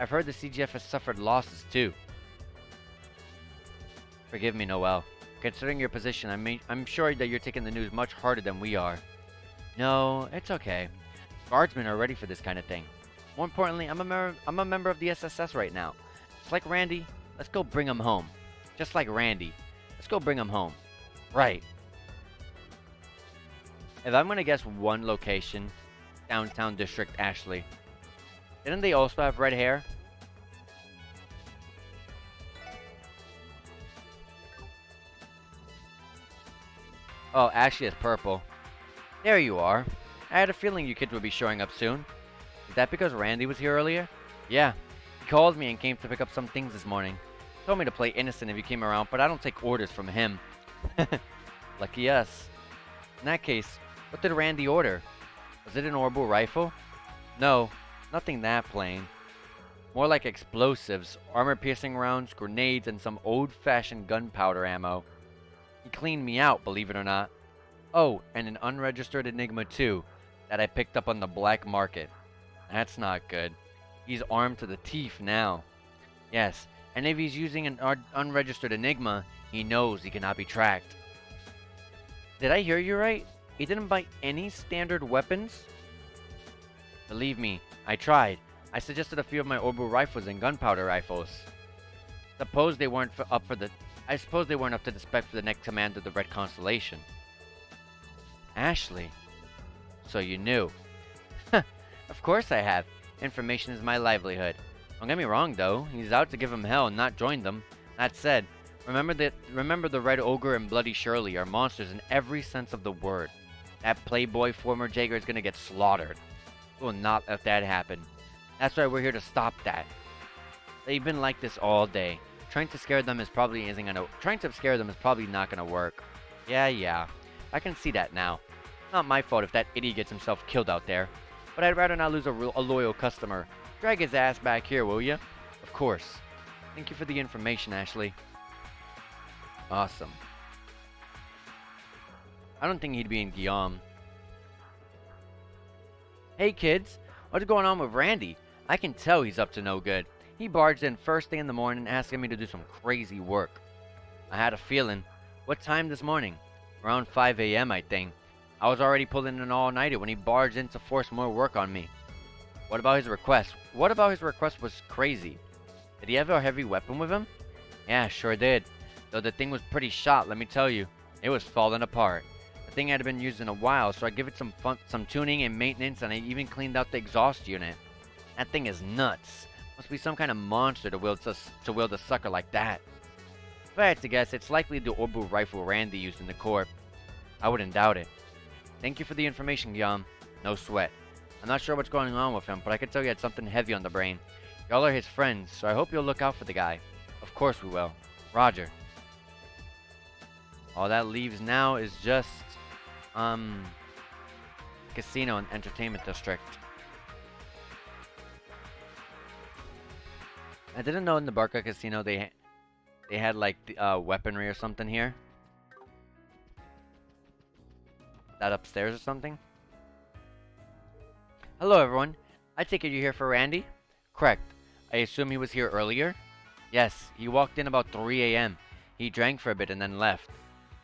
I've heard the CGF has suffered losses too. Forgive me, Noel. Considering your position, I'm sure that you're taking the news much harder than we are. No, it's okay. Guardsmen are ready for this kind of thing. More importantly, I'm a member of the SSS right now. Just like Randy, let's go bring him home. Just like Randy, let's go bring him home. Right. If I'm gonna guess one location, downtown district, Ashley. Didn't they also have red hair? Oh, Ashley is purple. There you are. I had a feeling you kids would be showing up soon. Is that because Randy was here earlier? Yeah. He called me and came to pick up some things this morning. Told me to play innocent if you came around, but I don't take orders from him. Lucky us. In that case, what did Randy order? Was it an orbital rifle? No, nothing that plain. More like explosives, armor-piercing rounds, grenades, and some old-fashioned gunpowder ammo. He cleaned me out, believe it or not. Oh, and an unregistered Enigma too, that I picked up on the black market. That's not good. He's armed to the teeth now. Yes, and if he's using an unregistered Enigma, he knows he cannot be tracked. Did I hear you right? He didn't buy any standard weapons? Believe me, I tried. I suggested a few of my orbital rifles and gunpowder rifles. I suppose they weren't up to the spec for the next command of the Red Constellation. Ashley. So you knew. Of course I have. Information is my livelihood. Don't get me wrong though, he's out to give them hell and not join them. That said, remember the Red Ogre and Bloody Shirley are monsters in every sense of the word. That playboy former Jaeger is gonna get slaughtered. We will not let that happen. That's why we're here to stop that. They've been like this all day. Trying to scare them is probably not gonna work. Yeah. I can see that now. Not my fault if that idiot gets himself killed out there. But I'd rather not lose a loyal customer. Drag his ass back here, will ya? Of course. Thank you for the information, Ashley. Awesome. I don't think he'd be in Guillaume. Hey kids, what's going on with Randy? I can tell he's up to no good. He barged in first thing in the morning asking me to do some crazy work. I had a feeling. What time this morning? Around 5 a.m. I think. I was already pulling an all-nighter when he barged in to force more work on me. What about his request? What about his request was crazy? Did he have a heavy weapon with him? Yeah, sure did. Though the thing was pretty shot, let me tell you. It was falling apart. The thing hadn't been used in a while, so I give it some tuning and maintenance, and I even cleaned out the exhaust unit. That thing is nuts. Must be some kind of monster to wield a sucker like that. If I had to guess, it's likely the orbital rifle Randy used in the Corp. I wouldn't doubt it. Thank you for the information, Guillaume. No sweat. I'm not sure what's going on with him, but I can tell you had something heavy on the brain. Y'all are his friends, so I hope you'll look out for the guy. Of course we will. Roger. All that leaves now is just, casino and entertainment district. I didn't know in the Barca Casino they had like the, weaponry or something here. That upstairs or something? Hello everyone. I take it you're here for Randy? Correct. I assume he was here earlier? Yes, he walked in about 3 a.m. He drank for a bit and then left.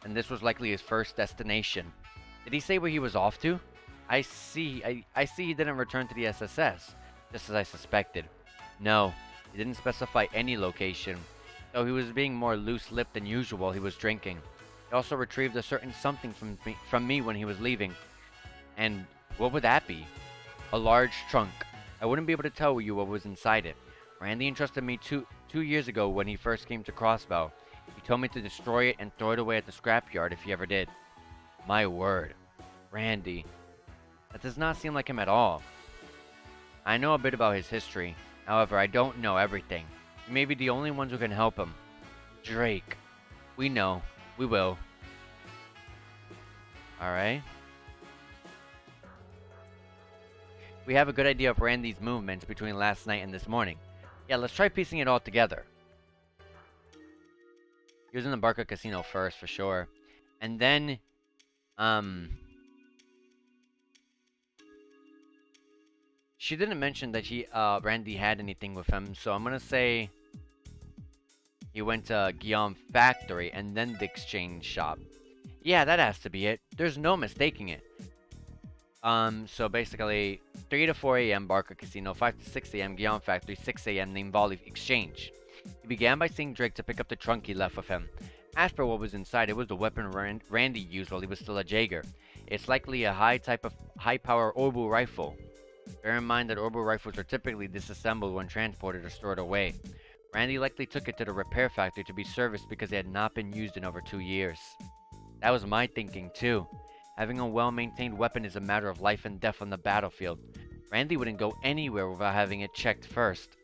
and this was likely his first destination. Did he say where he was off to? I see he didn't return to the SSS, just as I suspected. No, he didn't specify any location. Though he was being more loose-lipped than usual, he was drinking. He also retrieved a certain something from me when he was leaving. And what would that be? A large trunk. I wouldn't be able to tell you what was inside it. Randy entrusted me two years ago when he first came to Crossbow. He told me to destroy it and throw it away at the scrapyard if he ever did. My word. Randy. That does not seem like him at all. I know a bit about his history. However, I don't know everything. You may be the only ones who can help him. Drake. We know. We will. Alright. We have a good idea of Randy's movements between last night and this morning. Yeah, let's try piecing it all together. He was in the Barca Casino first, for sure. And then, she didn't mention that Randy had anything with him, so I'm gonna say he went to Guillaume Factory and then the exchange shop. Yeah, that has to be it. There's no mistaking it. So basically, 3 to 4 a.m. Barca Casino, 5 to 6 a.m. Guillaume Factory, 6 a.m. Name Volley Exchange. He began by seeing Drake to pick up the trunk he left with him. As for what was inside, it was the weapon Randy used while he was still a Jaeger. It's likely a high-power orbital rifle. Bear in mind that orbital rifles are typically disassembled when transported or stored away. Randy likely took it to the repair factory to be serviced because it had not been used in over 2 years. That was my thinking too. Having a well-maintained weapon is a matter of life and death on the battlefield. Randy wouldn't go anywhere without having it checked first.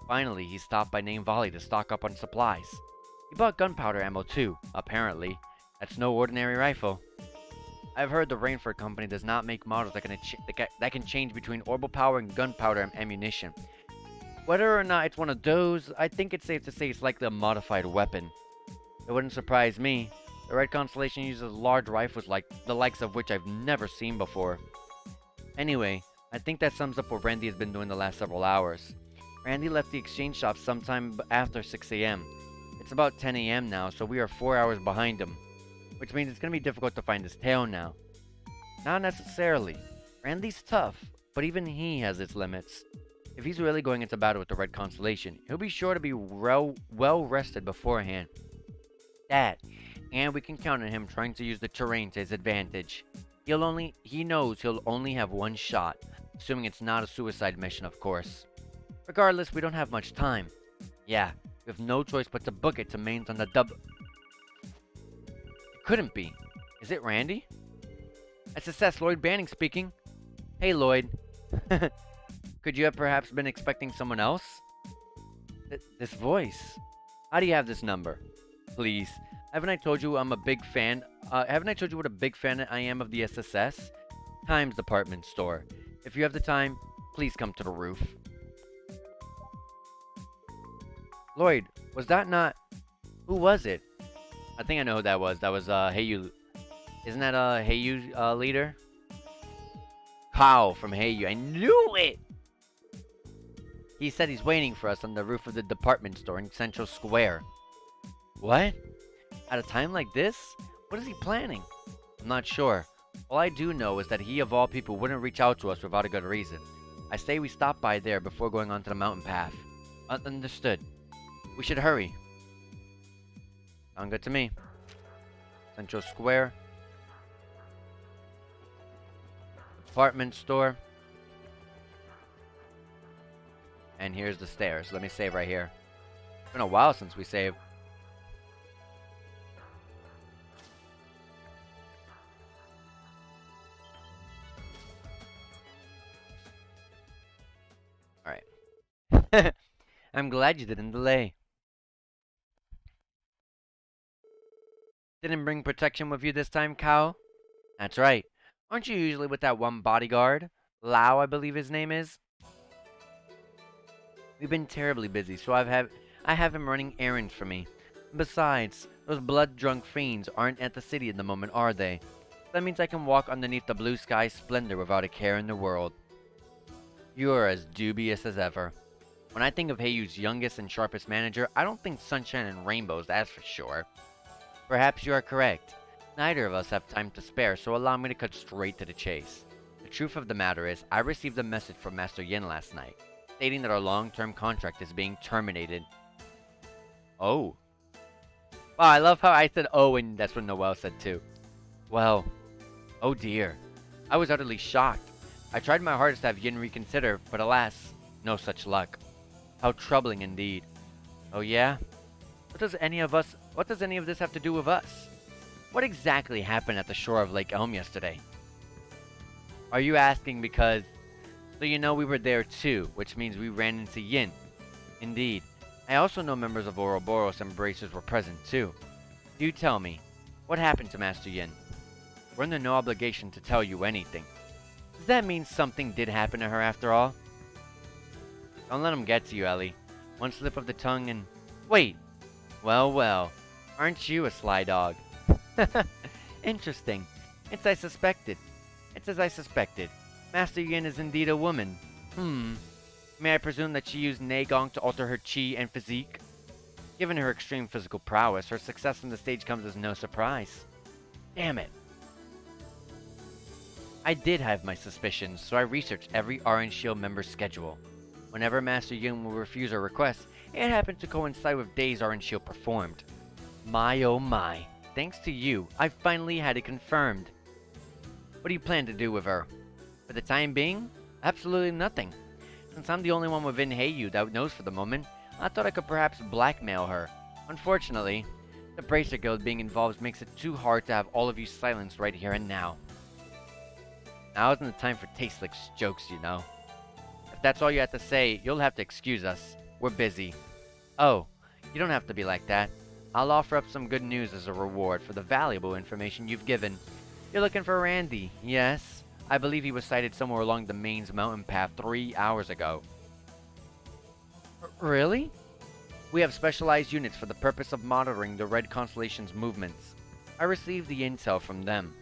Finally, he stopped by Name Volley to stock up on supplies. He bought gunpowder ammo too, apparently. That's no ordinary rifle. I've heard the Rainford Company does not make models that can change between orbital power and gunpowder ammunition. Whether or not it's one of those, I think it's safe to say it's likely a modified weapon. It wouldn't surprise me. The Red Constellation uses large rifles like the likes of which I've never seen before. Anyway, I think that sums up what Randy has been doing the last several hours. Randy left the exchange shop sometime after 6 a.m. It's about 10 a.m. now, so we are 4 hours behind him. Which means it's going to be difficult to find his tail now. Not necessarily. Randy's tough, but even he has its limits. If he's really going into battle with the Red Constellation, he'll be sure to be well rested beforehand. That, and we can count on him trying to use the terrain to his advantage. He knows he'll only have one shot, assuming it's not a suicide mission, of course. Regardless, we don't have much time. Yeah, we have no choice but to book it to mains on the It couldn't be. Is it Randy? SSS Lloyd Banning speaking. Hey, Lloyd. Could you have perhaps been expecting someone else? This voice. How do you have this number? Please. Haven't I told you I'm a big fan? Haven't I told you what a big fan I am of the SSS? Times department store. If you have the time, please come to the roof. Lloyd, was that not... Who was it? I think I know who that was. That was, Heyu. Isn't that, Heyu, leader? Kyle from Heyu. I knew it! He said he's waiting for us on the roof of the department store in Central Square. What? At a time like this? What is he planning? I'm not sure. All I do know is that he, of all people, wouldn't reach out to us without a good reason. I say we stop by there before going onto the mountain path. Understood. We should hurry. Sound good to me. Central Square. Department store. And here's the stairs. Let me save right here. It's been a while since we saved. Alright. I'm glad you didn't delay. Didn't bring protection with you this time, Kao? That's right. Aren't you usually with that one bodyguard? Lau, I believe his name is? We've been terribly busy, so I have him running errands for me. Besides, those blood-drunk fiends aren't at the city at the moment, are they? That means I can walk underneath the blue sky splendor without a care in the world. You're as dubious as ever. When I think of Heiyu's youngest and sharpest manager, I don't think sunshine and rainbows, that's for sure. Perhaps you are correct. Neither of us have time to spare, so allow me to cut straight to the chase. The truth of the matter is, I received a message from Master Yin last night, stating that our long-term contract is being terminated. Oh. Wow, I love how I said oh, and that's what Noelle said too. Well, oh dear. I was utterly shocked. I tried my hardest to have Yin reconsider, but alas, no such luck. How troubling indeed. Oh yeah? What does any of this have to do with us? What exactly happened at the shore of Lake Elm yesterday? Are you asking because... So you know we were there too, which means we ran into Yin. Indeed. I also know members of Ouroboros and Bracers were present too. Do tell me, what happened to Master Yin? We're under no obligation to tell you anything. Does that mean something did happen to her after all? Don't let him get to you, Ellie. One slip of the tongue and... Wait! Well, well. Aren't you a sly dog? Interesting. It's as I suspected. Master Yin is indeed a woman. May I presume that she used Nagong to alter her chi and physique? Given her extreme physical prowess, her success on the stage comes as no surprise. Damn it. I did have my suspicions, so I researched every Orange Shield member's schedule. Whenever Master Yin will refuse a request, it happened to coincide with days Orange Shield performed. My oh my. Thanks to you, I finally had it confirmed. What do you plan to do with her? For the time being? Absolutely nothing. Since I'm the only one within Heiyu that knows for the moment, I thought I could perhaps blackmail her. Unfortunately, the Bracer Guild being involved makes it too hard to have all of you silenced right here and now. Now isn't the time for tasteless jokes, you know. If that's all you have to say, you'll have to excuse us. We're busy. Oh, you don't have to be like that. I'll offer up some good news as a reward for the valuable information you've given. You're looking for Randy, yes? I believe he was sighted somewhere along the Maine's mountain path 3 hours ago. Really? We have specialized units for the purpose of monitoring the Red Constellation's movements. I received the intel from them.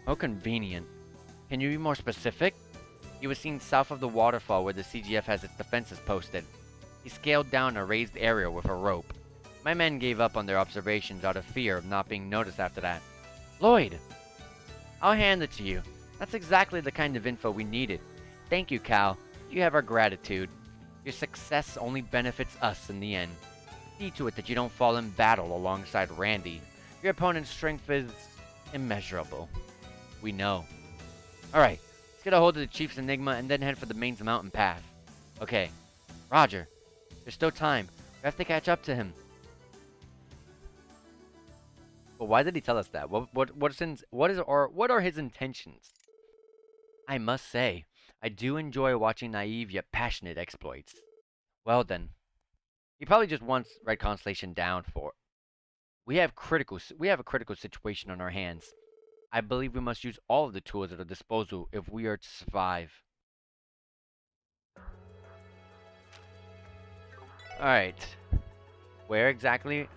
How convenient. Can you be more specific? He was seen south of the waterfall where the CGF has its defenses posted. He scaled down a raised area with a rope. My men gave up on their observations out of fear of not being noticed after that. Lloyd! I'll hand it to you. That's exactly the kind of info we needed. Thank you, Cal. You have our gratitude. Your success only benefits us in the end. See to it that you don't fall in battle alongside Randy. Your opponent's strength is immeasurable. We know. Alright, let's get a hold of the Chief's Enigma and then head for the Maine's mountain path. Okay. Roger. There's still time. We have to catch up to him. But why did he tell us that? What are his intentions? I must say, I do enjoy watching naive yet passionate exploits. Well then, he probably just wants Red Constellation down for. We have a critical situation on our hands. I believe we must use all of the tools at our disposal if we are to survive. Alright. Where exactly?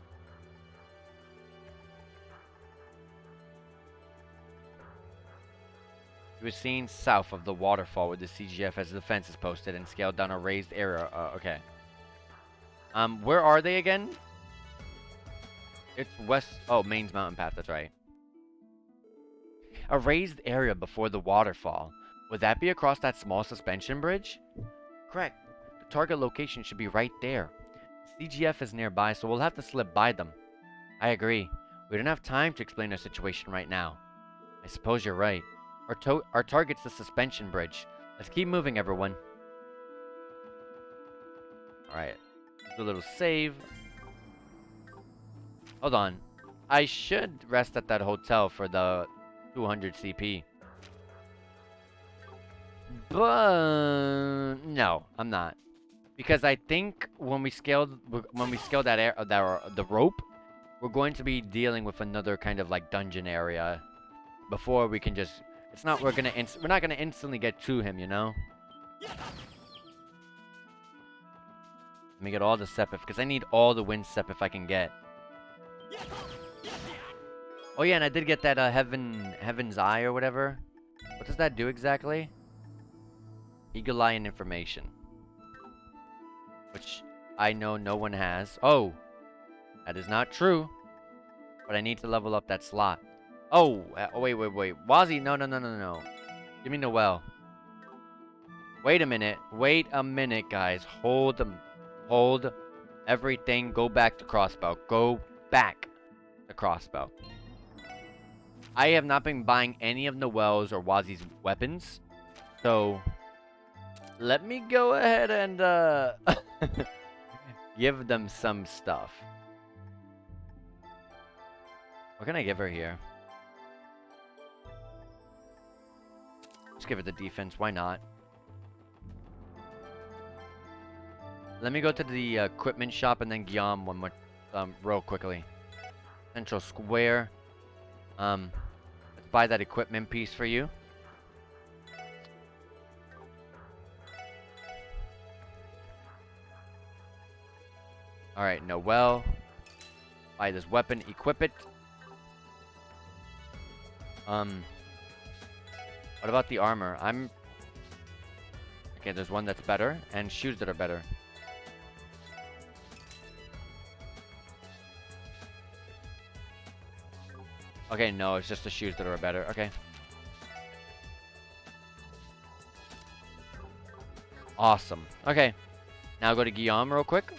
He was seen south of the waterfall where the CGF has defenses posted and scaled down a raised area. Okay. Where are they again? It's west. Oh, Maine's mountain path. That's right. A raised area before the waterfall. Would that be across that small suspension bridge? Correct. The target location should be right there. CGF is nearby, so we'll have to slip by them. I agree. We don't have time to explain our situation right now. I suppose you're right. Our target's the suspension bridge. Let's keep moving, everyone. Alright. Do a little save. Hold on. I should rest at that hotel for the 200 CP. But no, I'm not. Because I think when we scaled the rope, we're going to be dealing with another kind of like dungeon area before we can just. It's not we're not gonna instantly get to him, you know. Let me get all the Sepif because I need all the wind Sepif I can get. Oh yeah, and I did get that Heaven's Eye or whatever. What does that do exactly? Eagle Eye and information, which I know no one has. Oh, that is not true. But I need to level up that slot. Oh, wait. Wazzy, no. Give me Noel. Wait a minute. Wait a minute, guys. Hold everything. Go back to crossbow. Go back to crossbow. I have not been buying any of Noel's or Wazzy's weapons. So, let me go ahead and give them some stuff. What can I give her here? Let's give her the defense. Why not? Let me go to the equipment shop and then Guillaume one more, real quickly. Central Square. Let's buy that equipment piece for you. Alright, Noel. Buy this weapon, equip it. What about the armor? Okay, there's one that's better, and shoes that are better. Okay, no, it's just the shoes that are better. Okay. Awesome. Okay. Now go to Guillaume real quick.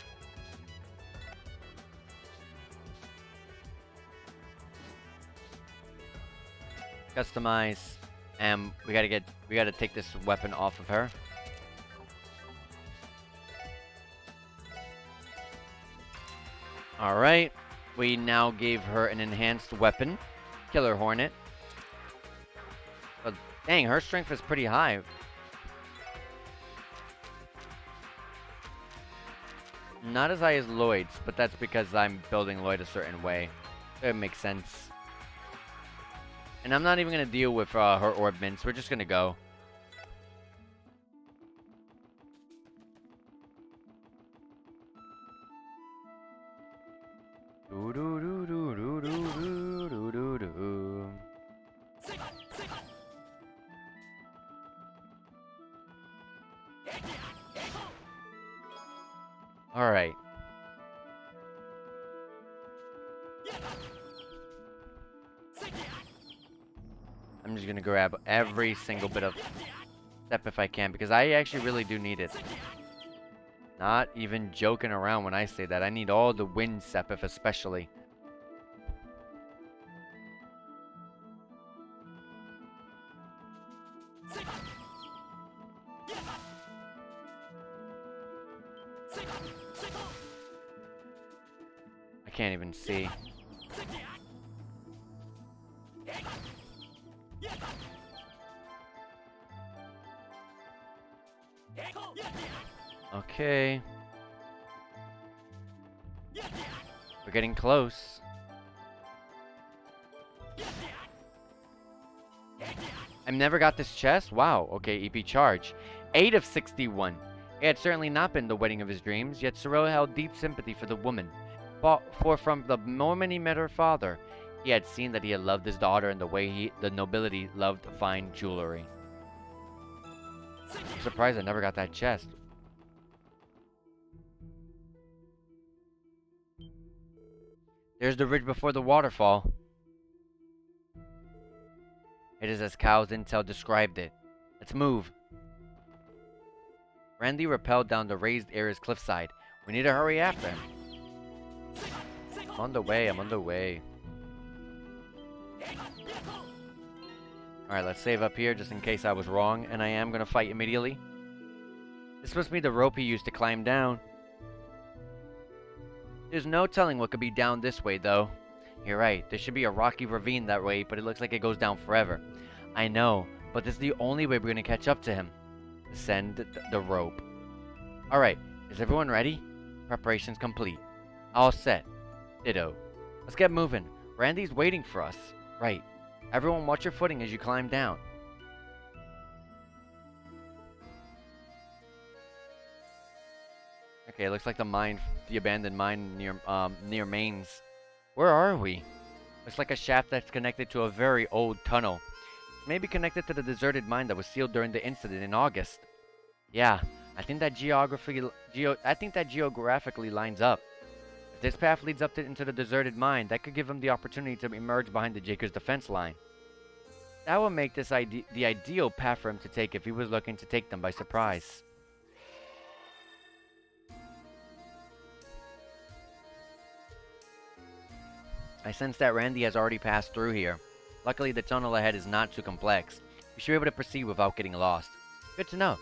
Customize. And we gotta take this weapon off of her. Alright. We now gave her an enhanced weapon. Killer Hornet. But dang, her strength is pretty high. Not as high as Lloyd's, but that's because I'm building Lloyd a certain way. It makes sense. And I'm not even going to deal with her ordnance. We're just going to go. All right. I'm just gonna grab every single bit of step if I can, because I actually really do need it. Not even joking around when I say that. I need all the wind Sepif especially. I can't even see. Okay. We're getting close. I never got this chest? Wow. Okay, EP charge. 8 of 61. It had certainly not been the wedding of his dreams, yet Sorrel held deep sympathy for the woman. For from the moment he met her father, he had seen that he had loved his daughter in the way the nobility loved fine jewelry. I'm surprised I never got that chest. There's the ridge before the waterfall. It is as Cal's intel described it. Let's move. Randy rappelled down the raised area's cliffside. We need to hurry after him. I'm on the way, I'm on the way. Alright, let's save up here just in case I was wrong, and I am going to fight immediately. This must be the rope he used to climb down. There's no telling what could be down this way, though. You're right, there should be a rocky ravine that way, but it looks like it goes down forever. I know, but this is the only way we're going to catch up to him. Descend the rope. Alright, is everyone ready? Preparations complete. All set. Ditto. Let's get moving. Randy's waiting for us. Right. Everyone watch your footing as you climb down. Okay, it looks like the abandoned mine near Mainz. Where are we? Looks like a shaft that's connected to a very old tunnel. Maybe connected to the deserted mine that was sealed during the incident in August. Yeah, I think that geographically lines up. If this path leads up into the deserted mine, that could give him the opportunity to emerge behind the Jaker's defense line. That would make this the ideal path for him to take if he was looking to take them by surprise. I sense that Randy has already passed through here. Luckily, the tunnel ahead is not too complex. We should be able to proceed without getting lost. Good to know.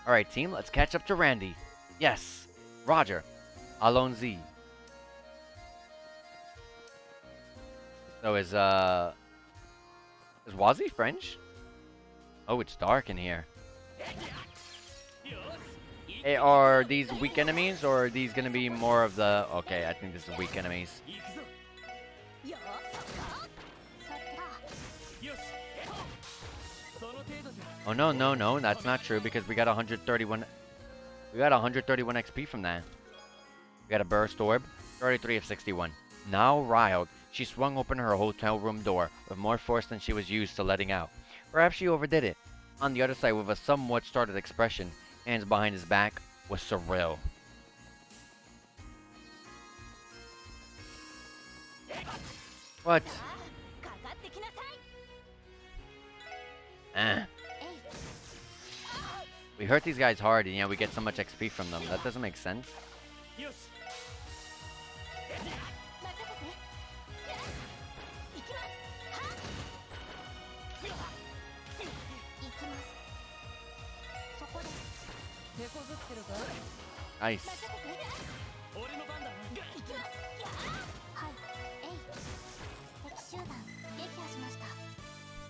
Alright, team, let's catch up to Randy. Yes, Roger. Allons-y. So is Wazzy French? Oh, it's dark in here. Hey, are these weak enemies, or are these gonna be more of the... Okay, I think this is weak enemies. Oh, no, that's not true, because we got 131... We got 131 XP from that. We got a burst orb, 33 of 61. Now riled, she swung open her hotel room door with more force than she was used to letting out. Perhaps she overdid it. On the other side, with a somewhat startled expression, hands behind his back, was Cyril. What? We hurt these guys hard, and yeah, we get so much XP from them. That doesn't make sense. Nice.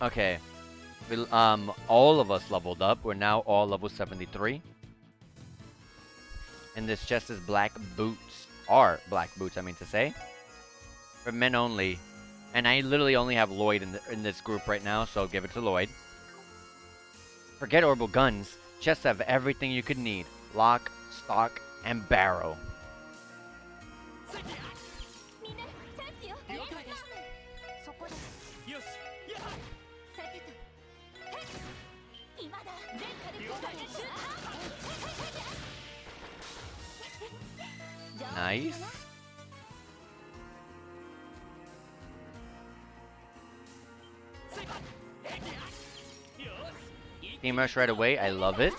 Okay. All of us leveled up. We're now all level 73. And this chest is black boots. Are black boots, I mean to say. For men only. And I literally only have Lloyd in this group right now, so give it to Lloyd. Forget orbital guns. Chests have everything you could need. Lock, stock, and barrel. Nice. Team rush right away. I love it.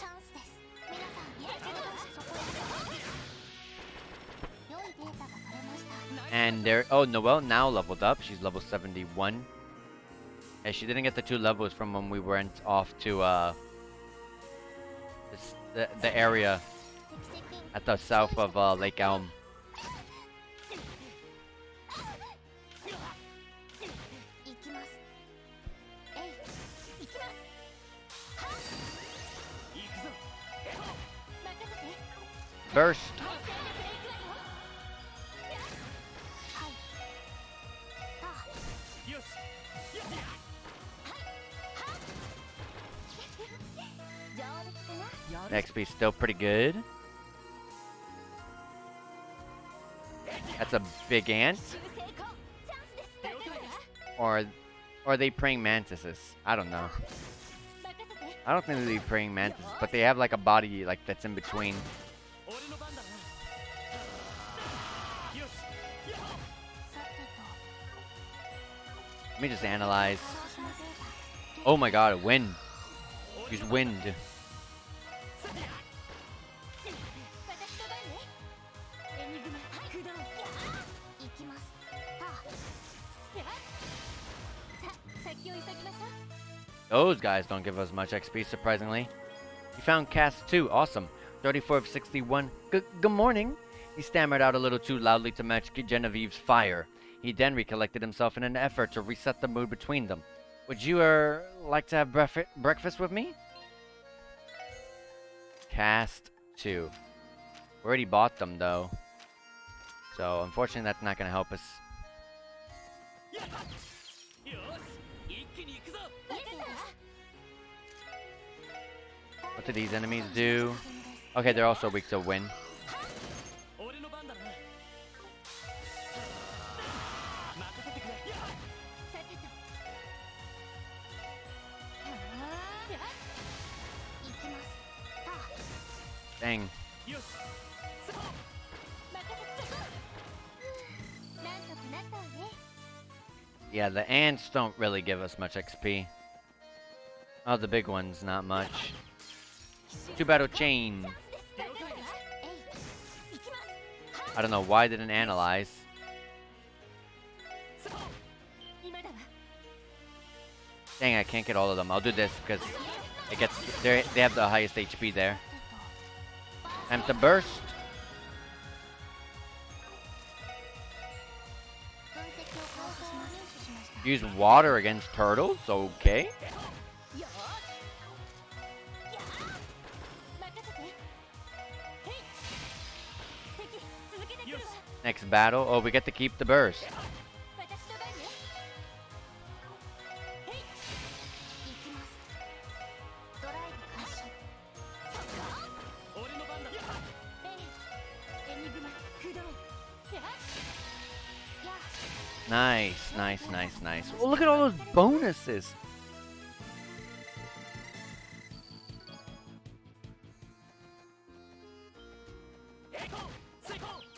And there. Oh, Noelle now leveled up. She's level 71. And she didn't get the 2 levels from when we went off to the area at the south of Lake Elm. Burst. XP still pretty good. That's a big ant. Or are they praying mantises? I don't know. I don't think they're praying mantises, but they have like a body like that's in between. Let me just analyze. Oh my god, a wind. Use wind. Those guys don't give us much XP, surprisingly. He found cast 2. Awesome. 34 of 61. Good morning. He stammered out a little too loudly to match Genevieve's fire. He then recollected himself in an effort to reset the mood between them. Would you, like to have breakfast with me? Cast 2. We already bought them, though. So, unfortunately, that's not going to help us. What do these enemies do? Okay, they're also weak to wind. Dang. Yeah, the ants don't really give us much XP. Oh, the big ones, not much. 2-battle chain. I don't know why they didn't analyze. Dang, I can't get all of them. I'll do this because it gets they have the highest HP there. Time to burst. Use water against turtles. Okay. Next battle. Oh, we get to keep the burst. Nice, nice, nice, nice. Oh, look at all those bonuses.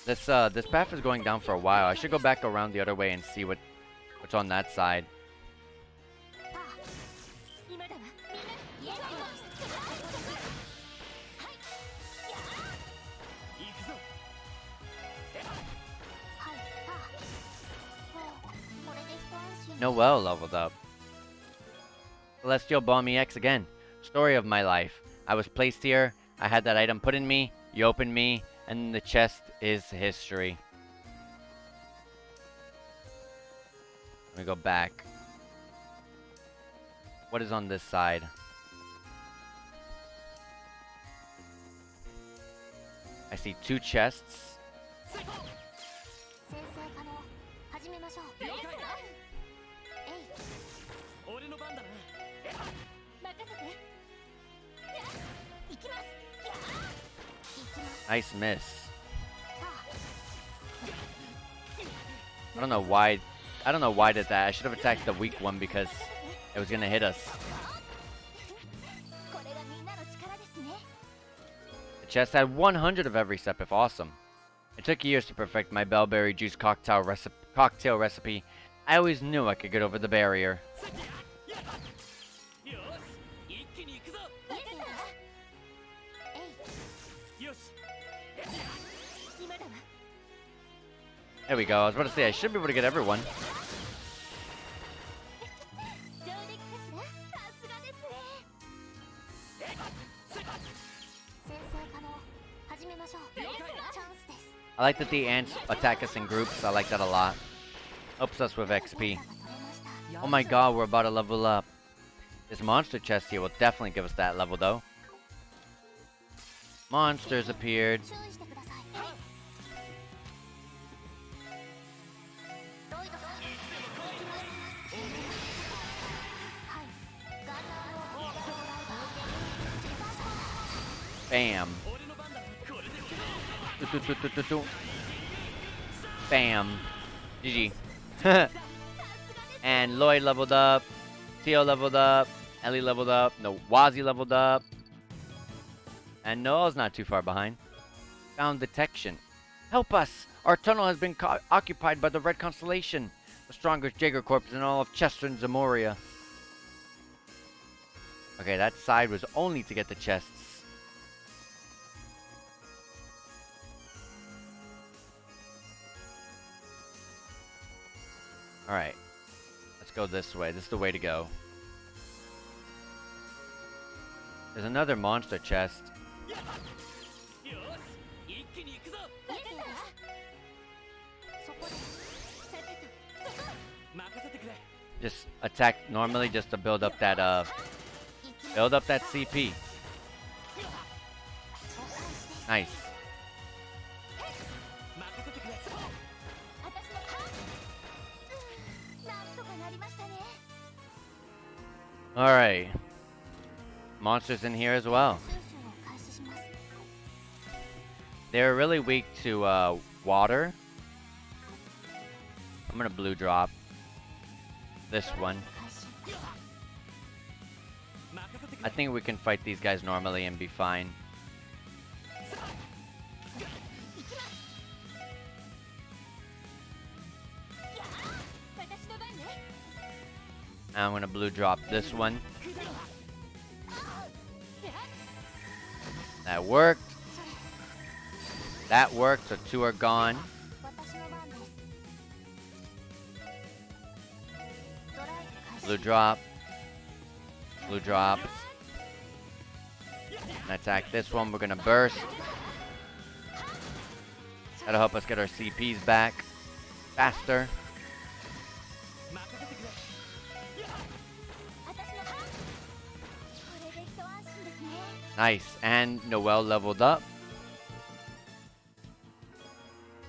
This path is going down for a while. I should go back around the other way and see what's on that side. Noelle leveled up. Celestial Bomb EX again. Story of my life. I was placed here. I had that item put in me. You opened me. And the chest is history. Let me go back. What is on this side? I see 2 chests. Nice miss. I don't know why did that. I should have attacked the weak one because it was gonna hit us. The chest had 100 of every step, if awesome. It took years to perfect my bellberry juice cocktail recipe. I always knew I could get over the barrier. There we go. I was about to say, I should be able to get everyone. I like that the ants attack us in groups. I like that a lot. Helps us with XP. Oh my god, we're about to level up. This monster chest here will definitely give us that level, though. Monsters appeared. Bam. Bam. GG. And Lloyd leveled up. Tio leveled up. Ellie leveled up. No, Wazi leveled up. And Noel's not too far behind. Found detection. Help us! Our tunnel has been occupied by the Red Constellation. The strongest Jaeger Corps in all of Chester and Zamoria. Okay, that side was only to get the chests. Alright. Let's go this way. This is the way to go. There's another monster chest. Just attack normally just to build up that CP. Nice. Alright. Monsters in here as well. They're really weak to water. I'm gonna blue drop this one. I think we can fight these guys normally and be fine. I'm gonna blue drop this one. That worked. That worked, so 2 are gone. Blue drop. Blue drop. And attack this one. We're gonna burst. That'll help us get our CPs back faster. Nice. And Noelle leveled up.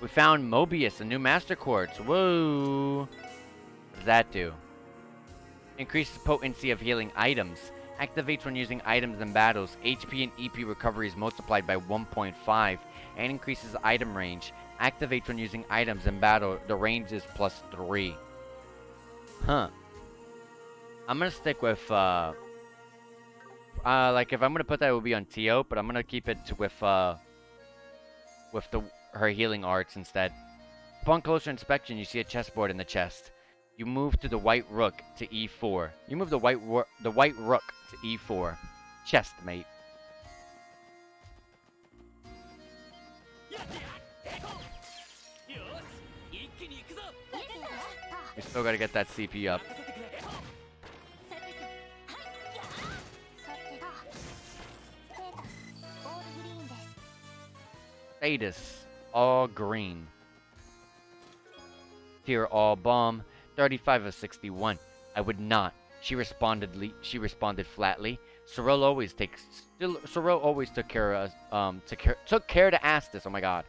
We found Mobius, a new Master Quartz. Whoa. What does that do? Increases potency of healing items. Activates when using items in battles. HP and EP recovery is multiplied by 1.5 and increases item range. Activates when using items in battle. The range is +3. Huh. I'm gonna stick with like if I'm gonna put that, it would be on Tio, but I'm gonna keep it with her healing arts instead. Upon closer inspection, you see a chessboard in the chest. You move to the white rook to E4. You move the white rook to E4. Chest, mate. We still gotta get that CP up. Status, all green. Tier all bomb, 35 of 61. I would not. She responded flatly. Sorrel always took care to ask this. Oh my god.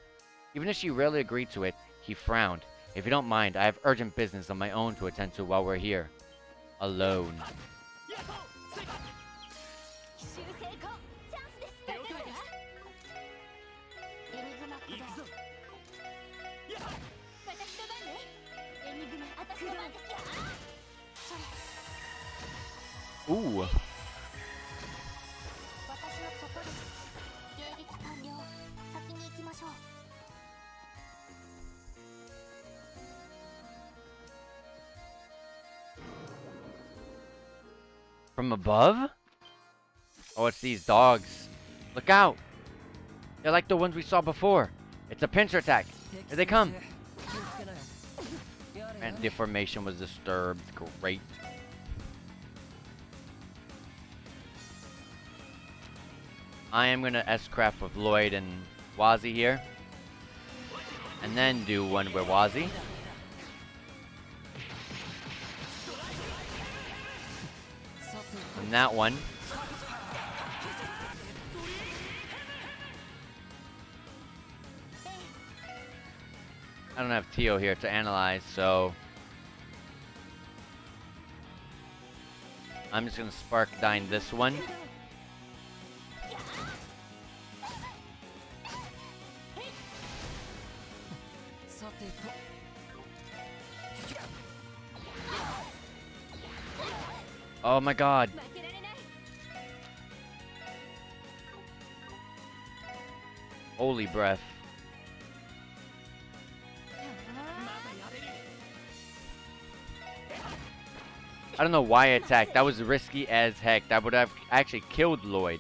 Even if she rarely agreed to it, he frowned. If you don't mind, I have urgent business of my own to attend to while we're here. Alone. Ooh. From above? Oh, it's these dogs. Look out! They're like the ones we saw before. It's a pincer attack. Here they come. And the formation was disturbed. Great. I am gonna S-craft with Lloyd and Wazi here. And then do one with Wazi. And that one. I don't have Tio here to analyze, so I'm just gonna Spark Dine this one. Oh my god. Holy breath. I don't know why I attacked. That was risky as heck. That would have actually killed Lloyd.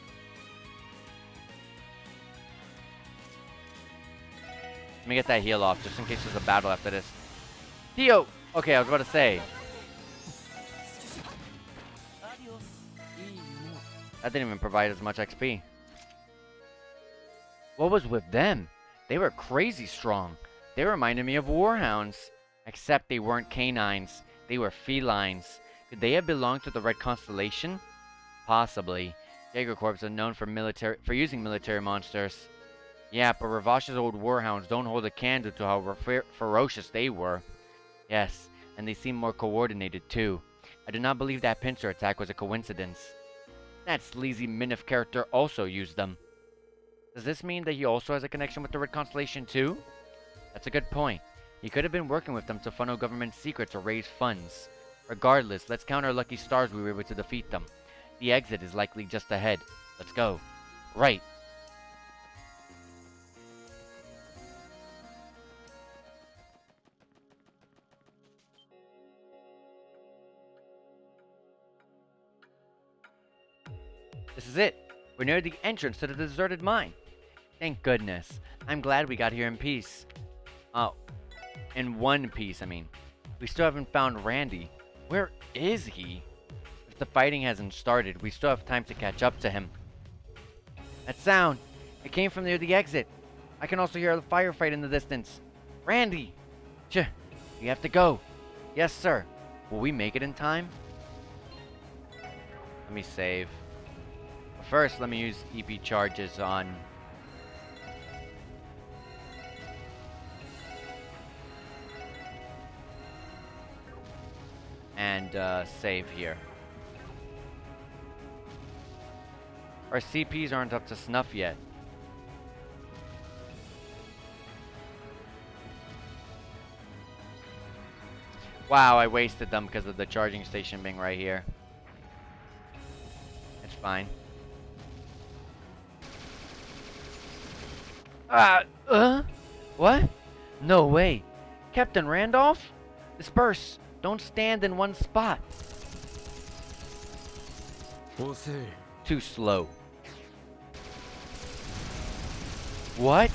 Let me get that heal off, just in case there's a battle after this. Tio! Okay, I was about to say. That didn't even provide as much XP. What was with them? They were crazy strong. They reminded me of warhounds. Except they weren't canines. They were felines. Could they have belonged to the Red Constellation? Possibly. Jaeger Corps are known for using military monsters. Yeah, but Ravash's old warhounds don't hold a candle to how ferocious they were. Yes, and they seem more coordinated too. I do not believe that pincer attack was a coincidence. That sleazy Minif character also used them. Does this mean that he also has a connection with the Red Constellation too? That's a good point. He could have been working with them to funnel government secrets or raise funds. Regardless, let's count our lucky stars we were able to defeat them. The exit is likely just ahead. Let's go. Right. This is it. We're near the entrance to the deserted mine. Thank goodness. I'm glad we got here in peace. Oh, in one piece, I mean. We still haven't found Randy. Where is he? If the fighting hasn't started, we still have time to catch up to him. That sound, it came from near the exit. I can also hear the firefight in the distance. Randy! We have to go. Yes, sir. Will we make it in time? Let me save. First, let me use EP charges on... and save here. Our CPs aren't up to snuff yet. Wow, I wasted them because of the charging station being right here. It's fine. What? No way. Captain Randolph? Disperse. Don't stand in one spot. Too slow. What?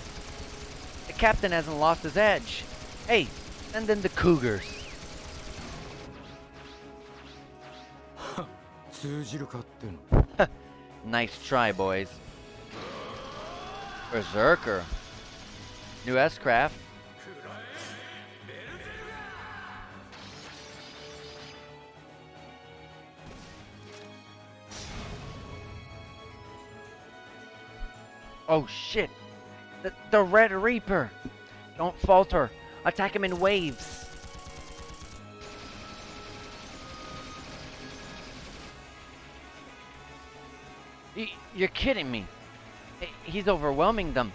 The captain hasn't lost his edge. Hey, send in the cougars. Nice try, boys. Berserker. New S-Craft. Oh shit! The Red Reaper! Don't falter. Attack him in waves. You're kidding me. He's overwhelming them.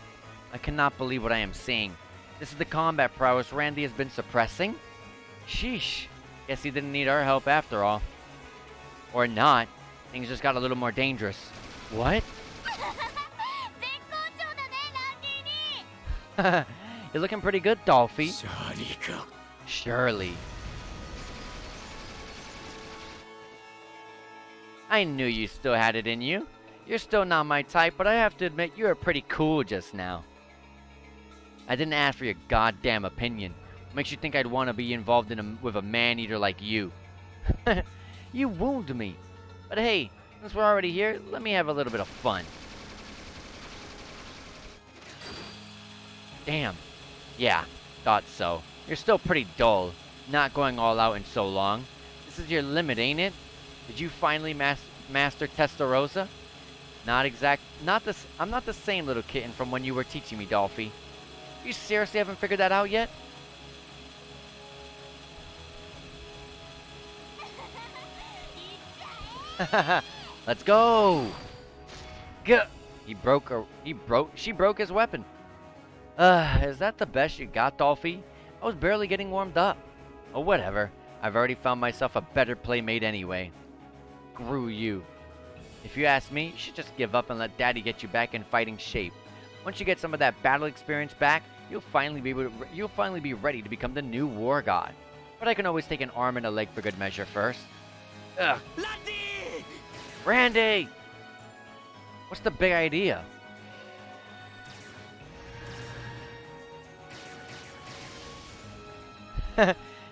I cannot believe what I am seeing. This is the combat prowess Randy has been suppressing? Sheesh. Guess he didn't need our help after all. Or not. Things just got a little more dangerous. What? You're looking pretty good, Dolphy. Surely. I knew you still had it in you. You're still not my type, but I have to admit you were pretty cool just now. I didn't ask for your goddamn opinion. What makes you think I'd want to be involved with a man-eater like you? You wound me. But hey, since we're already here, let me have a little bit of fun. Damn. Yeah, thought so. You're still pretty dull. Not going all out in so long. This is your limit, ain't it? Did you finally master Testarossa? I'm not the same little kitten from when you were teaching me, Dolphy. You seriously haven't figured that out yet? Let's go! She broke his weapon. Is that the best you got, Dolphy? I was barely getting warmed up. Oh, whatever. I've already found myself a better playmate anyway. Screw you. If you ask me, you should just give up and let Daddy get you back in fighting shape. Once you get some of that battle experience back, you'll finally be ready to become the new war god. But I can always take an arm and a leg for good measure first. Ugh. Randy! What's the big idea?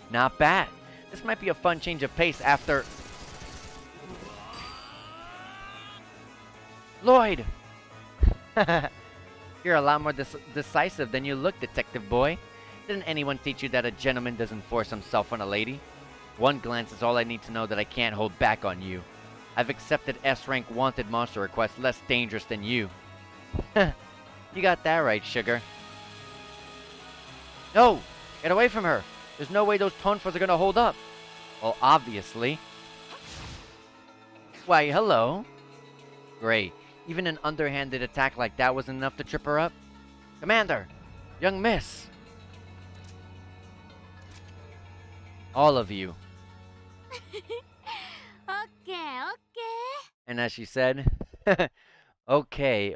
Not bad. This might be a fun change of pace after... Lloyd! You're a lot more decisive than you look, detective boy. Didn't anyone teach you that a gentleman doesn't force himself on a lady? One glance is all I need to know that I can't hold back on you. I've accepted S-rank wanted monster requests less dangerous than you. You got that right, sugar. No! Get away from her! There's no way those tonfas are gonna hold up. Well, obviously. Why, hello. Great. Even an underhanded attack like that wasn't enough to trip her up? Commander! Young miss! All of you. Okay. And as she said, okay.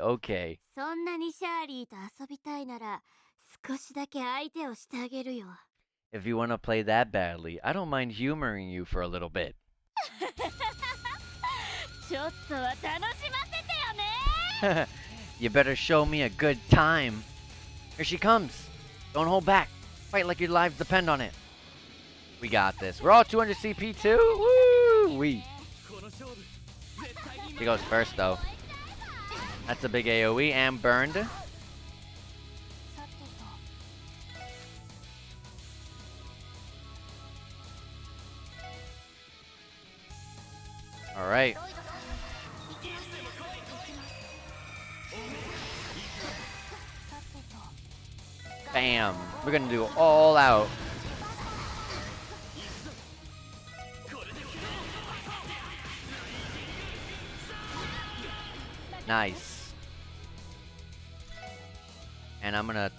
そんなにシャーリーと遊びたいなら少しだけ相手をしてあげるよ。If you want to play that badly, I don't mind humoring you for a little bit. ちょっとは楽しませ You better show me a good time. Here she comes. Don't hold back. Fight like your lives depend on it. We got this. We're all 200 CP too. Woo! Wee. She goes first though. That's a big AoE and burned. All right. Bam. We're gonna do all out. Nice. And I'm gonna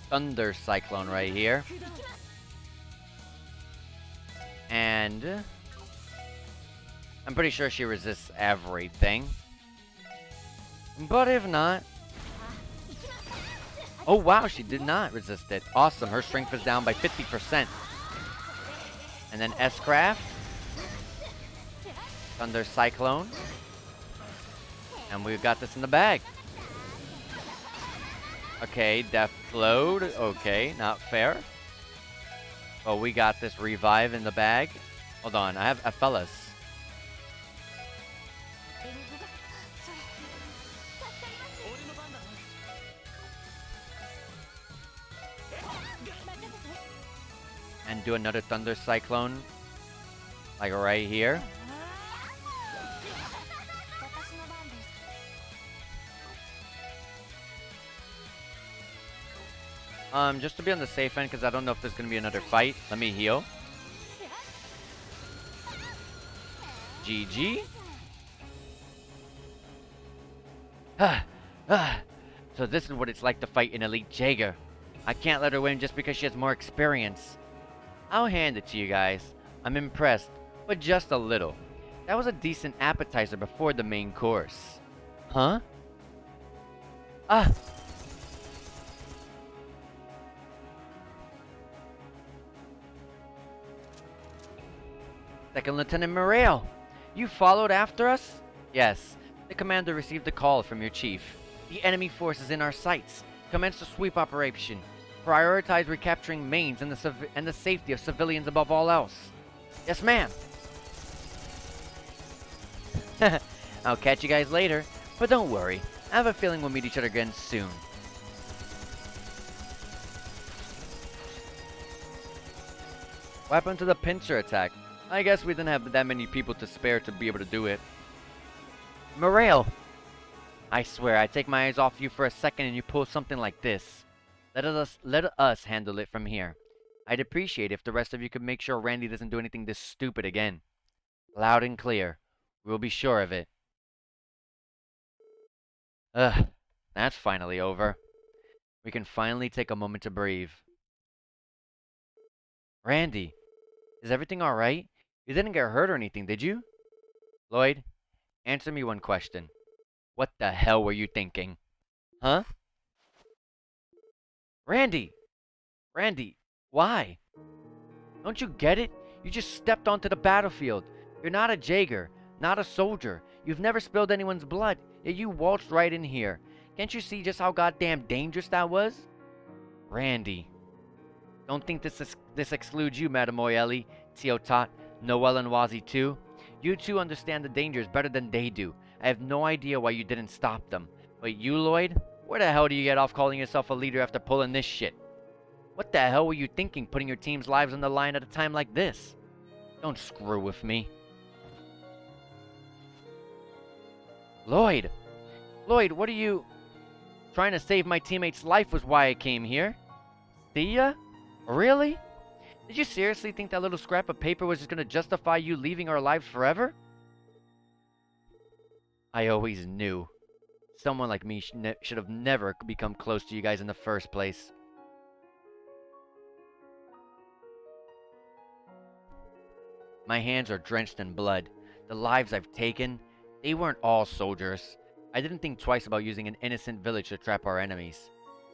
thunder cyclone right here. And I'm pretty sure she resists everything. But if not... Oh wow, she did not resist it. Awesome, her strength is down by 50%. And then S-Craft. Thunder Cyclone. And we've got this in the bag. Okay, Death Load. Okay, not fair. Oh, we got this Revive in the bag. Hold on, I have Aphelis. And do another Thunder Cyclone. Like right here. Just to be on the safe end, because I don't know if there's going to be another fight. Let me heal. GG. So this is what it's like to fight an elite Jaeger. I can't let her win just because she has more experience. I'll hand it to you guys. I'm impressed, but just a little. That was a decent appetizer before the main course. Huh? Second Lieutenant Morale, you followed after us? Yes. The commander received a call from your chief. The enemy force is in our sights. Commence the sweep operation. Prioritize recapturing mains and the safety of civilians above all else. Yes, ma'am. I'll catch you guys later, but don't worry. I have a feeling we'll meet each other again soon. What happened to the pincer attack? I guess we didn't have that many people to spare to be able to do it. Morale! I swear, I take my eyes off you for a second and you pull something like this. Let us handle it from here. I'd appreciate if the rest of you could make sure Randy doesn't do anything this stupid again. Loud and clear. We'll be sure of it. Ugh, that's finally over. We can finally take a moment to breathe. Randy, is everything alright? You didn't get hurt or anything, did you? Lloyd, answer me one question. What the hell were you thinking? Huh? Randy! Randy, why? Don't you get it? You just stepped onto the battlefield. You're not a Jaeger, not a soldier. You've never spilled anyone's blood, yet you waltzed right in here. Can't you see just how goddamn dangerous that was? Randy. Don't think this excludes you, Mademoiselle, Teotot, Noel and Wazi too. You two understand the dangers better than they do. I have no idea why you didn't stop them. But you, Lloyd, where the hell do you get off calling yourself a leader after pulling this shit? What the hell were you thinking, putting your team's lives on the line at a time like this? Don't screw with me. Lloyd! Lloyd, what are you... Trying to save my teammate's life was why I came here. See ya? Really? Did you seriously think that little scrap of paper was just gonna justify you leaving our lives forever? I always knew. Someone like me should have never become close to you guys in the first place. My hands are drenched in blood. The lives I've taken, they weren't all soldiers. I didn't think twice about using an innocent village to trap our enemies.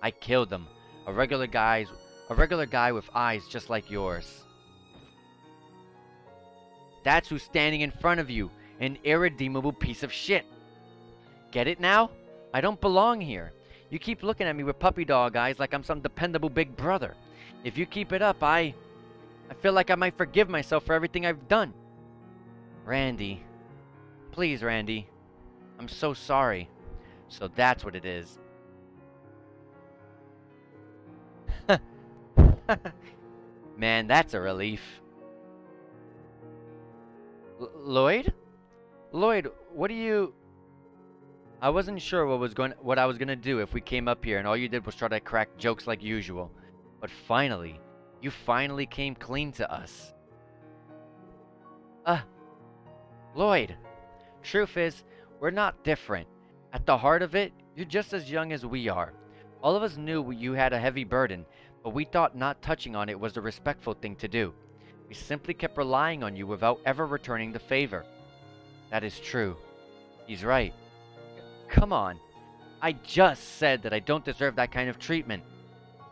I killed them. A regular guy with eyes just like yours. That's who's standing in front of you, an irredeemable piece of shit. Get it now? I don't belong here. You keep looking at me with puppy dog eyes like I'm some dependable big brother. If you keep it up, I feel like I might forgive myself for everything I've done. Randy. Please, Randy. I'm so sorry. So that's what it is. Man, that's a relief. Lloyd? Lloyd, what do you... I wasn't sure what I was gonna do if we came up here and all you did was try to crack jokes like usual. But finally, you finally came clean to us. Lloyd, truth is, we're not different. At the heart of it, you're just as young as we are. All of us knew you had a heavy burden, but we thought not touching on it was the respectful thing to do. We simply kept relying on you without ever returning the favor. That is true. He's right. Come on. I just said that I don't deserve that kind of treatment.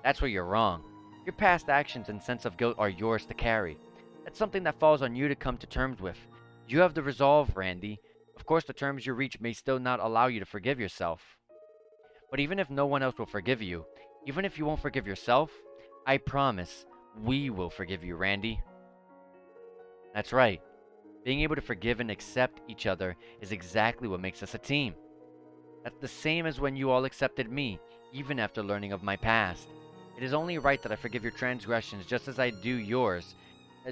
That's where you're wrong. Your past actions and sense of guilt are yours to carry. That's something that falls on you to come to terms with. You have the resolve, Randy. Of course, the terms you reach may still not allow you to forgive yourself. But even if no one else will forgive you, even if you won't forgive yourself, I promise we will forgive you, Randy. That's right. Being able to forgive and accept each other is exactly what makes us a team. That's the same as when you all accepted me, even after learning of my past. It is only right that I forgive your transgressions just as I do yours,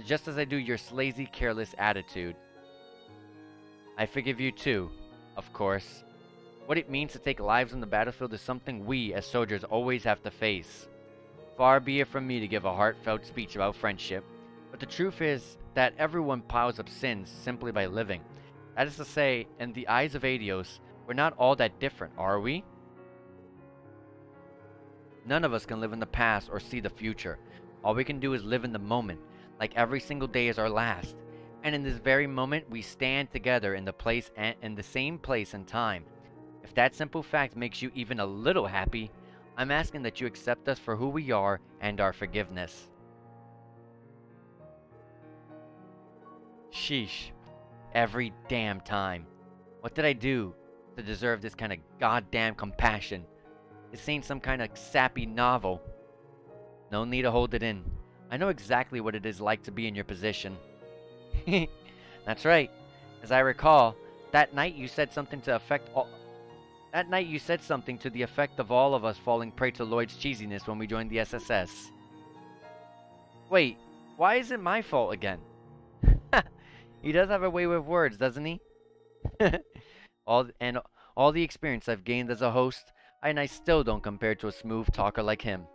just as I do your lazy, careless attitude. I forgive you too, of course. What it means to take lives on the battlefield is something we, as soldiers, always have to face. Far be it from me to give a heartfelt speech about friendship, but the truth is that everyone piles up sins simply by living. That is to say, in the eyes of Adios, we're not all that different, are we? None of us can live in the past or see the future. All we can do is live in the moment, like every single day is our last. And in this very moment, we stand together in the same place and time. If that simple fact makes you even a little happy, I'm asking that you accept us for who we are and our forgiveness. Sheesh. Every damn time. What did I do to deserve this kind of goddamn compassion? This ain't some kind of sappy novel. No need to hold it in. I know exactly what it is like to be in your position. That's right. As I recall, that night you said something to the effect of all of us falling prey to Lloyd's cheesiness when we joined the SSS. Wait, why is it my fault again? He does have a way with words, doesn't he? all the experience I've gained as a host, and I still don't compare to a smooth talker like him.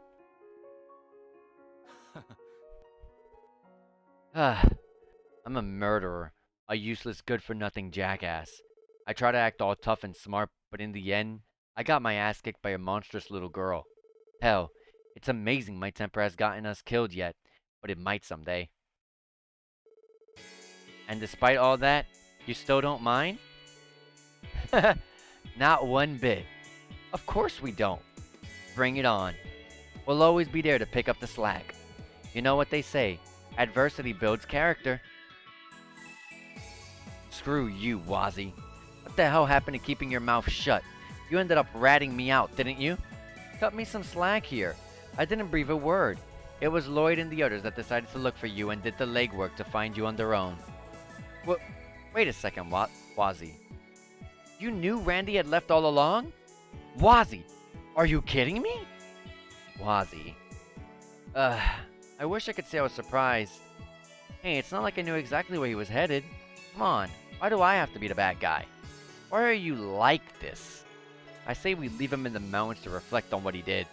I'm a murderer, a useless good-for-nothing jackass. I try to act all tough and smart, but in the end, I got my ass kicked by a monstrous little girl. Hell, it's amazing my temper has gotten us killed yet, but it might someday. And despite all that, you still don't mind? Not one bit. Of course we don't. Bring it on. We'll always be there to pick up the slack. You know what they say, adversity builds character. Screw you, Wazzy. What the hell happened to keeping your mouth shut? You ended up ratting me out, didn't you? Cut me some slack here. I didn't breathe a word. It was Lloyd and the others that decided to look for you and did the legwork to find you on their own. Wait a second, Wazzy. You knew Randy had left all along? Wazzy, are you kidding me? Wazzy. I wish I could say I was surprised. Hey, it's not like I knew exactly where he was headed. Come on, why do I have to be the bad guy? Why are you like this? I say we leave him in the mountains to reflect on what he did.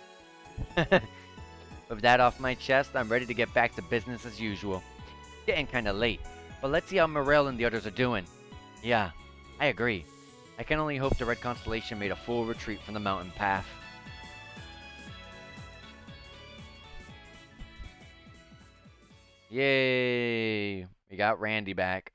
With that off my chest, I'm ready to get back to business as usual. Getting kinda late, but let's see how Morel and the others are doing. Yeah, I agree. I can only hope the Red Constellation made a full retreat from the mountain path. Yay! We got Randy back.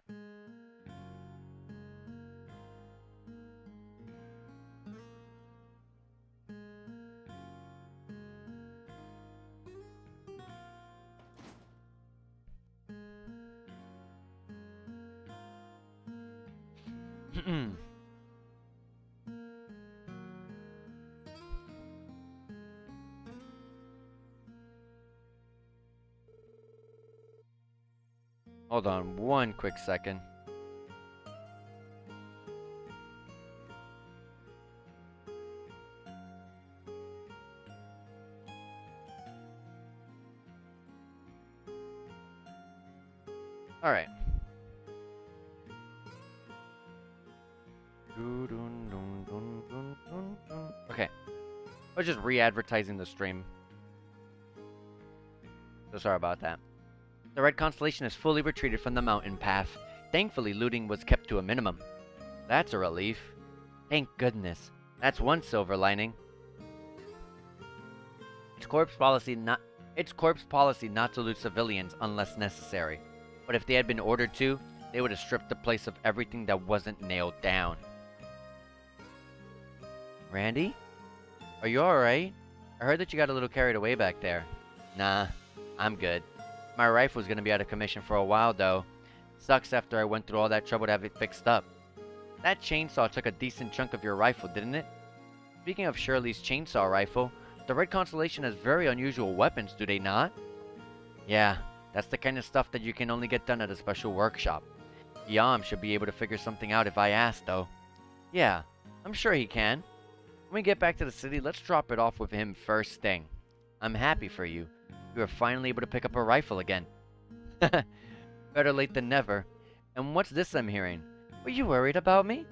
Hold on one quick second. Alright. Okay. I was just re-advertising the stream. So sorry about that. The Red Constellation has fully retreated from the mountain path. Thankfully, looting was kept to a minimum. That's a relief. Thank goodness. That's one silver lining. It's corpse policy not to loot civilians unless necessary. But if they had been ordered to, they would have stripped the place of everything that wasn't nailed down. Randy? Are you alright? I heard that you got a little carried away back there. Nah, I'm good. My rifle was gonna be out of commission for a while though. Sucks after I went through all that trouble to have it fixed up. That chainsaw took a decent chunk of your rifle, didn't it? Speaking of Shirley's chainsaw rifle, the Red Constellation has very unusual weapons, do they not? Yeah, that's the kind of stuff that you can only get done at a special workshop. Yam should be able to figure something out if I ask, though. Yeah, I'm sure he can. When we get back to the city, let's drop it off with him first thing. I'm happy for you. You are finally able to pick up a rifle again. Better late than never. And what's this I'm hearing? Were you worried about me?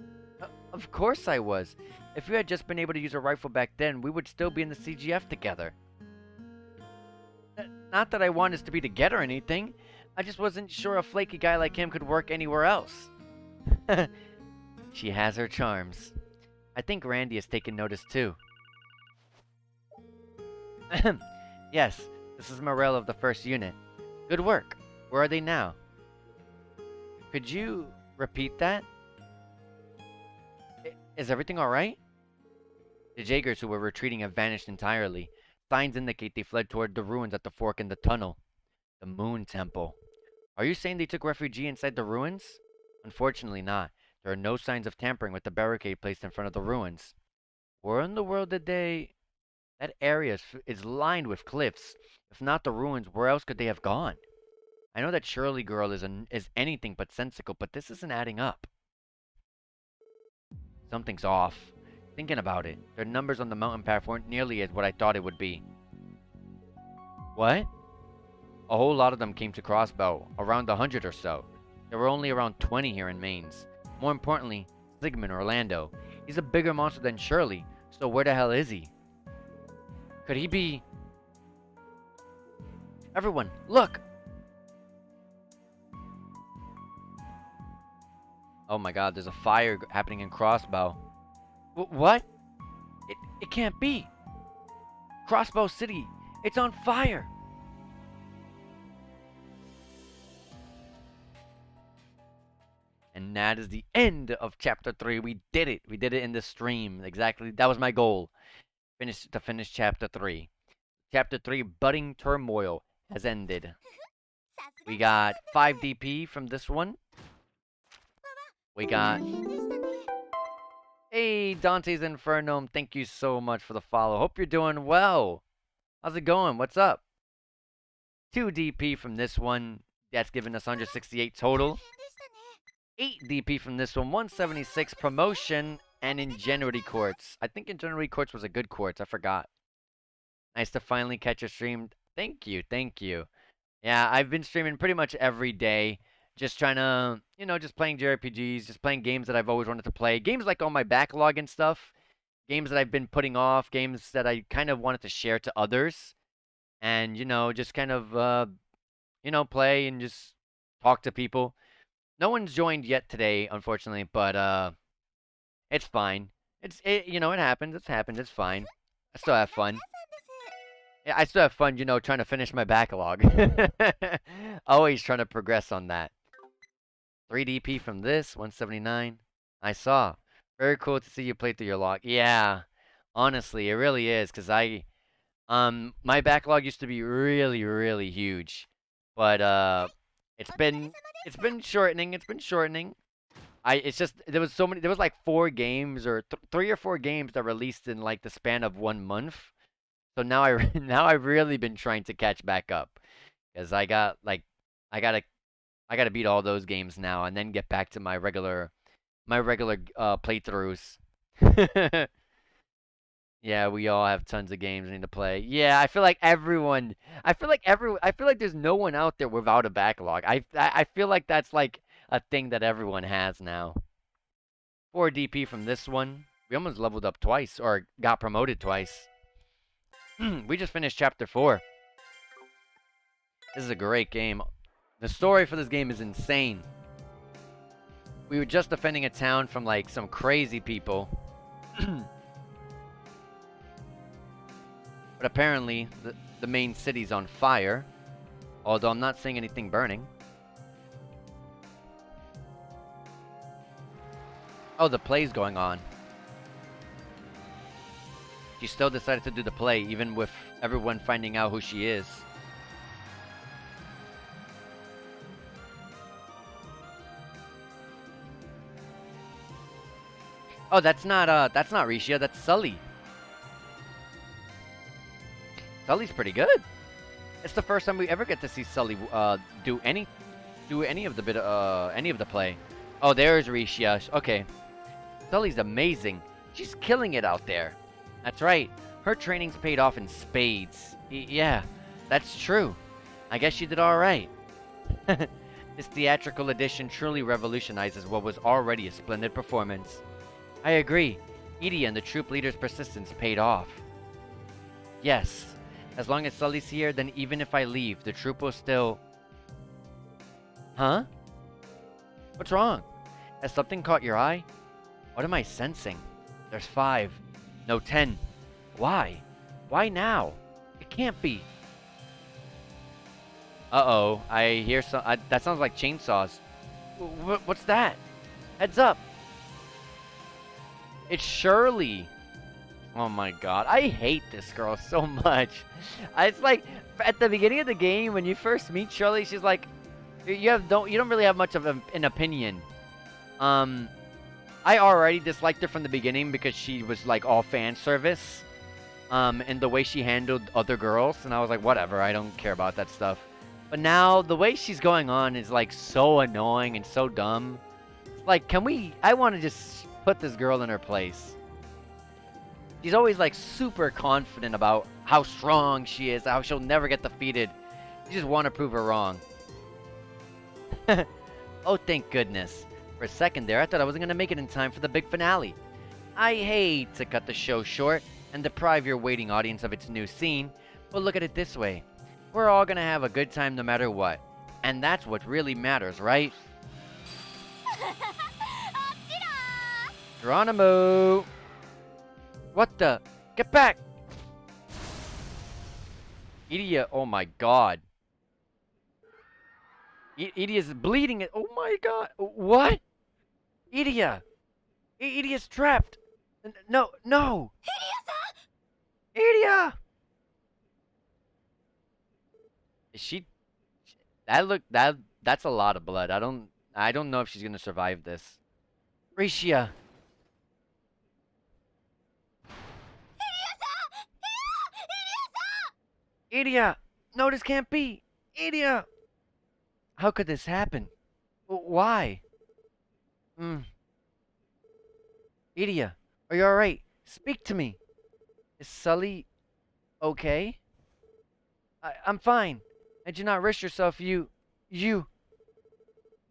Of course I was. If you had just been able to use a rifle back then, we would still be in the CGF together. Not that I want us to be together or anything. I just wasn't sure a flaky guy like him could work anywhere else. She has her charms. I think Randy has taken notice too. Yes, this is Morel of the first unit. Good work. Where are they now? Could you repeat that? Is everything alright? The Jaegers who were retreating have vanished entirely. Signs indicate they fled toward the ruins at the fork in the tunnel. The Moon Temple. Are you saying they took refuge inside the ruins? Unfortunately not. There are no signs of tampering with the barricade placed in front of the ruins. Where in the world did they... That area is lined with cliffs. If not the ruins, where else could they have gone? I know that Shirley girl is anything but sensical, but this isn't adding up. Something's off. Thinking about it, their numbers on the mountain path weren't nearly as what I thought it would be. What? A whole lot of them came to Crossbow, around 100 or so. There were only around 20 here in Mainz. More importantly, Sigmund Orlando. He's a bigger monster than Shirley, so where the hell is he? Could he be... Everyone, look! Oh my god, there's a fire happening in Crossbow. What? It can't be! Crossbow City, it's on fire! And that is the end of Chapter 3. We did it! We did it in the stream. Exactly, that was my goal. To finish Chapter 3. Chapter 3, Budding Turmoil, has ended. We got 5 DP from this one. We got... Hey, Dante's Inferno, thank you so much for the follow. Hope you're doing well. How's it going? What's up? 2 DP from this one. That's giving us 168 total. 8 DP from this one. 176 promotion and Ingenuity Quartz. I think Ingenuity Quartz was a good quartz. I forgot. Nice to finally catch a stream. Thank you. Thank you. Yeah, I've been streaming pretty much every day. Just trying to, you know, just playing JRPGs, just playing games that I've always wanted to play. Games like on my backlog and stuff. Games that I've been putting off. Games that I kind of wanted to share to others. And, you know, just kind of, you know, play and just talk to people. No one's joined yet today, unfortunately, but, it's fine. You know, it happens. It's happened. It's fine. I still have fun. Yeah, I still have fun, you know, trying to finish my backlog. Always trying to progress on that. 3 DP from this, 179. I saw. Very cool to see you play through your log. Yeah, honestly, it really is, because my backlog used to be really, really huge. But, it's been shortening. It's been shortening. It's just, there was like 4 games, or 3 or 4 games that released in like the span of 1 month. So now now I've really been trying to catch back up. Because I got I gotta beat all those games now and then get back to my regular playthroughs. Yeah, we all have tons of games we need to play. Yeah, I feel like there's no one out there without a backlog. I feel like that's like a thing that everyone has now. 4 DP from this one. We almost leveled up twice or got promoted twice. We just finished chapter 4. This is a great game. The story for this game is insane. We were just defending a town from like some crazy people. But apparently, the main city's on fire. Although I'm not seeing anything burning. Oh, the play's going on. She still decided to do the play, even with everyone finding out who she is. Oh, that's not Rishia, that's Sully. Sully's pretty good. It's the first time we ever get to see Sully do any of the play. Oh, there's Rishia. Okay. Sully's amazing. She's killing it out there. That's right. Her training's paid off in spades. Yeah, that's true. I guess she did all right. This theatrical edition truly revolutionizes what was already a splendid performance. I agree. Edie and the troop leader's persistence paid off. Yes. As long as Sully's here, then even if I leave, the troop will still... Huh? What's wrong? Has something caught your eye? What am I sensing? There's 5. No, 10. Why? Why now? It can't be. Uh-oh. I hear some... that sounds like chainsaws. What's that? Heads up. It's Shirley. Oh my god, I hate this girl so much. It's like at the beginning of the game when you first meet Shirley, she's like, you don't really have much of an opinion. I already disliked her from the beginning because she was like all fan service, and the way she handled other girls, and I was like, whatever, I don't care about that stuff. But now the way she's going on is like so annoying and so dumb. Like, I want to just put this girl in her place. She's always like super confident about how strong she is, how she'll never get defeated. You just want to prove her wrong. Oh, thank goodness. For a second there, I thought I wasn't going to make it in time for the big finale. I hate to cut the show short and deprive your waiting audience of its new scene, but look at it this way. We're all going to have a good time no matter what. And that's what really matters, right? Geronimo! What the? Get back! Idia, oh my god. Idia's bleeding it. Oh my god. What? Idia! Idia's trapped! No, no! Idia! Is she... That's a lot of blood. I don't know if she's gonna survive this. Rishia! Idia! No, this can't be! Idia! How could this happen? Why? Idia, are you alright? Speak to me! Is Sully... okay? I'm fine. And do not risk yourself, you...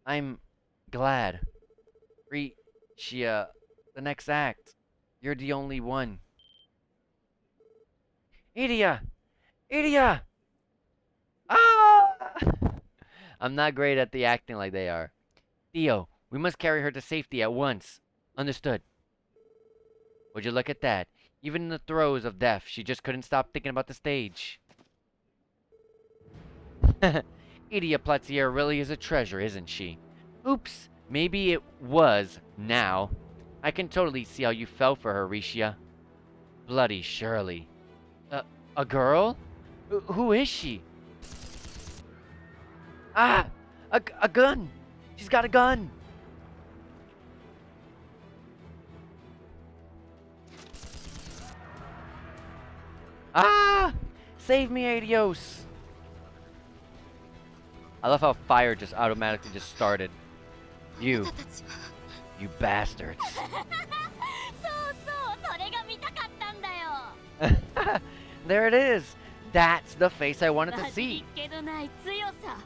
I'm... glad. Rishia, the next act. You're the only one. Idia! Idia! Ah! I'm not great at the acting like they are. Theo, we must carry her to safety at once. Understood. Would you look at that? Even in the throes of death, she just couldn't stop thinking about the stage. Idia Platier really is a treasure, isn't she? Oops, maybe it was now. I can totally see how you fell for her, Rishia. Bloody Shirley. A girl? Who is she? Ah! A gun! She's got a gun! Ah! Save me, Adios! I love how fire just automatically just started. あ You, なたたちは you bastards. そうそれが見たかったんだよ There it is. That's the face I wanted to 混じり see. っけのない強さ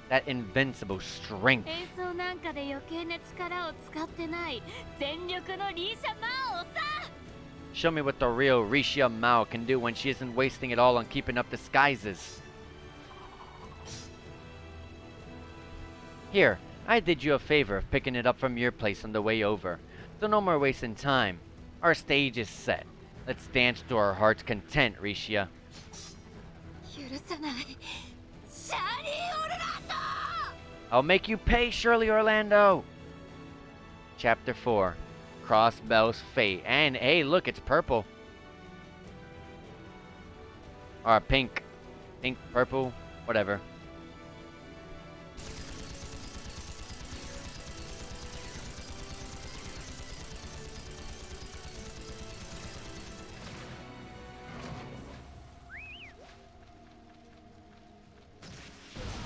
That invincible strength. 演奏なんかで余計な力を使ってない全力のリーシャマーをさ Show me what the real Rishia Mao can do when she isn't wasting it all on keeping up disguises. Here, I did you a favor of picking it up from your place on the way over. So no more wasting time. Our stage is set. Let's dance to our heart's content, Rishia. 許さないシャーリー・オルランド I'll make you pay, Shirley Orlando! Chapter 4. Crossbell's Fate. And hey, look, it's purple. Or pink. Pink, purple, whatever.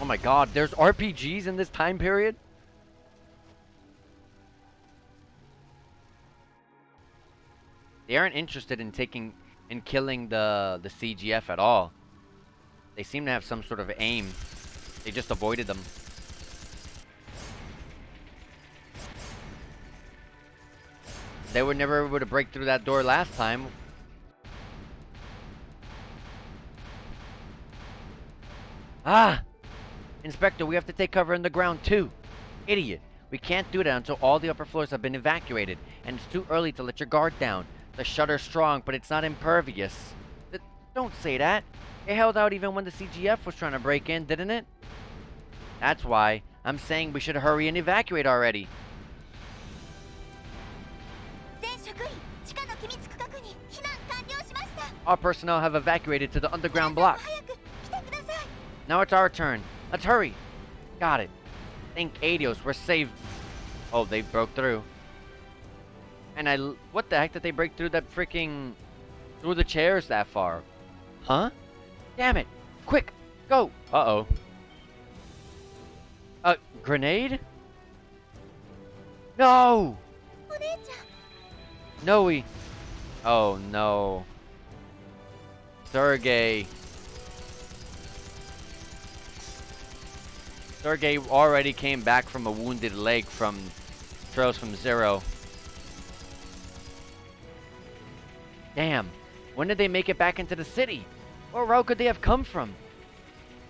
Oh my god, there's RPGs in this time period? They aren't interested in killing the CGF at all. They seem to have some sort of aim. They just avoided them. They were never able to break through that door last time. Ah! Inspector, we have to take cover in the ground too. Idiot. We can't do that until all the upper floors have been evacuated, and it's too early to let your guard down. The shutter's strong, but it's not impervious. Don't say that. It held out even when the CGF was trying to break in, didn't it? That's why I'm saying we should hurry and evacuate already. 全職員地下の機密区画に避難完了しました Our personnel have evacuated to the underground block. 早く来てください Now it's our turn. Let's hurry. Got it. Thank Adios, we're saved. Oh, they broke through. And what the heck did they break through that freaking... through the chairs that far? Huh? Damn it. Quick, go. Uh-oh. Grenade? No! お姉ちゃん Noe. Oh, no. Sergey. Sergey already came back from a wounded leg from Trails from Zero. Damn. When did they make it back into the city? What route could they have come from?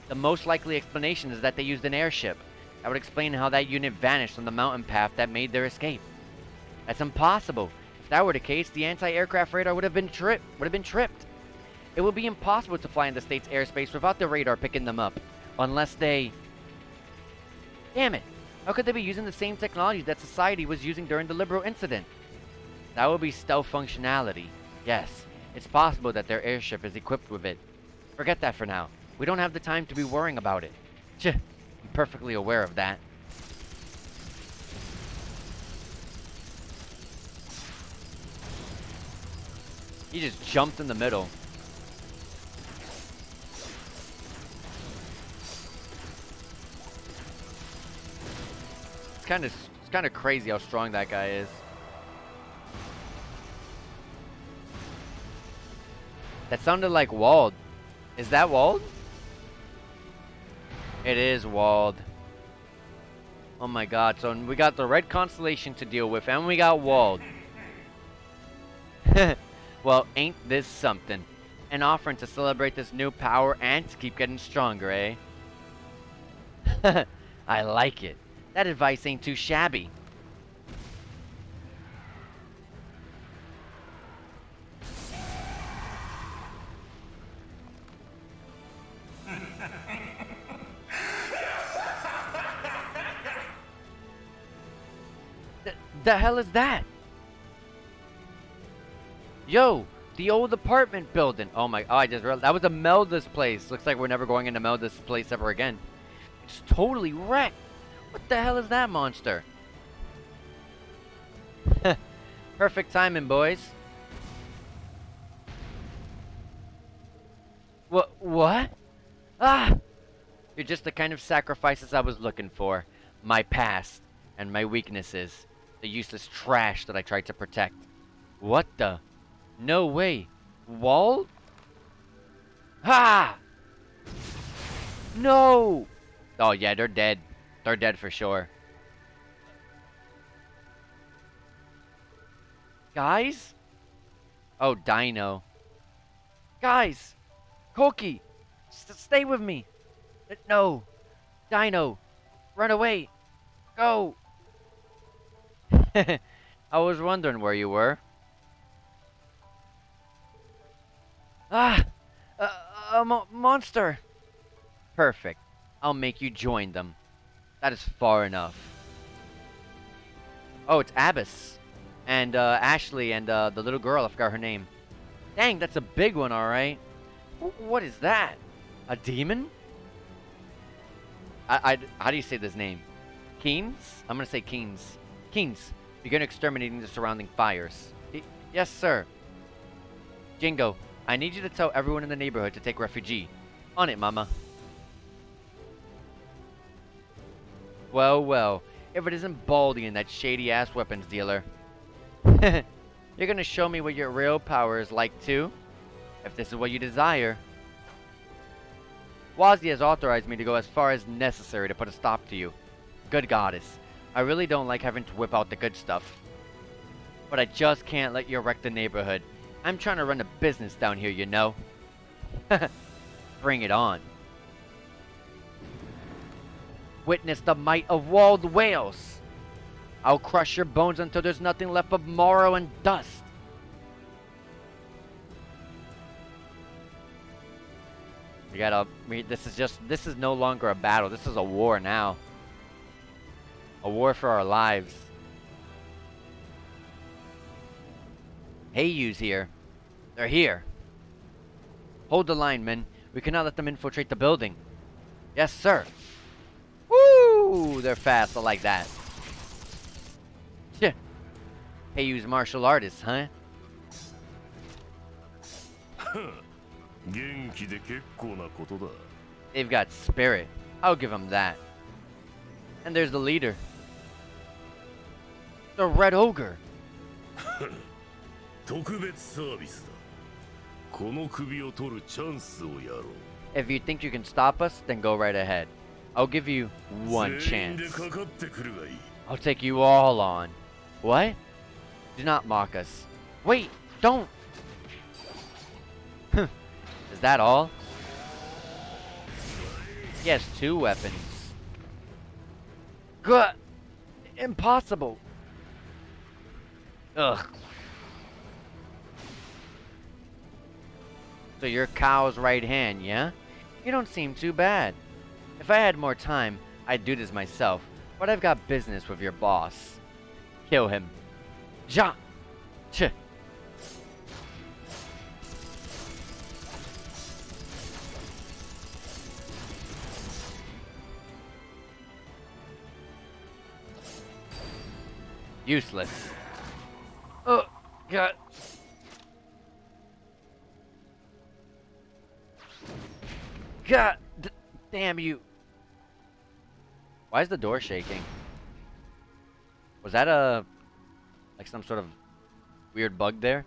The most likely explanation is that they used an airship. That would explain how that unit vanished on the mountain path that made their escape. That's impossible. If that were the case, the anti-aircraft radar would have been tripped. It would be impossible to fly in the state's airspace without the radar picking them up. Unless they... Damn it! How could they be using the same technology that society was using during the Liberal incident? That would be stealth functionality. Yes, it's possible that their airship is equipped with it. Forget that for now. We don't have the time to be worrying about it. I'm perfectly aware of that. He just jumped in the middle. It's kind of crazy how strong that guy is. That sounded like Wald. Is that Wald? It is Wald. Oh my god, so we got the Red Constellation to deal with, and we got Wald. Well, ain't this something? An offering to celebrate this new power and to keep getting stronger, eh? I like it. That advice ain't too shabby. The hell is that? Yo, the old apartment building. Oh my, I just realized that was a Melda's place. Looks like we're never going into Melda's place ever again. It's totally wrecked. What the hell is that monster? Perfect timing, boys. What? Ah! You're just the kind of sacrifices I was looking for. My past and my weaknesses. The useless trash that I tried to protect. What the? No way. Wall? Ha! No! Oh yeah, they're dead. They're dead for sure. Guys? Oh, Dino. Guys! Koki! Stay with me! No! Dino! Run away! Go! I was wondering where you were. Ah! A monster! Perfect. I'll make you join them. That is far enough. Oh, it's Abyss. And Ashley and the little girl, I forgot her name. Dang, that's a big one, alright. What is that? A demon? How do you say this name? Keynes? I'm gonna say Keynes. Keynes, begin exterminating the surrounding fires. Yes, sir. Jingo, I need you to tell everyone in the neighborhood to take refugee. On it, mama. Well, well, if it isn't Baldy and that shady-ass weapons dealer. You're gonna show me what your real power is like, too? If this is what you desire. Wazi has authorized me to go as far as necessary to put a stop to you. Good goddess. I really don't like having to whip out the good stuff. But I just can't let you wreck the neighborhood. I'm trying to run a business down here, you know? Bring it on. Witness the might of walled whales. I'll crush your bones until there's nothing left but marrow and dust. We gotta, this is no longer a battle. This is a war now. A war for our lives. Heiyu's here. They're here. Hold the line, men. We cannot let them infiltrate the building. Yes, sir. Woo! They're fast. I like that. Yeah. Heiyu's martial artist, huh? They've got spirit. I'll give them that. And there's the leader. The Red Ogre. If you think you can stop us, then go right ahead. I'll give you one chance. I'll take you all on. What? Do not mock us. Wait, don't! Is that all? He has 2 weapons. Good. Impossible. Ugh. So you're Kao's right hand, yeah? You don't seem too bad. If I had more time, I'd do this myself. But I've got business with your boss. Kill him. Ja! Ch! Useless. Oh, God. God damn you. Why is the door shaking? Was that like some sort of weird bug there?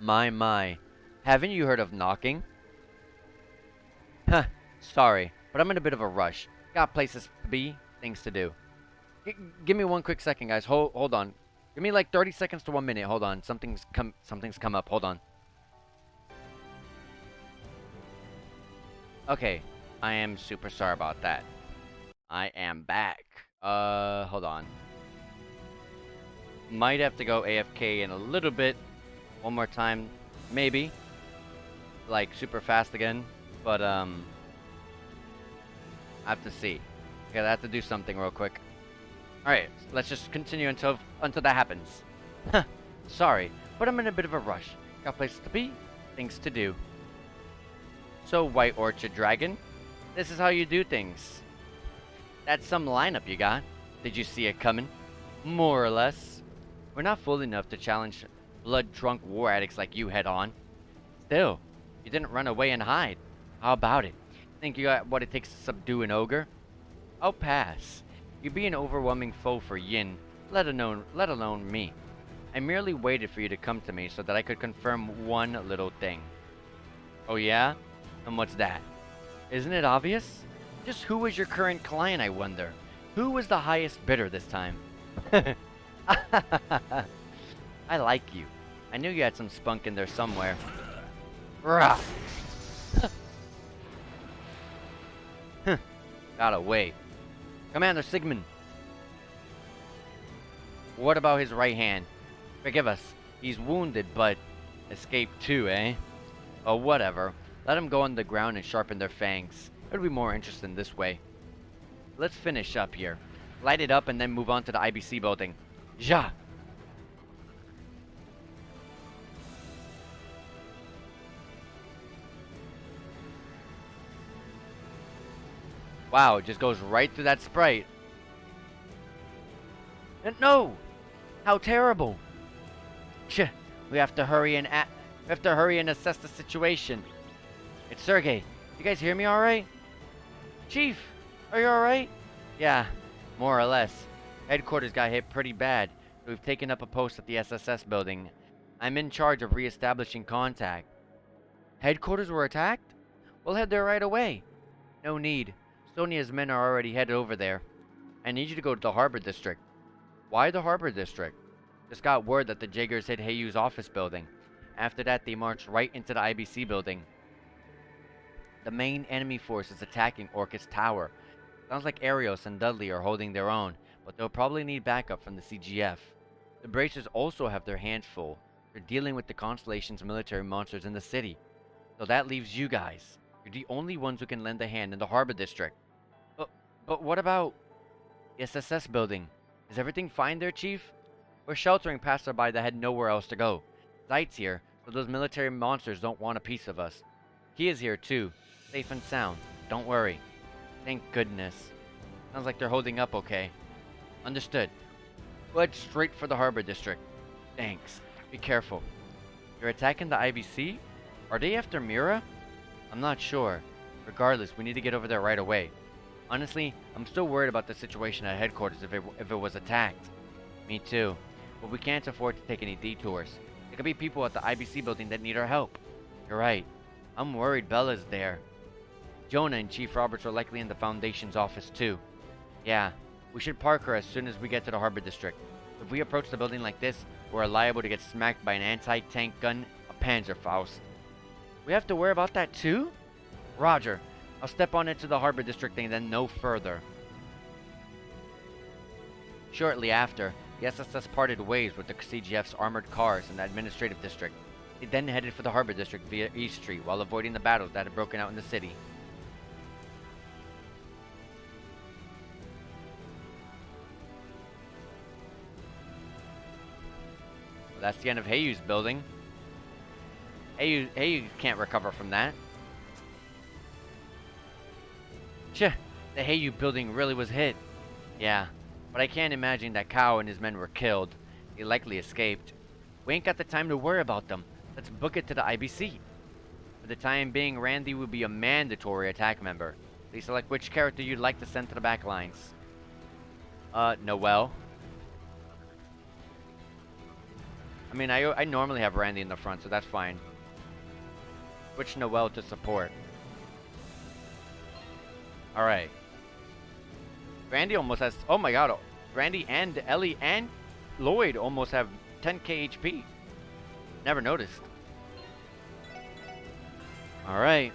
My. Haven't you heard of knocking? Huh, sorry, but I'm in a bit of a rush. Got places to be, things to do. Give me one quick second, guys. Hold on. Give me like 30 seconds to 1 minute. Hold on. Something's come up. Hold on. Okay. I am super sorry about that. I am back. Hold on. Might have to go AFK in a little bit. One more time. Maybe. Like super fast again. But I have to see. Okay, I have to do something real quick. Alright, let's just continue until that happens. Huh, sorry, but I'm in a bit of a rush. Got places to be, things to do. So, White Orchard Dragon, this is how you do things. That's some lineup you got. Did you see it coming? More or less. We're not fool enough to challenge blood-drunk war addicts like you head on. Still, you didn't run away and hide. How about it? Think you got what it takes to subdue an ogre? I'll pass. You'd be an overwhelming foe for Yin, let alone me. I merely waited for you to come to me so that I could confirm one little thing. Oh yeah? And what's that? Isn't it obvious? Just who was your current client, I wonder? Who was the highest bidder this time? I like you. I knew you had some spunk in there somewhere. Rah! Got away. Commander Sigmund. What about his right hand? Forgive us. He's wounded, but escaped too, eh? Oh, whatever. Let him go on the ground and sharpen their fangs. It'll be more interesting this way. Let's finish up here. Light it up and then move on to the IBC building. Ja! Wow, it just goes right through that sprite. And no! How terrible! Tch, we have to hurry and assess the situation. It's Sergey. You guys hear me all right? Chief, are you all right? Yeah, more or less. Headquarters got hit pretty bad, so we've taken up a post at the SSS building. I'm in charge of re-establishing contact. Headquarters were attacked? We'll head there right away. No need. Sonia's men are already headed over there. I need you to go to the Harbor District. Why the Harbor District? Just got word that the Jaegers hit Heiyu's office building. After that, they marched right into the IBC building. The main enemy force is attacking Orcus Tower. Sounds like Arios and Dudley are holding their own, but they'll probably need backup from the CGF. The Bracers also have their hands full. They're dealing with the Constellation's military monsters in the city. So that leaves you guys. You're the only ones who can lend a hand in the Harbor District. But what about the SSS building? Is everything fine there, Chief? We're sheltering passerby that had nowhere else to go. Zeit's here, so those military monsters don't want a piece of us. He is here too, safe and sound. Don't worry. Thank goodness. Sounds like they're holding up okay. Understood. We'll head straight for the Harbor District. Thanks. Be careful. You're attacking the IBC? Are they after Mira? I'm not sure. Regardless, we need to get over there right away. Honestly, I'm still worried about the situation at headquarters if it was attacked. Me too. But we can't afford to take any detours. There could be people at the IBC building that need our help. You're right. I'm worried Bella's there. Jonah and Chief Roberts are likely in the Foundation's office too. Yeah, we should park her as soon as we get to the Harbor District. If we approach the building like this, we're liable to get smacked by an anti-tank gun, a Panzerfaust. We have to worry about that too? Roger. I'll step on into the Harbor District and then no further. Shortly after, the SSS parted ways with the CGF's armored cars in the administrative district. They then headed for the Harbor District via East Street while avoiding the battles that had broken out in the city. Well, that's the end of Heiyu's building. Heiyu can't recover from that. Tch, the Heiyu building really was hit. Yeah, but I can't imagine that Kao and his men were killed. They likely escaped. We ain't got the time to worry about them. Let's book it to the IBC. For the time being, Randy will be a mandatory attack member. Please select which character you'd like to send to the back lines. Noelle. I mean, I normally have Randy in the front, so that's fine. Switch Noelle to support. Alright. Randy almost has... Oh my god. Randy and Ellie and Lloyd almost have 10k HP. Never noticed. Alright.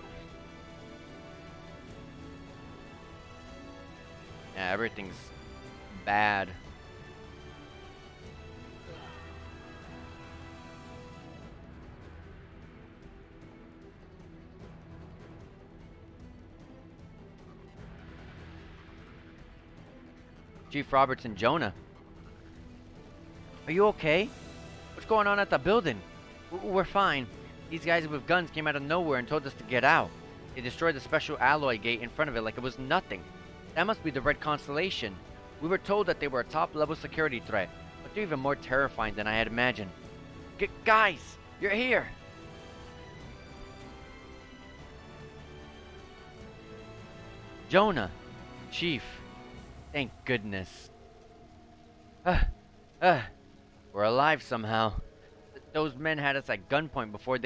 Yeah, everything's bad. Chief Roberts and Jonah. Are you okay? What's going on at the building? We're fine. These guys with guns came out of nowhere and told us to get out. They destroyed the special alloy gate in front of it like it was nothing. That must be the Red Constellation. We were told that they were a top-level security threat, but they're even more terrifying than I had imagined. Guys, you're here! Jonah! Chief! Thank goodness. Uh, uh, we're alive somehow. Those men had us at gunpoint before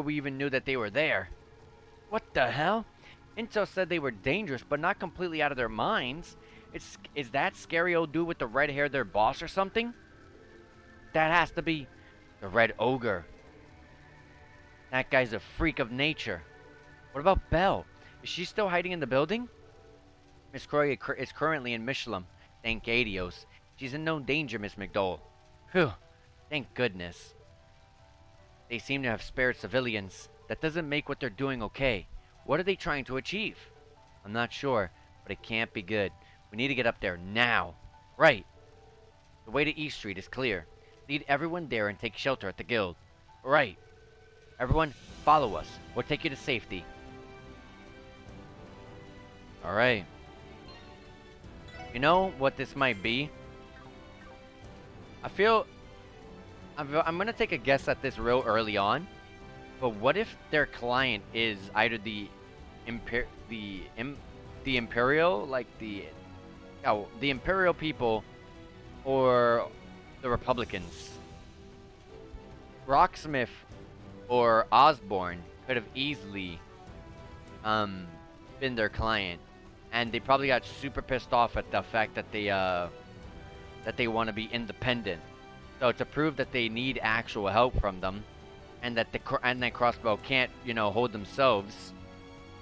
we even knew that they were there. What the hell? Intel said they were dangerous, but not completely out of their minds. Is that scary old dude with the red hair their boss or something? That has to be the Red Ogre. That guy's a freak of nature. What about Belle? Is she still hiding in the building? Miss Croy is currently in Michelin. Thank Adios. She's in no danger, Miss McDowell. Phew. Thank goodness. They seem to have spared civilians. That doesn't make what they're doing okay. What are they trying to achieve? I'm not sure, but it can't be good. We need to get up there now. Right. The way to East Street is clear. Lead everyone there and take shelter at the guild. Right. Everyone, follow us. We'll take you to safety. Alright. You know what this might be? I'm gonna take a guess at this real early on. But what if their client is either the Imperial, like the Imperial people, or the Republicans? Rocksmith or Osborne could have easily been their client, and they probably got super pissed off at the fact that they want to be independent. So to prove that they need actual help from them, and that that Crossbow can't, hold themselves,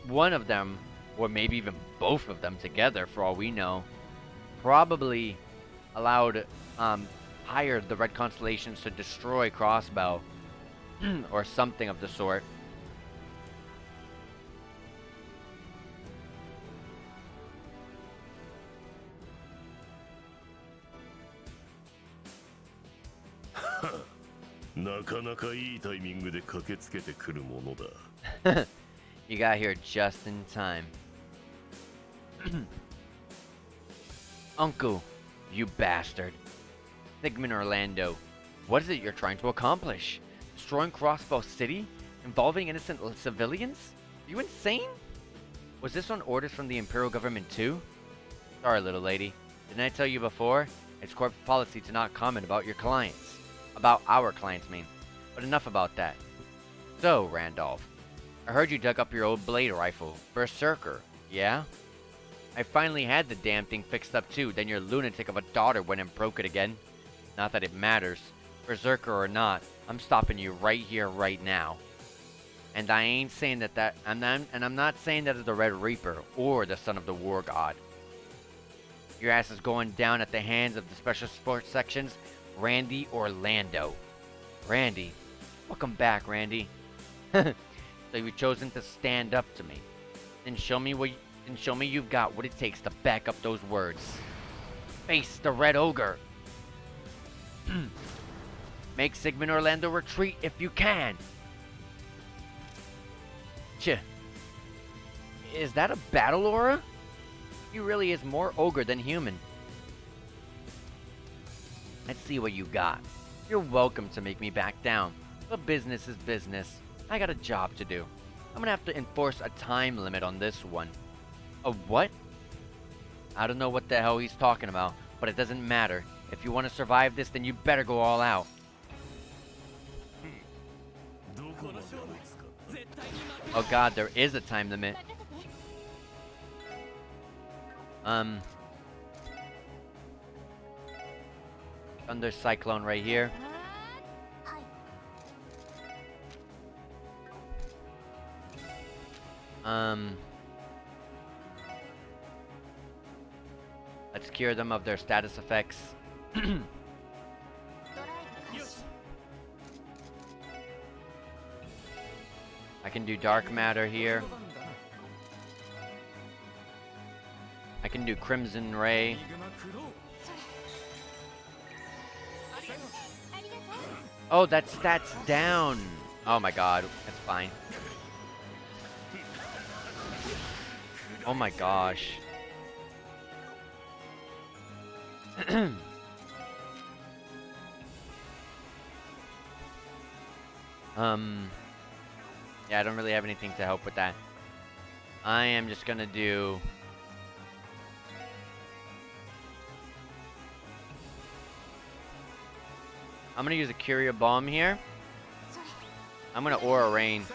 one of them, or maybe even both of them together, for all we know, probably hired the Red Constellations to destroy Crossbow, or something of the sort. You got here just in time. Uncle, you bastard. Sigmund Orlando, what is it you're trying to accomplish? Destroying Crossbow City? Involving innocent civilians? Are you insane? Was this on orders from the Imperial government too? Sorry, little lady. Didn't I tell you before? It's corporate policy to not comment about your clients. About our clients, mean. But enough about that. So, Randolph, I heard you dug up your old blade rifle. Berserker, yeah? I finally had the damn thing fixed up too, then your lunatic of a daughter went and broke it again. Not that it matters. Berserker or not, I'm stopping you right here, right now. And I ain't saying I'm not saying that as the Red Reaper or the son of the War God. Your ass is going down at the hands of the Special Sports Section's Randy Orlando. Randy? Welcome back, Randy. So you've chosen to stand up to me. Then show me you've got what it takes to back up those words. Face the Red Ogre. Make Sigmund Orlando retreat if you can. Is that a battle aura? He really is more ogre than human. Let's see what you got. You're welcome to make me back down, but business is business. I got a job to do. I'm gonna have to enforce a time limit on this one. A what? I don't know what the hell he's talking about, but it doesn't matter. If you want to survive this, then you better go all out. Oh god, there is a time limit. Thunder Cyclone right here. Let's cure them of their status effects. I can do Dark Matter here. I can do Crimson Ray. Oh, that's down. Oh my god, that's fine. Oh my gosh. Yeah, I don't really have anything to help with that. I am just gonna do... I'm gonna use a Curia Bomb here. I'm gonna Aura Rain.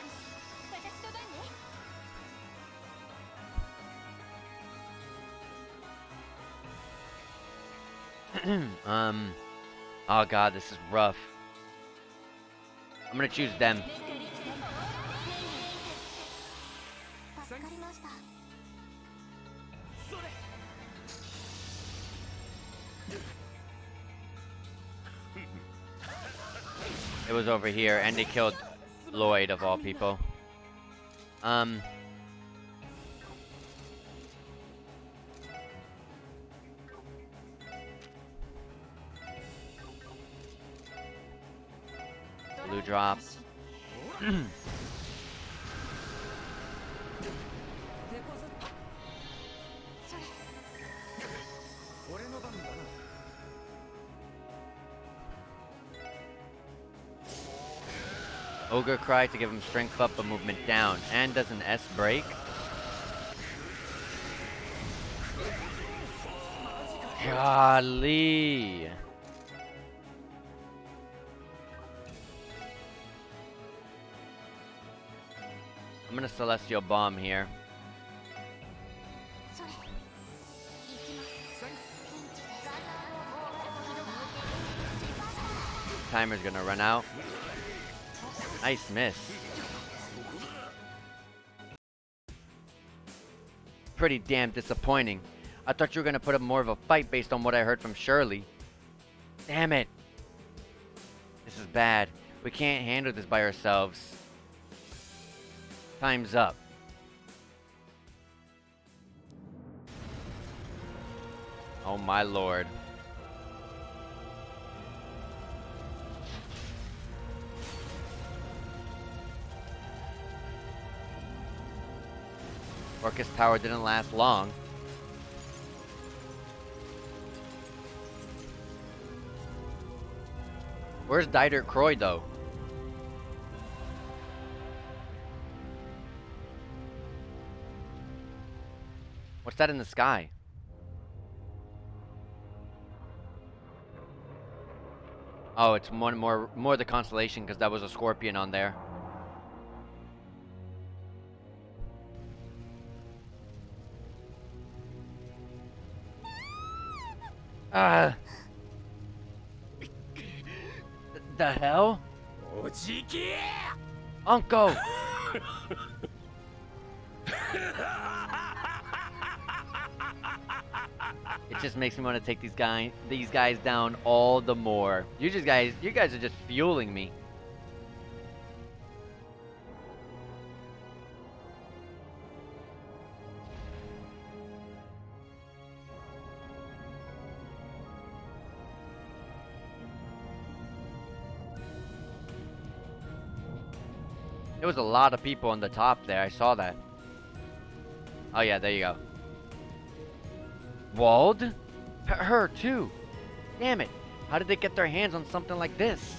Oh god, this is rough. I'm gonna choose them. It was over here, and they killed Lloyd of all people. Blue drop. Ogre Cry to give him strength up but movement down. And does an S break? Golly. I'm gonna Celestial Bomb here. Timer's gonna run out. Nice miss. Pretty damn disappointing. I thought you were gonna put up more of a fight based on what I heard from Shirley. Damn it. This is bad. We can't handle this by ourselves. Time's up. Oh my lord. Orcus Tower didn't last long. Where's Dieter Croy though? What's that in the sky? Oh, it's more the constellation because that was a scorpion on there. The hell? Uncle! It just makes me want to take these guys down all the more. You guys are just fueling me. There was a lot of people on the top there. I saw that. Oh yeah, there you go. Walled? Her too. Damn it. How did they get their hands on something like this?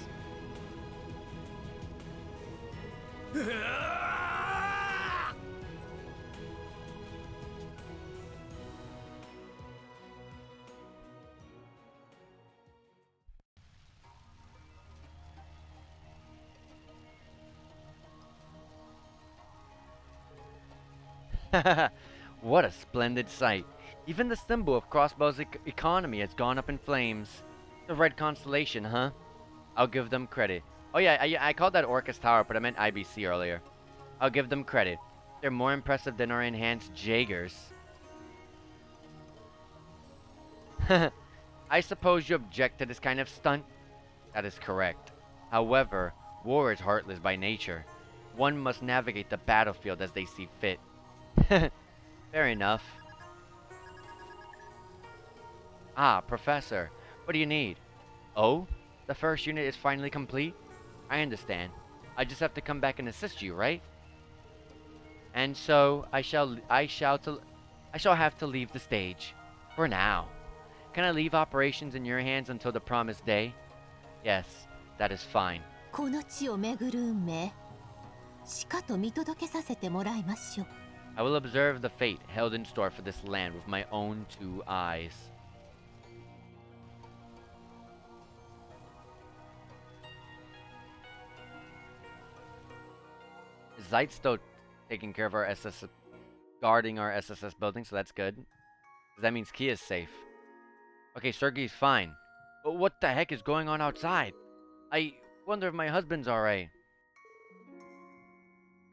What a splendid sight. Even the symbol of Crossbow's economy has gone up in flames. The red constellation, huh? I'll give them credit. Oh yeah, I called that Orcus Tower, but I meant IBC earlier. I'll give them credit. They're more impressive than our enhanced Jaegers. I suppose you object to this kind of stunt? That is correct. However, war is heartless by nature. One must navigate the battlefield as they see fit. Fair enough. Ah, Professor. What do you need? Oh? The first unit is finally complete? I understand. I just have to come back and assist you, right? And so, I shall have to leave the stage. For now. Can I leave operations in your hands until the promised day? Yes, that is fine. この地を巡る運命、しかと見届けさせてもらいましょう。I will observe the fate held in store for this land with my own 2 eyes. Zeit's still taking care of our SSS, guarding our SSS building, so that's good. That means Kia's safe. Okay, Sergey's fine. But what the heck is going on outside? I wonder if my husband's alright.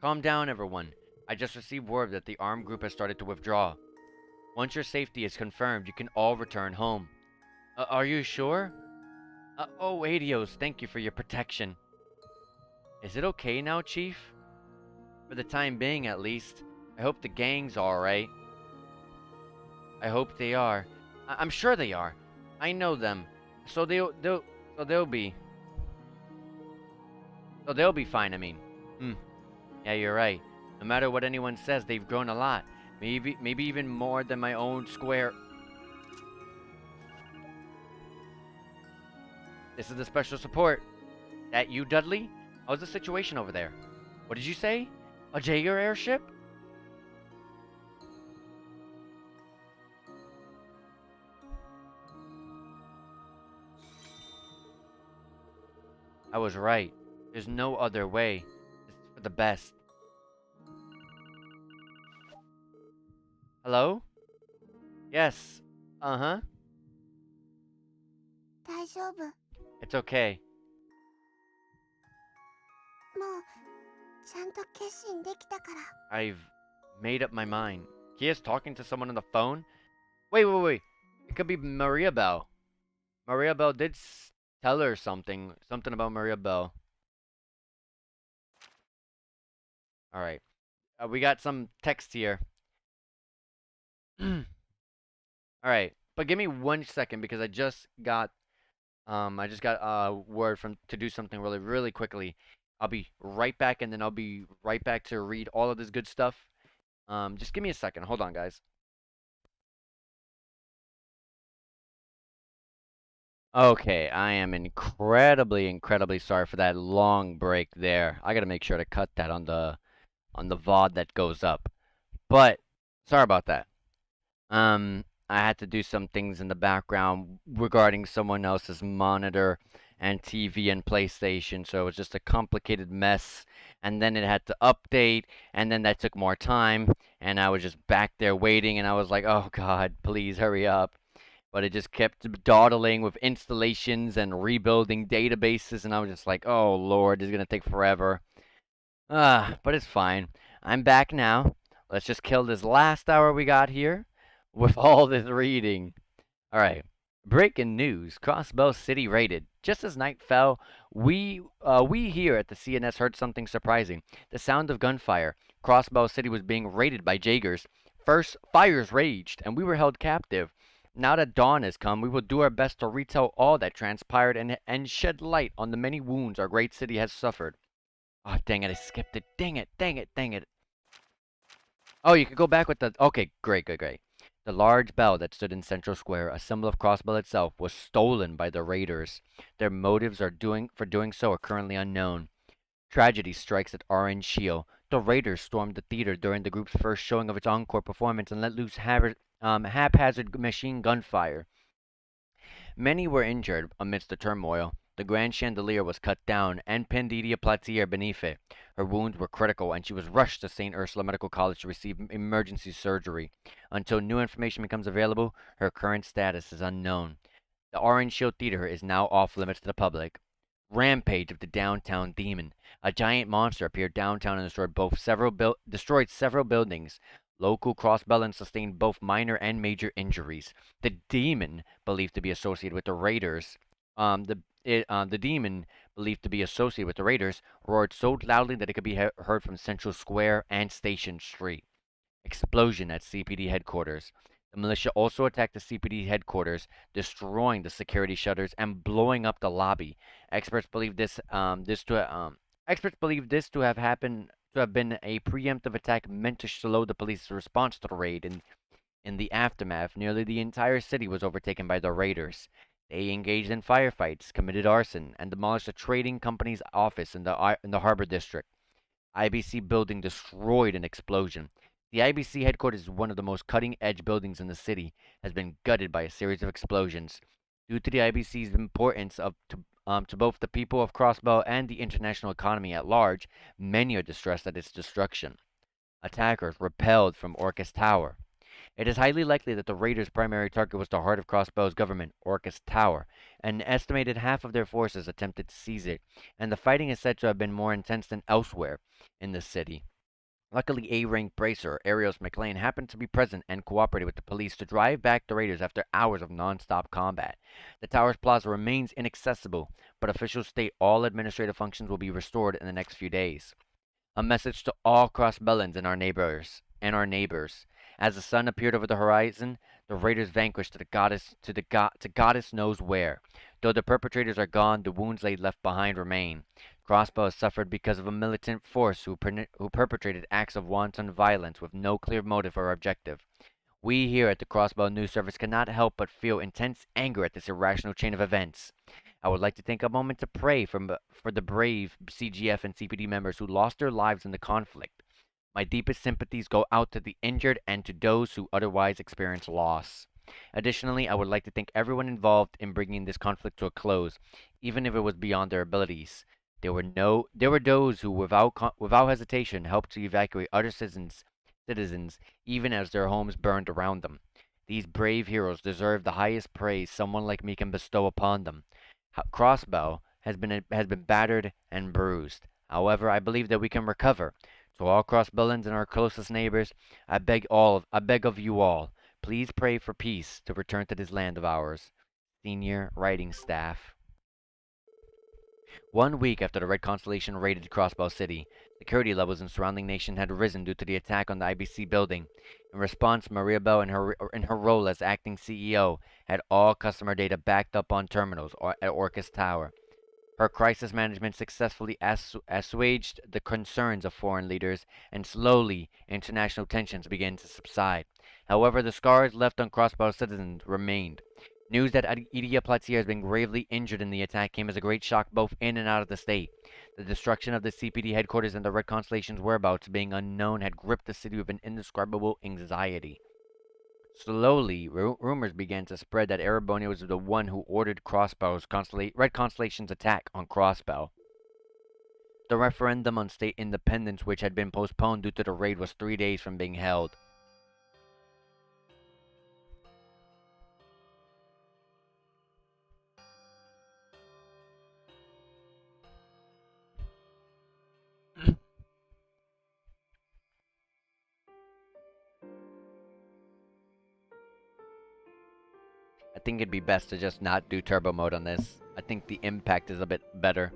Calm down, everyone. I just received word that the armed group has started to withdraw. Once your safety is confirmed, you can all return home. Are you sure? Oh, Adios, thank you for your protection. Is it okay now, Chief? For the time being, at least. I hope the gang's alright. I hope they are. I'm sure they are. I know them. So they'll be fine, I mean. Yeah, you're right. No matter what anyone says, they've grown a lot. Maybe even more than my own square. This is the special support. That you, Dudley? How's the situation over there? What did you say? A Jaeger airship? I was right. There's no other way. It's for the best. Hello? Yes. Uh-huh. 大丈夫。も It's okay. うちゃんと決心できたから。 I've made up my mind. Kia's talking to someone on the phone? Wait. It could be Maria Bell. Maria Bell did tell her something about Maria Bell. Alright. We got some text here. Alright. But give me 1 second because I just got a word from to do something really quickly. I'll be right back, and then I'll be right back to read all of this good stuff. Just give me a second. Hold on, guys. Okay, I am incredibly sorry for that long break there. I gotta make sure to cut that on the VOD that goes up. But sorry about that. I had to do some things in the background regarding someone else's monitor and TV and PlayStation, so it was just a complicated mess. And then it had to update, and then that took more time, and I was just back there waiting, and I was like, oh God, please hurry up. But it just kept dawdling with installations and rebuilding databases, and I was just like, oh Lord, this is gonna take forever. But it's fine. I'm back now. Let's just kill this last hour we got here with all this reading. Alright. Breaking news. Crossbow City raided. Just as night fell, we here at the CNS heard something surprising. The sound of gunfire. Crossbow City was being raided by Jaegers. First, fires raged, and we were held captive. Now that dawn has come, we will do our best to retell all that transpired and shed light on the many wounds our great city has suffered. Oh, dang it, I skipped it. Dang it. Oh, you could go back with the... Okay, great. The large bell that stood in Central Square, a symbol of Crossbell itself, was stolen by the raiders. Their motives for doing so are currently unknown. Tragedy strikes at Orange Shield. The raiders stormed the theater during the group's first showing of its encore performance and let loose haphazard machine gun fire. Many were injured amidst the turmoil. The grand chandelier was cut down and Pendidia Platier beneath it. Her wounds were critical, and she was rushed to St. Ursula Medical College to receive emergency surgery. Until new information becomes available, her current status is unknown. The Orange Shield Theater is now off limits to the public. Rampage of the Downtown Demon. A giant monster appeared downtown and destroyed several buildings. Local crossbellins sustained both minor and major injuries. The demon, believed to be associated with the raiders, the demon, believed to be associated with the raiders, roared so loudly that it could be heard from Central Square and Station Street. Explosion at CPD headquarters. The militia also attacked the CPD headquarters, destroying the security shutters and blowing up the lobby. Experts believe this to have been a preemptive attack meant to slow the police's response to the raid. In the aftermath, nearly the entire city was overtaken by the raiders. They engaged in firefights, committed arson, and demolished a trading company's office in the Harbor District. IBC building destroyed in explosion. The IBC headquarters is one of the most cutting-edge buildings in the city, has been gutted by a series of explosions. Due to the IBC's importance to both the people of Crossbow and the international economy at large, many are distressed at its destruction. Attackers repelled from Orcus Tower. It is highly likely that the raiders' primary target was the heart of Crossbow's government, Orcus Tower. An estimated half of their forces attempted to seize it, and the fighting is said to have been more intense than elsewhere in the city. Luckily, A-rank bracer Arios McLean happened to be present and cooperated with the police to drive back the raiders after hours of non-stop combat. The tower's plaza remains inaccessible, but officials state all administrative functions will be restored in the next few days. A message to all Crossbellans and our neighbors. As the sun appeared over the horizon, the raiders vanished to goddess knows where. Though the perpetrators are gone, the wounds they left behind remain. Crossbow has suffered because of a militant force who perpetrated acts of wanton violence with no clear motive or objective. We here at the Crossbow News Service cannot help but feel intense anger at this irrational chain of events. I would like to take a moment to pray for the brave CGF and CPD members who lost their lives in the conflict. My deepest sympathies go out to the injured and to those who otherwise experience loss. Additionally, I would like to thank everyone involved in bringing this conflict to a close, even if it was beyond their abilities. There were those who, without hesitation, helped to evacuate other citizens, even as their homes burned around them. These brave heroes deserve the highest praise someone like me can bestow upon them. Crossbow has been battered and bruised. However, I believe that we can recover. To all Crossbellans and our closest neighbors, I beg of you all, please pray for peace to return to this land of ours. Senior Writing Staff. 1 week after the Red Constellation raided Crossbow City, security levels in surrounding nation had risen due to the attack on the IBC building. In response, Maria Bell, in her role as acting CEO, had all customer data backed up on terminals at Orcus Tower. Her crisis management successfully assuaged the concerns of foreign leaders, and slowly international tensions began to subside. However, the scars left on Crossbow citizens remained. News that Idia Platier has been gravely injured in the attack came as a great shock both in and out of the state. The destruction of the CPD headquarters and the Red Constellation's whereabouts being unknown had gripped the city with an indescribable anxiety. Slowly, rumors began to spread that Ereboni was the one who ordered Red Constellation's attack on Crossbow. The referendum on state independence, which had been postponed due to the raid, was 3 days from being held. I think it'd be best to just not do turbo mode on this. I think the impact is a bit better.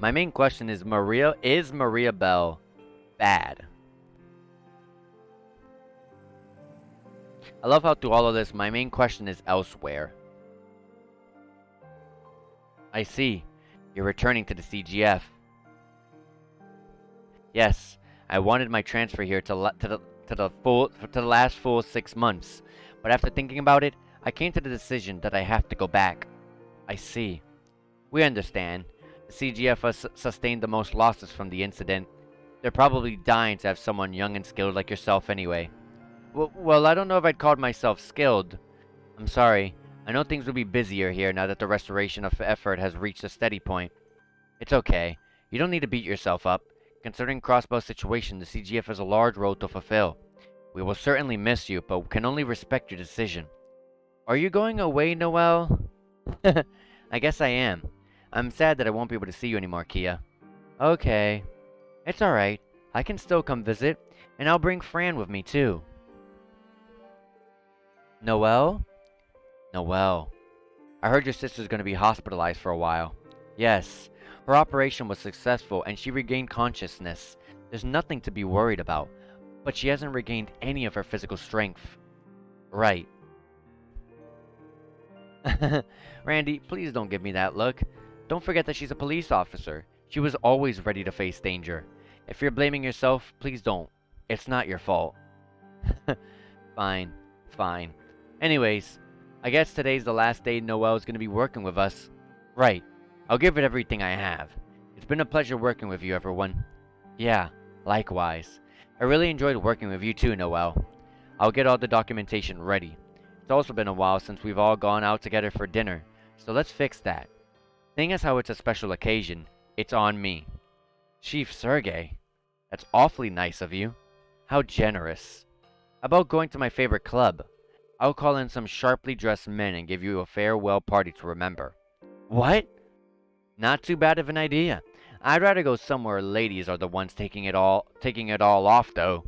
My main question is Maria Bell bad? I love how through all of this, my main question is elsewhere. I see. You're returning to the CGF. Yes, I wanted my transfer here to the last full 6 months, but after thinking about it, I came to the decision that I have to go back. I see. We understand. The CGF has sustained the most losses from the incident. They're probably dying to have someone young and skilled like yourself anyway. Well, I don't know if I'd call myself skilled. I'm sorry. I know things will be busier here now that the restoration of effort has reached a steady point. It's okay. You don't need to beat yourself up. Considering Crossbow's situation, the CGF has a large role to fulfill. We will certainly miss you, but can only respect your decision. Are you going away, Noelle? I guess I am. I'm sad that I won't be able to see you anymore, Kia. Okay. It's alright. I can still come visit, and I'll bring Fran with me, too. Noelle? Noelle. I heard your sister's going to be hospitalized for a while. Yes. Her operation was successful, and she regained consciousness. There's nothing to be worried about, but she hasn't regained any of her physical strength. Right. Randy, please don't give me that look. Don't forget that she's a police officer. She was always ready to face danger. If you're blaming yourself, please don't. It's not your fault. Fine. Fine. Anyways, I guess today's the last day Noelle's gonna be working with us. Right. I'll give it everything I have. It's been a pleasure working with you, everyone. Yeah, likewise. I really enjoyed working with you too, Noelle. I'll get all the documentation ready. It's also been a while since we've all gone out together for dinner, so let's fix that. Seeing as how it's a special occasion, it's on me. Chief Sergey, that's awfully nice of you. How generous. How about going to my favorite club? I'll call in some sharply dressed men and give you a farewell party to remember. What? Not too bad of an idea. I'd rather go somewhere ladies are the ones taking it all off though.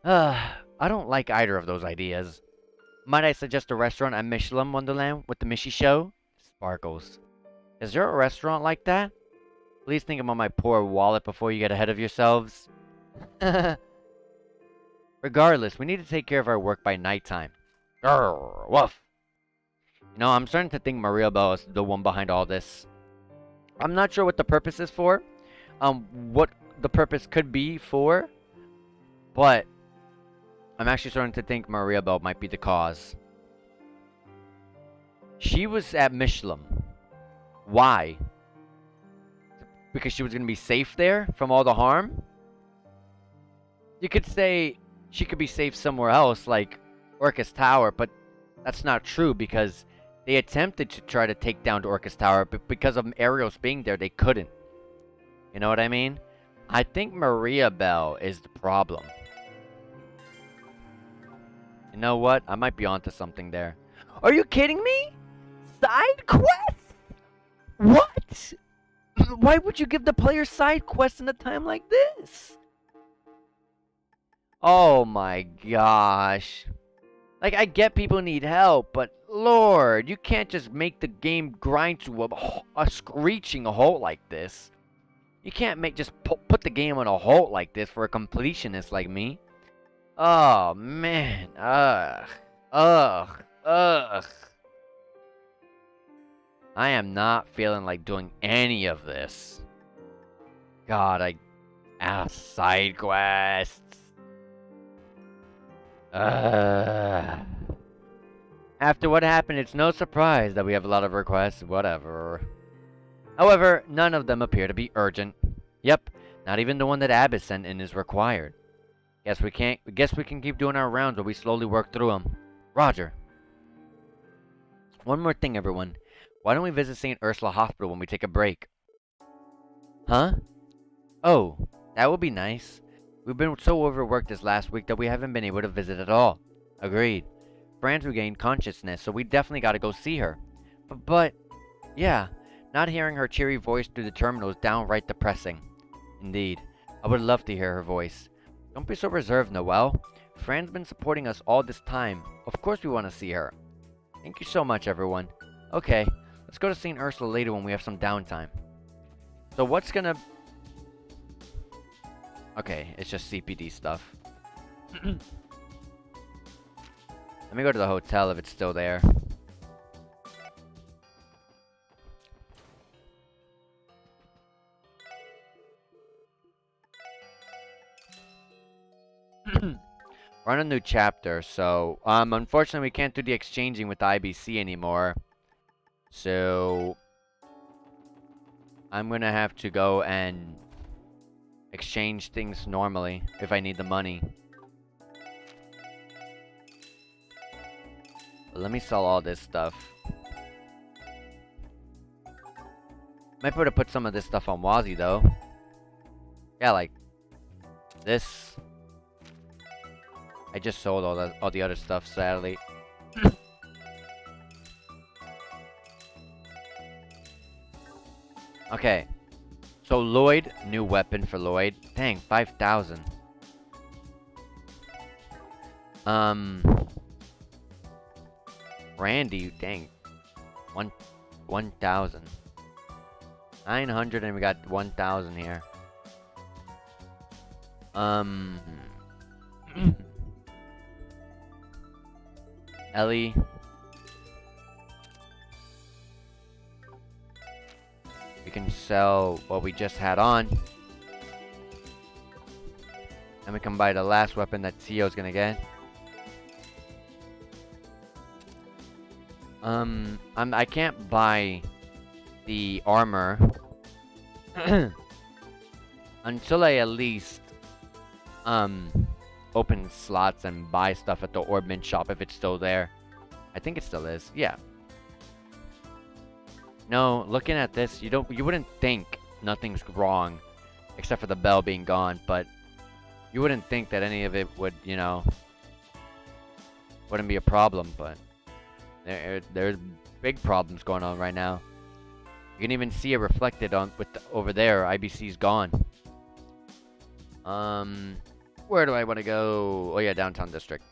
I don't like either of those ideas. Might I suggest a restaurant at Michelin Wonderland with the Mishi show? Sparkles. Is there a restaurant like that? Please think about my poor wallet before you get ahead of yourselves. Regardless, we need to take care of our work by nighttime. Grrr, woof. You know, I'm starting to think Maria Bell is the one behind all this. I'm not sure what the purpose is for. What the purpose could be for. But I'm actually starting to think Maria Bell might be the cause. She was at Michelin. Why? Because she was going to be safe there from all the harm? You could say she could be safe somewhere else, like Orcus Tower, but that's not true because they attempted to try to take down Orcus Tower, but because of Arios being there, they couldn't. You know what I mean? I think Maria Bell is the problem. You know what? I might be onto something there. Are you kidding me? Side quests? What? Why would you give the player side quests in a time like this? Oh my gosh. Like, I get people need help, but Lord, you can't just make the game grind to a screeching halt like this. You can't just put the game on a halt like this for a completionist like me. Oh, man. Ugh. I am not feeling like doing any of this. God, side quests. After what happened, it's no surprise that we have a lot of requests, whatever. However, none of them appear to be urgent. Yep, not even the one that Abbott sent in is required. Guess we can keep doing our rounds while we slowly work through them. Roger. One more thing, everyone. Why don't we visit St. Ursula Hospital when we take a break? Huh? Oh, that would be nice. We've been so overworked this last week that we haven't been able to visit at all. Agreed. Fran's regained consciousness, so we definitely gotta go see her. But, yeah, not hearing her cheery voice through the terminal is downright depressing. Indeed, I would love to hear her voice. Don't be so reserved, Noelle. Fran's been supporting us all this time. Of course we want to see her. Thank you so much, everyone. Okay, let's go to St. Ursula later when we have some downtime. So what's gonna... Okay, it's just CPD stuff. Let me go to the hotel if it's still there. We're on a new chapter, so unfortunately we can't do the exchanging with the IBC anymore. So I'm gonna have to go and exchange things normally if I need the money. But let me sell all this stuff. Might be able to put some of this stuff on Wazzy though. Yeah, like this. I just sold all the other stuff, sadly. Okay. So Lloyd, new weapon for Lloyd. Dang, 5,000. Randy, dang. 1,000. 900 and we got 1,000 here. Ellie. We can sell what we just had on. And we can buy the last weapon that Tio's gonna get. I can't buy the armor until I at least open slots and buy stuff at the Orbman shop if it's still there. I think it still is. Yeah. No, looking at this, you wouldn't think nothing's wrong except for the bell being gone, but you wouldn't think that any of it would, you know, wouldn't be a problem, but there's big problems going on right now. You can even see it reflected on over there. IBC's gone. Where do I want to go? Oh yeah, downtown district.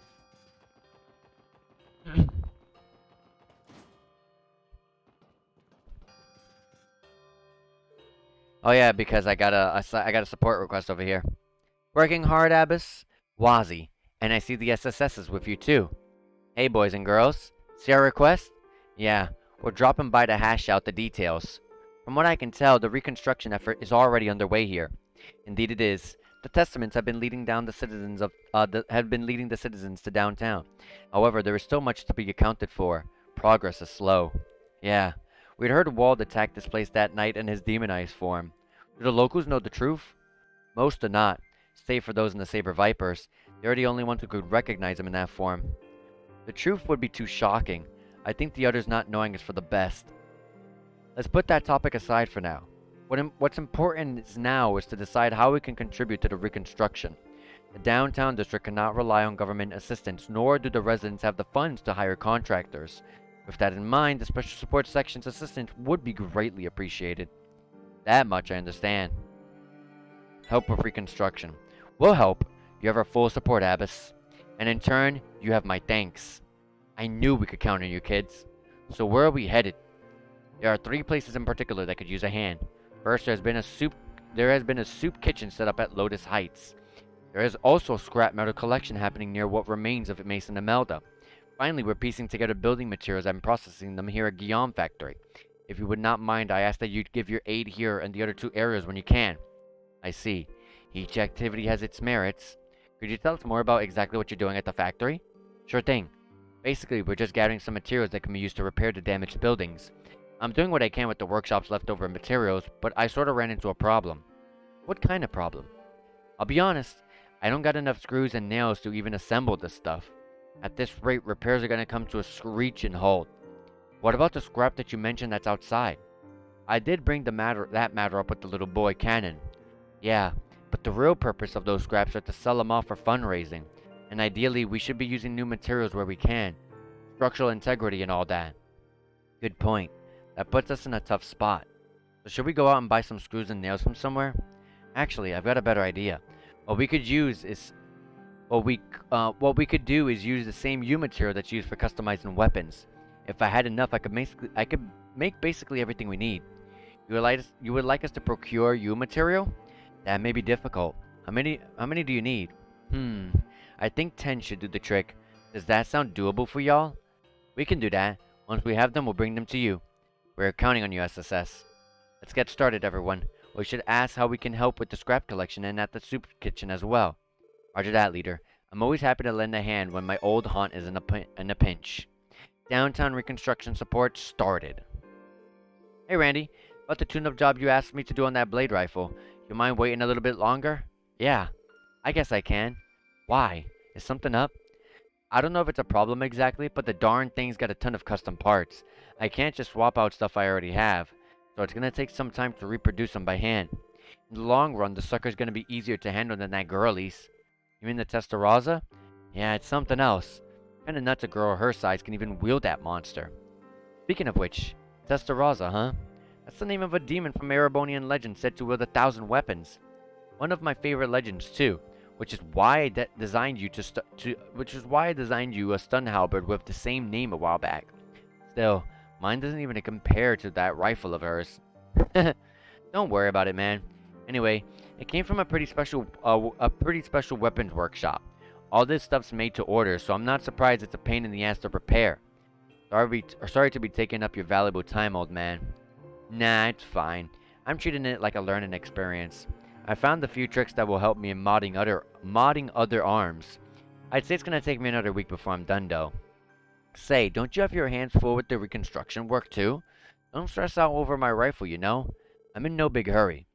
Oh yeah, because I got a support request over here. Working hard, Abbas? Wazi. And I see the SSS is with you too. Hey boys and girls. See our request? Yeah, we're dropping by to hash out the details. From what I can tell, the reconstruction effort is already underway here. Indeed it is. The testaments have been leading the citizens to downtown. However, there is still much to be accounted for. Progress is slow. Yeah, we'd heard Wald attack this place that night in his demonized form. Do the locals know the truth? Most do not, save for those in the Saber Vipers. They are the only ones who could recognize him in that form. The truth would be too shocking. I think the others not knowing is for the best. Let's put that topic aside for now. What's important now is to decide how we can contribute to the reconstruction. The downtown district cannot rely on government assistance, nor do the residents have the funds to hire contractors. With that in mind, the Special Support Section's assistance would be greatly appreciated. That much I understand. Help with reconstruction. We'll help. You have our full support, Abbas. And in turn, you have my thanks. I knew we could count on you, kids. So where are we headed? There are 3 places in particular that could use a hand. First, there has been a soup kitchen set up at Lotus Heights. There is also a scrap metal collection happening near what remains of Mason Imelda. Finally, we're piecing together building materials and processing them here at Guillaume Factory. If you would not mind, I ask that you give your aid here and the other 2 areas when you can. I see. Each activity has its merits. Could you tell us more about exactly what you're doing at the factory? Sure thing. Basically, we're just gathering some materials that can be used to repair the damaged buildings. I'm doing what I can with the workshop's leftover materials, but I sort of ran into a problem. What kind of problem? I'll be honest, I don't got enough screws and nails to even assemble this stuff. At this rate, repairs are going to come to a screeching halt. What about the scrap that you mentioned that's outside? I did bring that matter up with the little boy, Cannon. Yeah, but the real purpose of those scraps are to sell them off for fundraising. And ideally, we should be using new materials where we can. Structural integrity and all that. Good point. That puts us in a tough spot. So should we go out and buy some screws and nails from somewhere? Actually, I've got a better idea. What we could do is use the same U material that's used for customizing weapons. If I had enough, I could make basically everything we need. You would like us to procure U material? That may be difficult. How many do you need? I think 10 should do the trick. Does that sound doable for y'all? We can do that. Once we have them, we'll bring them to you. We're counting on you, SSS. Let's get started, everyone. We should ask how we can help with the scrap collection and at the soup kitchen as well. Roger that, leader. I'm always happy to lend a hand when my old haunt is in a pinch. Downtown reconstruction support started. Hey, Randy. About the tune-up job you asked me to do on that blade rifle. You mind waiting a little bit longer? Yeah. I guess I can. Why? Is something up? I don't know if it's a problem exactly, but the darn thing's got a ton of custom parts. I can't just swap out stuff I already have, so it's gonna take some time to reproduce them by hand. In the long run, the sucker's gonna be easier to handle than that girlies. You mean the Testarossa? Yeah, it's something else. Kinda nuts a girl her size can even wield that monster. Speaking of which, Testarossa, huh? That's the name of a demon from Erebonian legend said to wield 1,000 weapons. One of my favorite legends too. Which is why I designed you a stun halberd with the same name a while back. Still, mine doesn't even compare to that rifle of hers. Don't worry about it, man. Anyway, it came from a pretty special weapons workshop. All this stuff's made to order, so I'm not surprised it's a pain in the ass to repair. Sorry to be taking up your valuable time, old man. Nah, it's fine. I'm treating it like a learning experience. I found a few tricks that will help me in modding other arms. I'd say it's gonna take me another week before I'm done though. Say, don't you have your hands full with the reconstruction work too? Don't stress out over my rifle, you know? I'm in no big hurry.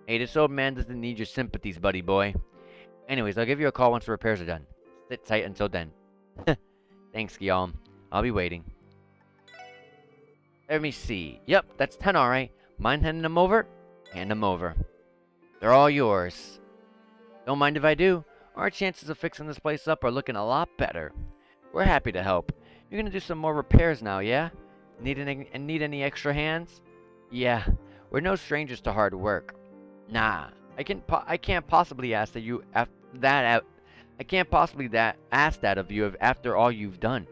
Hey, this old man doesn't need your sympathies, buddy boy. Anyways, I'll give you a call once the repairs are done. Sit tight until then. Thanks, Guillaume. I'll be waiting. Let me see. Yep, that's 10 alright. Mind handing them over? Hand them over. They're all yours. Don't mind if I do. Our chances of fixing this place up are looking a lot better. We're happy to help. You're gonna do some more repairs now, yeah? Need any extra hands? Yeah, we're no strangers to hard work. Nah, I can't possibly ask that you ask that of you after all you've done.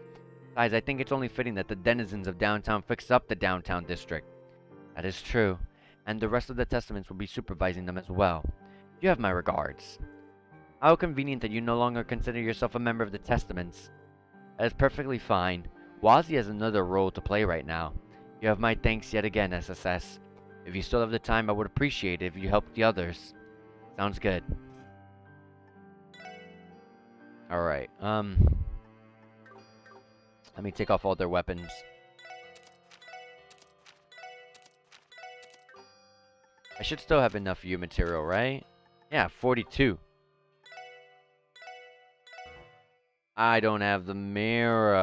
Besides, I think it's only fitting that the denizens of downtown fix up the downtown district. That is true, and the rest of the Testaments will be supervising them as well. You have my regards. How convenient that you no longer consider yourself a member of the Testaments. That is perfectly fine. Wazi has another role to play right now. You have my thanks yet again, SSS. If you still have the time, I would appreciate it if you helped the others. Sounds good. Alright, let me take off all their weapons. I should still have enough U material, right? Yeah, 42. I don't have the mirror.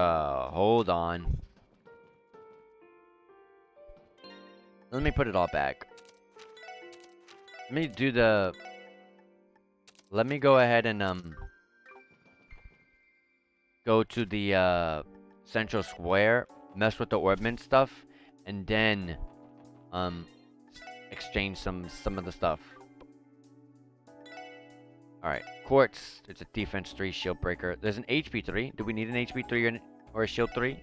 Hold on. Let me put it all back. Let me go ahead and go to the central square, mess with the orbment stuff, and then exchange some of the stuff. Alright, Quartz, it's a defense 3 shield breaker. There's an HP 3. Do we need an HP 3 or a shield 3?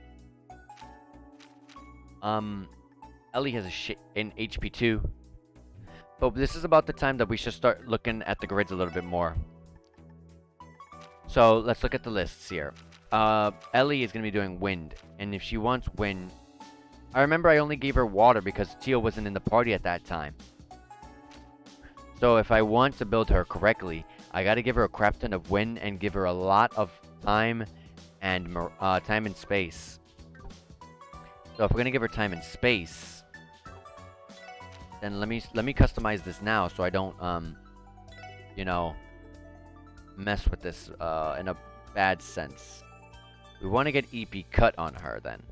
Ellie has an HP 2. But this is about the time that we should start looking at the grids a little bit more. So let's look at the lists here. Ellie is going to be doing wind. And if she wants wind... I remember I only gave her water because Teal wasn't in the party at that time. So if I want to build her correctly, I got to give her a crap ton of wind and give her a lot of time and space. So if we're going to give her time and space, then let me customize this now so I don't you know, mess with this in a bad sense. We want to get EP cut on her then.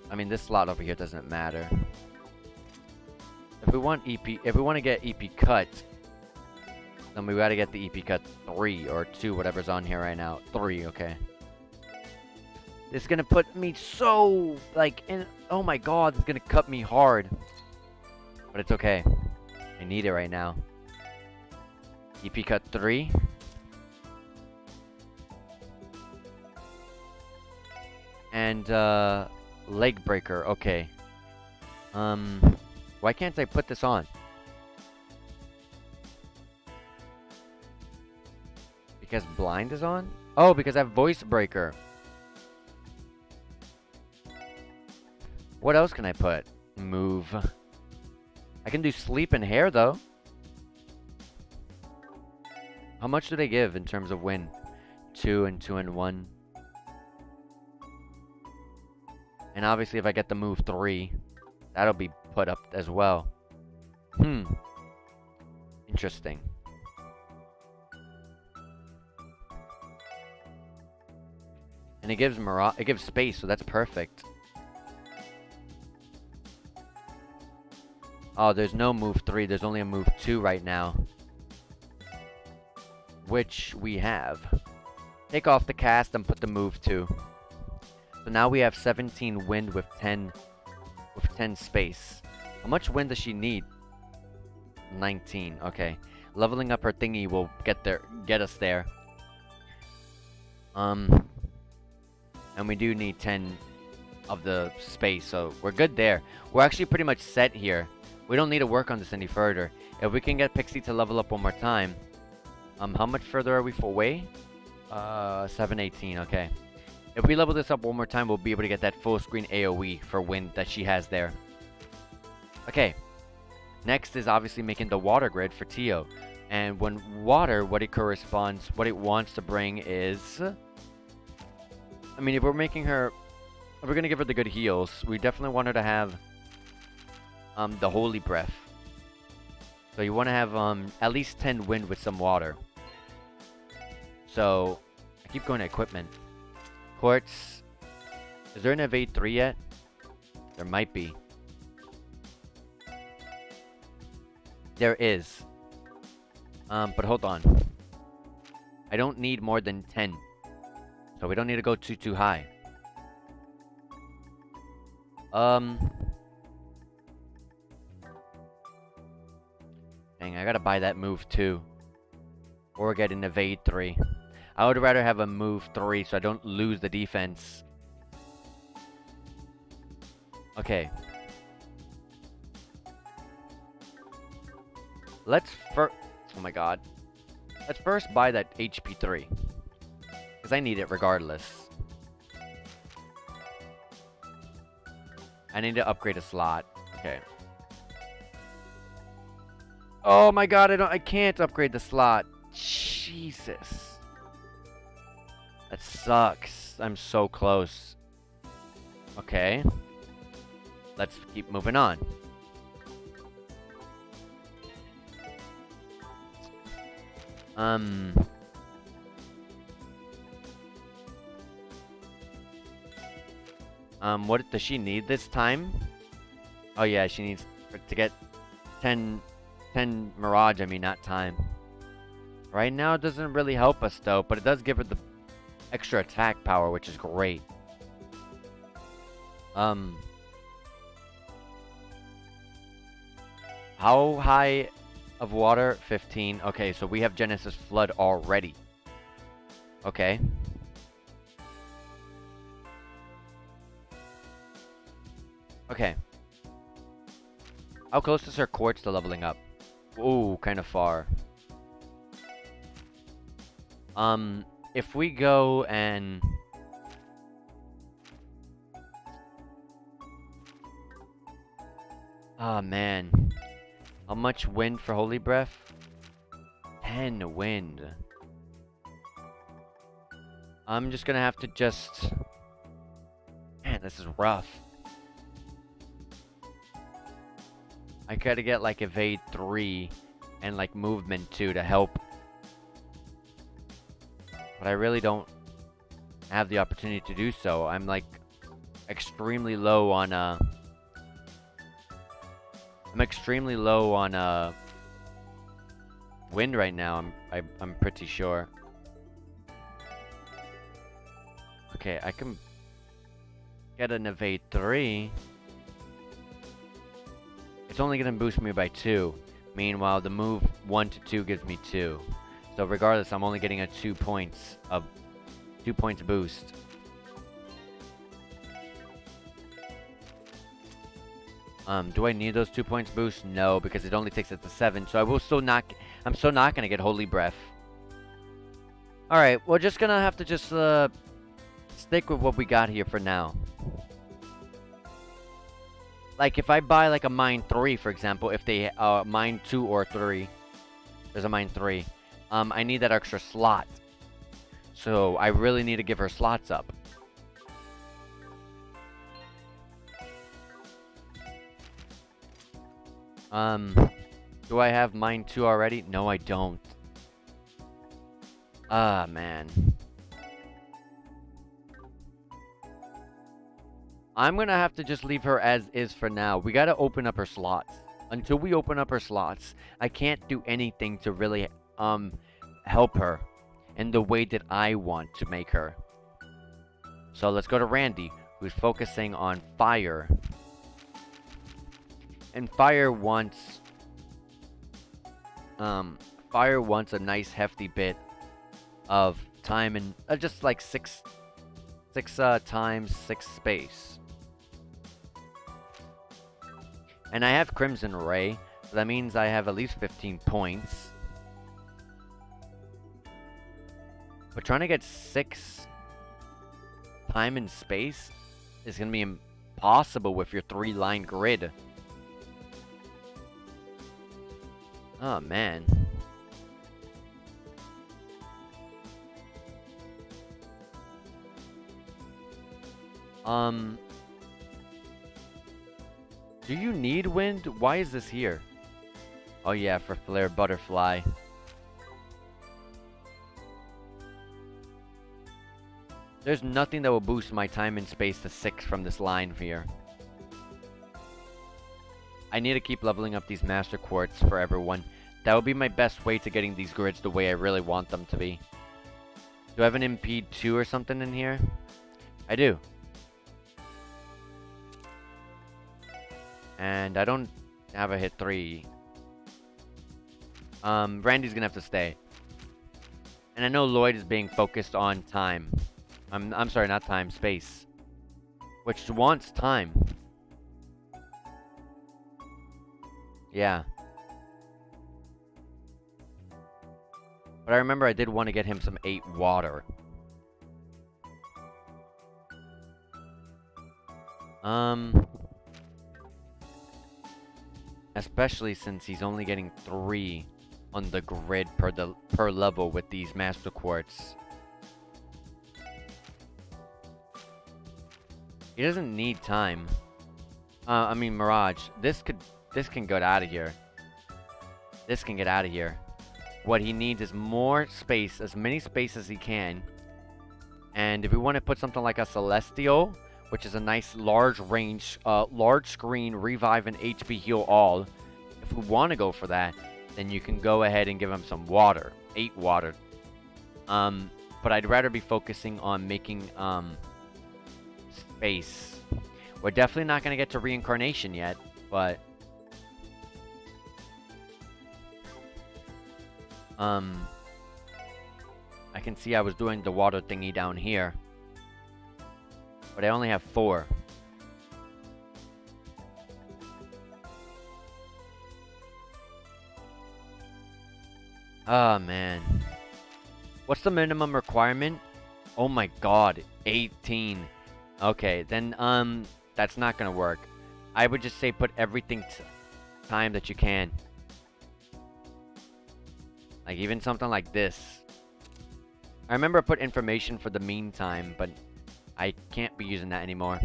I mean, this slot over here doesn't matter. If we want to get EP cut, then we gotta get the EP cut 3 or 2, whatever's on here right now. 3, okay. This is gonna put me so, like, in... Oh my god, it's gonna cut me hard. But it's okay. I need it right now. EP cut 3. And, leg breaker, okay. Why can't I put this on? Because blind is on? Oh, because I have voice breaker. What else can I put? Move. I can do sleep and hair though. How much do they give in terms of win? 2 and 2 and 1. And obviously if I get the move 3, that'll be put up as well. Interesting. And it gives space, so that's perfect. Oh, there's no move 3, there's only a move 2 right now. Which we have. Take off the cast and put the move 2. So now we have 17 wind with 10 space. How much wind does she need? 19. Okay. Leveling up her thingy will get us there. And we do need 10 of the space, so we're good there. We're actually pretty much set here. We don't need to work on this any further. If we can get Pixie to level up one more time. How much further are we away? 718, okay. If we level this up one more time, we'll be able to get that full screen AoE for wind that she has there. Okay. Next is obviously making the water grid for Tio. And when water, what it wants to bring is... I mean, if we're going to give her the good heals, we definitely want her to have the Holy Breath. So you want to have at least 10 wind with some water. So, I keep going to equipment. Quartz. Is there an Evade 3 yet? There might be. There is. But hold on. I don't need more than 10. So we don't need to go too high. Dang, I gotta buy that move too. Or get an Evade 3. I would rather have a move 3 so I don't lose the defense. Okay. Let's first... Oh my god. Let's first buy that HP 3. Because I need it regardless. I need to upgrade a slot. Okay. Oh my god, I can't upgrade the slot. Jesus. That sucks. I'm so close. Okay. Let's keep moving on. What does she need this time? Oh yeah, she needs to get 10 Mirage, I mean, not time. Right now, it doesn't really help us though, but it does give her the extra attack power, which is great. How high of water? 15. Okay, so we have Genesis Flood already. Okay. Okay. How close is her Quartz to leveling up? Ooh, kind of far. If we go and... Ah, man. How much wind for Holy Breath? 10 wind. I'm just gonna have to just... Man, this is rough. I gotta get like Evade 3 and like Movement 2 to help. But I really don't have the opportunity to do so. I'm like extremely low on I'm extremely low on wind right now. I'm pretty sure. Okay, I can get an Evade 3. It's only gonna boost me by 2. Meanwhile, the move 1 to 2 gives me 2. So regardless, I'm only getting a 2 points boost. Do I need those 2 points boost? No, because it only takes it to 7. So I'm still not gonna get Holy Breath. Alright, we're just gonna have to just stick with what we got here for now. Like if I buy like a mine 3, for example, if they mine 2 or 3, there's a mine 3. I need that extra slot. So I really need to give her slots up. Do I have mine 2 already? No, I don't. Ah, man. I'm gonna have to just leave her as is for now. We gotta open up her slots. Until we open up her slots, I can't do anything to really help her in the way that I want to make her. So let's go to Randy, who's focusing on fire. And fire wants a nice hefty bit of time and just like 6 times 6 space. And I have Crimson Ray, so that means I have at least 15 points. But trying to get 6 time and space is going to be impossible with your 3-line grid. Oh, man. Do you need wind? Why is this here? Oh yeah, for Flare Butterfly. There's nothing that will boost my time and space to 6 from this line here. I need to keep leveling up these Master Quartz for everyone. That would be my best way to getting these grids the way I really want them to be. Do I have an Impede 2 or something in here? I do. And I don't have a hit 3. Randy's gonna have to stay. And I know Lloyd is being focused on time. I'm sorry, not time, space. Which wants time. Yeah. But I remember I did want to get him some 8 water. Especially since he's only getting 3 on the grid per level with these Master Quartz. He doesn't need time. I mean Mirage. This can get out of here. This can get out of here. What he needs is more space, as many space as he can. And if we want to put something like a Celestial, which is a nice large range, large screen, revive and HP heal all. If we want to go for that, then you can go ahead and give him some water. 8 water. But I'd rather be focusing on making space. We're definitely not going to get to reincarnation yet, but I can see I was doing the water thingy down here. But I only have 4. Oh, man. What's the minimum requirement? Oh my god, 18. Okay, then, that's not gonna work. I would just say put everything time that you can. Like, even something like this. I remember I put information for the meantime, but I can't be using that anymore.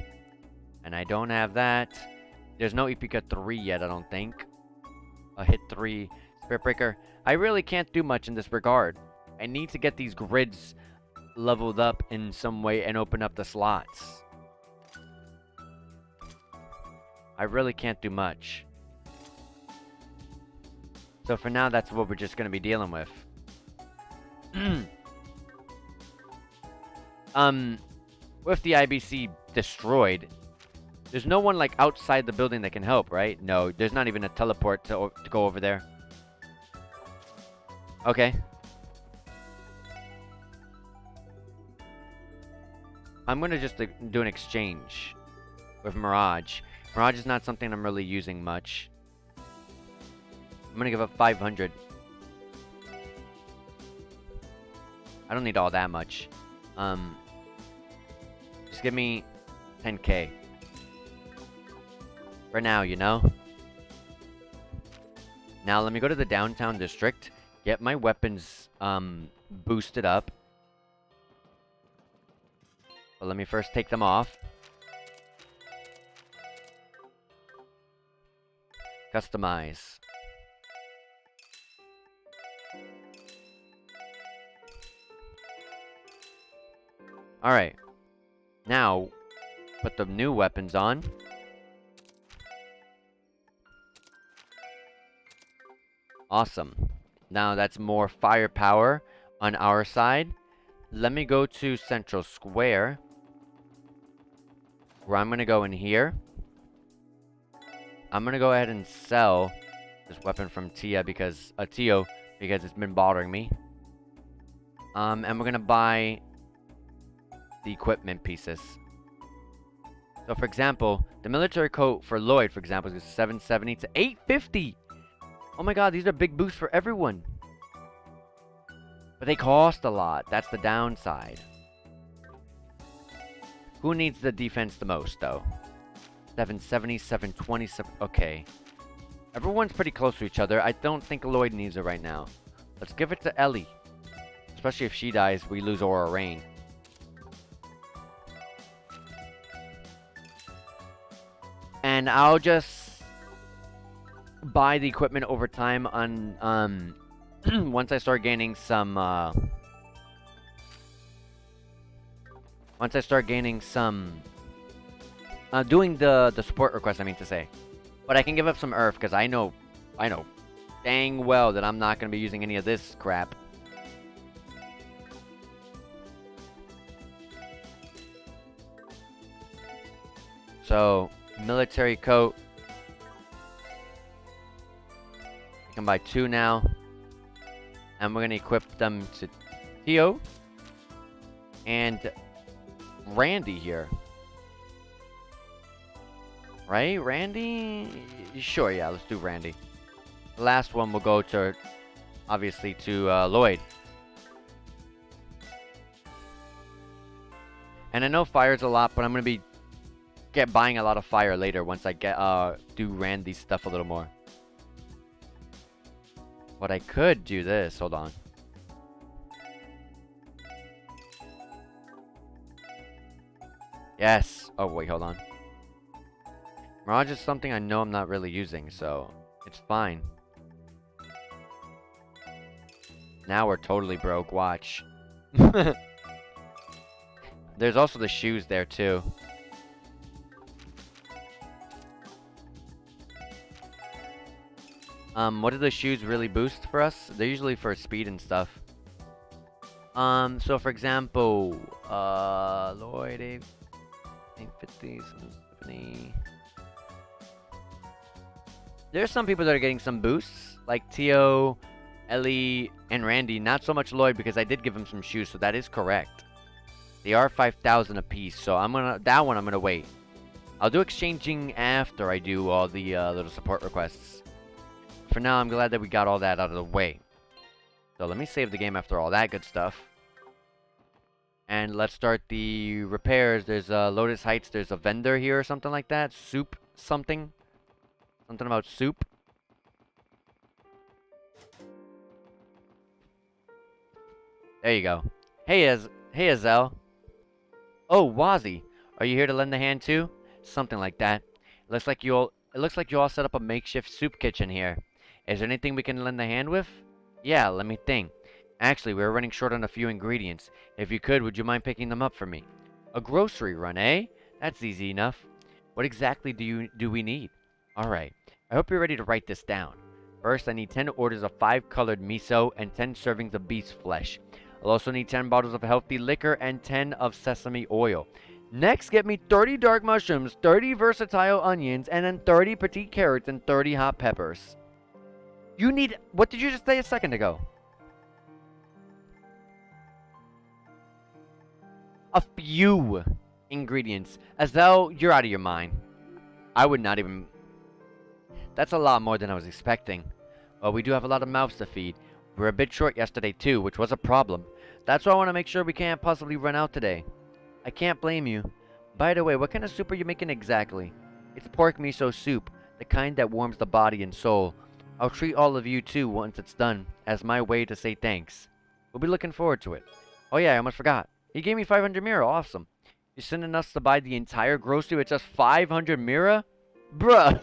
And I don't have that. There's no Epica 3 yet, I don't think. A hit 3. Spirit Breaker. I really can't do much in this regard. I need to get these grids leveled up in some way and open up the slots. I really can't do much. So for now, that's what we're just going to be dealing with. With the IBC destroyed, there's no one like outside the building that can help, right? No, there's not even a teleport to go over there. Okay. I'm going to just do an exchange with Mirage. Mirage is not something I'm really using much. I'm going to give up 500. I don't need all that much. Just give me 10k. For now, you know? Now, let me go to the downtown district. Get my weapons, boosted up. But let me first take them off. Customize. Alright. Now, put the new weapons on. Awesome. Now that's more firepower on our side. Let me go to Central Square, where I'm going to go in here. I'm going to go ahead and sell this weapon from Tio because it's been bothering me. And we're going to buy the equipment pieces. So for example, the military coat for Lloyd, for example, is 770 to 850. Oh my god, these are big boosts for everyone. But they cost a lot. That's the downside. Who needs the defense the most, though? 770, 727. Okay. Everyone's pretty close to each other. I don't think Lloyd needs it right now. Let's give it to Ellie. Especially if she dies, we lose Aura Rain. And I'll just buy the equipment over time on once I start gaining some doing the support request, I mean to say. But I can give up some earth because I know dang well that I'm not going to be using any of this crap. So, military coat. I can buy 2 now. And we're going to equip them to Tio and Randy here. Right? Randy? Sure, yeah, let's do Randy. The last one will go to, obviously, to Lloyd. And I know fire's a lot, but I'm going to be buying a lot of fire later once I get do Randy's stuff a little more. But I could do this. Hold on. Yes. Oh, wait, hold on. Mirage is something I know I'm not really using, so it's fine. Now we're totally broke. Watch. There's also the shoes there, too. What do the shoes really boost for us? They're usually for speed and stuff. So for example, Lloyd, 850, Stephanie. There's some people that are getting some boosts, like Tio, Ellie, and Randy. Not so much Lloyd because I did give him some shoes, so that is correct. They are 5,000 apiece, so that one I'm gonna wait. I'll do exchanging after I do all the little support requests. For now, I'm glad that we got all that out of the way. So let me save the game after all that good stuff. And let's start the repairs. There's Lotus Heights. There's a vendor here or something like that. Soup something. Something about soup. There you go. Hey, Azel. Oh, Wazzy. Are you here to lend a hand too? Something like that. It looks like you all set up a makeshift soup kitchen here. Is there anything we can lend a hand with? Yeah, let me think. Actually, we're running short on a few ingredients. If you could, would you mind picking them up for me? A grocery run, eh? That's easy enough. What exactly do we need? Alright, I hope you're ready to write this down. First, I need 10 orders of 5-colored miso and 10 servings of beast flesh. I'll also need 10 bottles of healthy liquor and 10 of sesame oil. Next, get me 30 dark mushrooms, 30 versatile onions, and then 30 petite carrots and 30 hot peppers. You need... What did you just say a second ago? A few ingredients. As though you're out of your mind. I would not even... That's a lot more than I was expecting. Well, we do have a lot of mouths to feed. We were a bit short yesterday too, which was a problem. That's why I want to make sure we can't possibly run out today. I can't blame you. By the way, what kind of soup are you making exactly? It's pork miso soup, the kind that warms the body and soul. I'll treat all of you too once it's done, as my way to say thanks. We'll be looking forward to it. Oh yeah, I almost forgot. He gave me 500 mira, awesome. You're sending us to buy the entire grocery with just 500 mira? Bruh.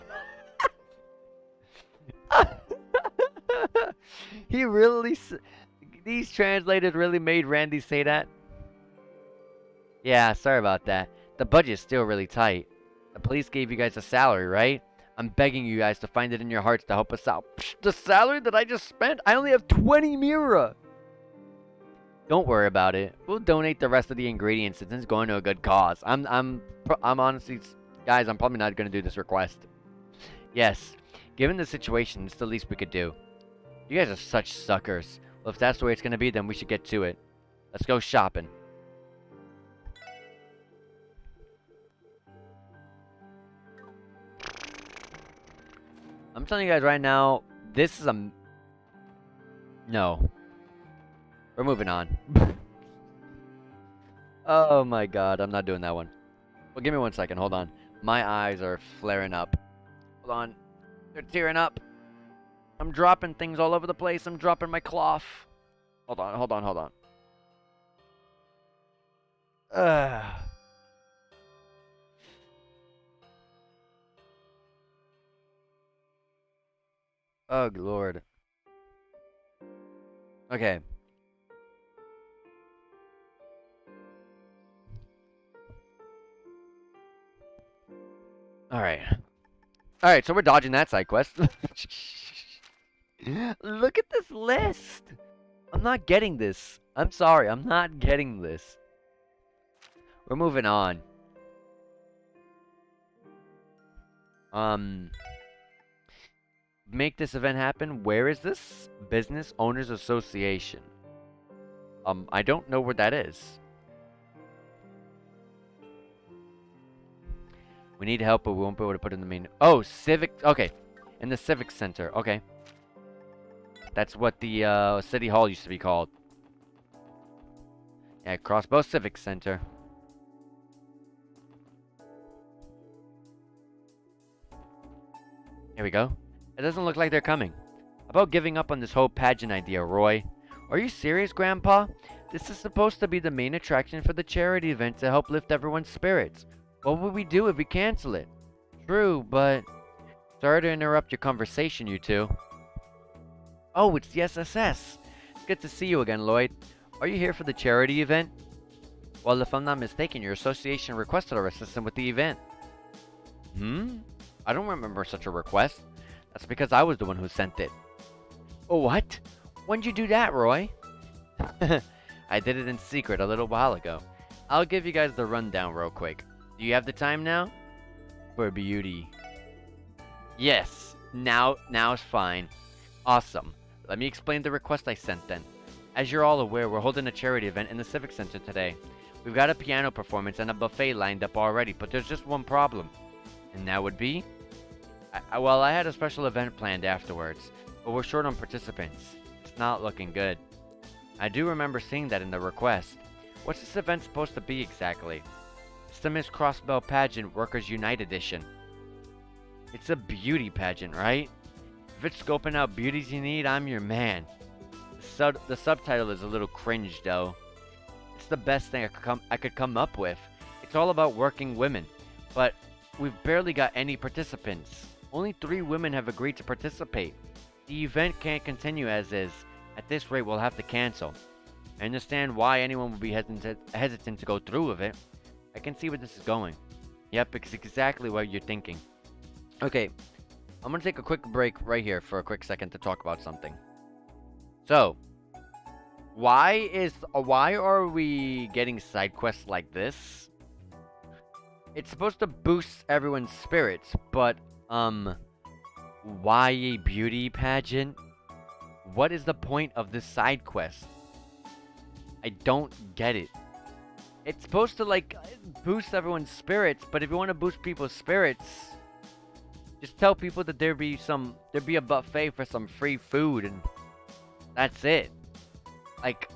He really... These translators really made Randy say that? Yeah, sorry about that. The budget's still really tight. The police gave you guys a salary, right? I'm begging you guys to find it in your hearts to help us out. Psh, the salary that I just spent? I only have 20 mira! Don't worry about it. We'll donate the rest of the ingredients since it's going to a good cause. I'm honestly... Guys, I'm probably not going to do this request. Yes. Given the situation, it's the least we could do. You guys are such suckers. Well, if that's the way it's going to be, then we should get to it. Let's go shopping. I'm telling you guys right now, this is a... No. We're moving on. Oh my god, I'm not doing that one. Well, give me 1 second. Hold on. My eyes are flaring up. Hold on. They're tearing up. I'm dropping things all over the place. I'm dropping my cloth. Hold on, hold on, hold on. Oh, Lord. Okay. Alright. Alright, so we're dodging that side quest. Look at this list. I'm not getting this. I'm sorry, I'm not getting this. We're moving on. Make this event happen. Where is this? Business Owners Association. I don't know where that is. We need help, but we won't be able to put it in the main. Oh, Civic. Okay. In the Civic Center. Okay. That's what the City Hall used to be called. Yeah, Crossbow Civic Center. Here we go. It doesn't look like they're coming. About giving up on this whole pageant idea, Roy. Are you serious, Grandpa? This is supposed to be the main attraction for the charity event to help lift everyone's spirits. What would we do if we cancel it? True, but... Sorry to interrupt your conversation, you two. Oh, it's the SSS. It's good to see you again, Lloyd. Are you here for the charity event? Well, if I'm not mistaken, your association requested our assistance with the event. I don't remember such a request. That's because I was the one who sent it. Oh, what? When'd you do that, Roy? I did it in secret a little while ago. I'll give you guys the rundown real quick. Do you have the time now? For beauty. Yes. Now's fine. Awesome. Let me explain the request I sent then. As you're all aware, we're holding a charity event in the Civic Center today. We've got a piano performance and a buffet lined up already, but there's just one problem. And that would be? Well, I had a special event planned afterwards, but we're short on participants. It's not looking good. I do remember seeing that in the request. What's this event supposed to be exactly? It's the Miss Crossbell Pageant Workers Unite Edition. It's a beauty pageant, right? If it's scoping out beauties you need, I'm your man. The subtitle is a little cringe, though. It's the best thing I could come up with. It's all about working women, but we've barely got any participants. Only 3 women have agreed to participate. The event can't continue as is. At this rate, we'll have to cancel. I understand why anyone would be hesitant to go through with it. I can see where this is going. Yep, it's exactly what you're thinking. Okay, I'm gonna take a quick break right here for a quick second to talk about something. So, why are we getting side quests like this? It's supposed to boost everyone's spirits, but why a beauty pageant? What is the point of this side quest? I don't get it. It's supposed to like boost everyone's spirits, but if you want to boost people's spirits, just tell people that there'd be a buffet for some free food and that's it. Like,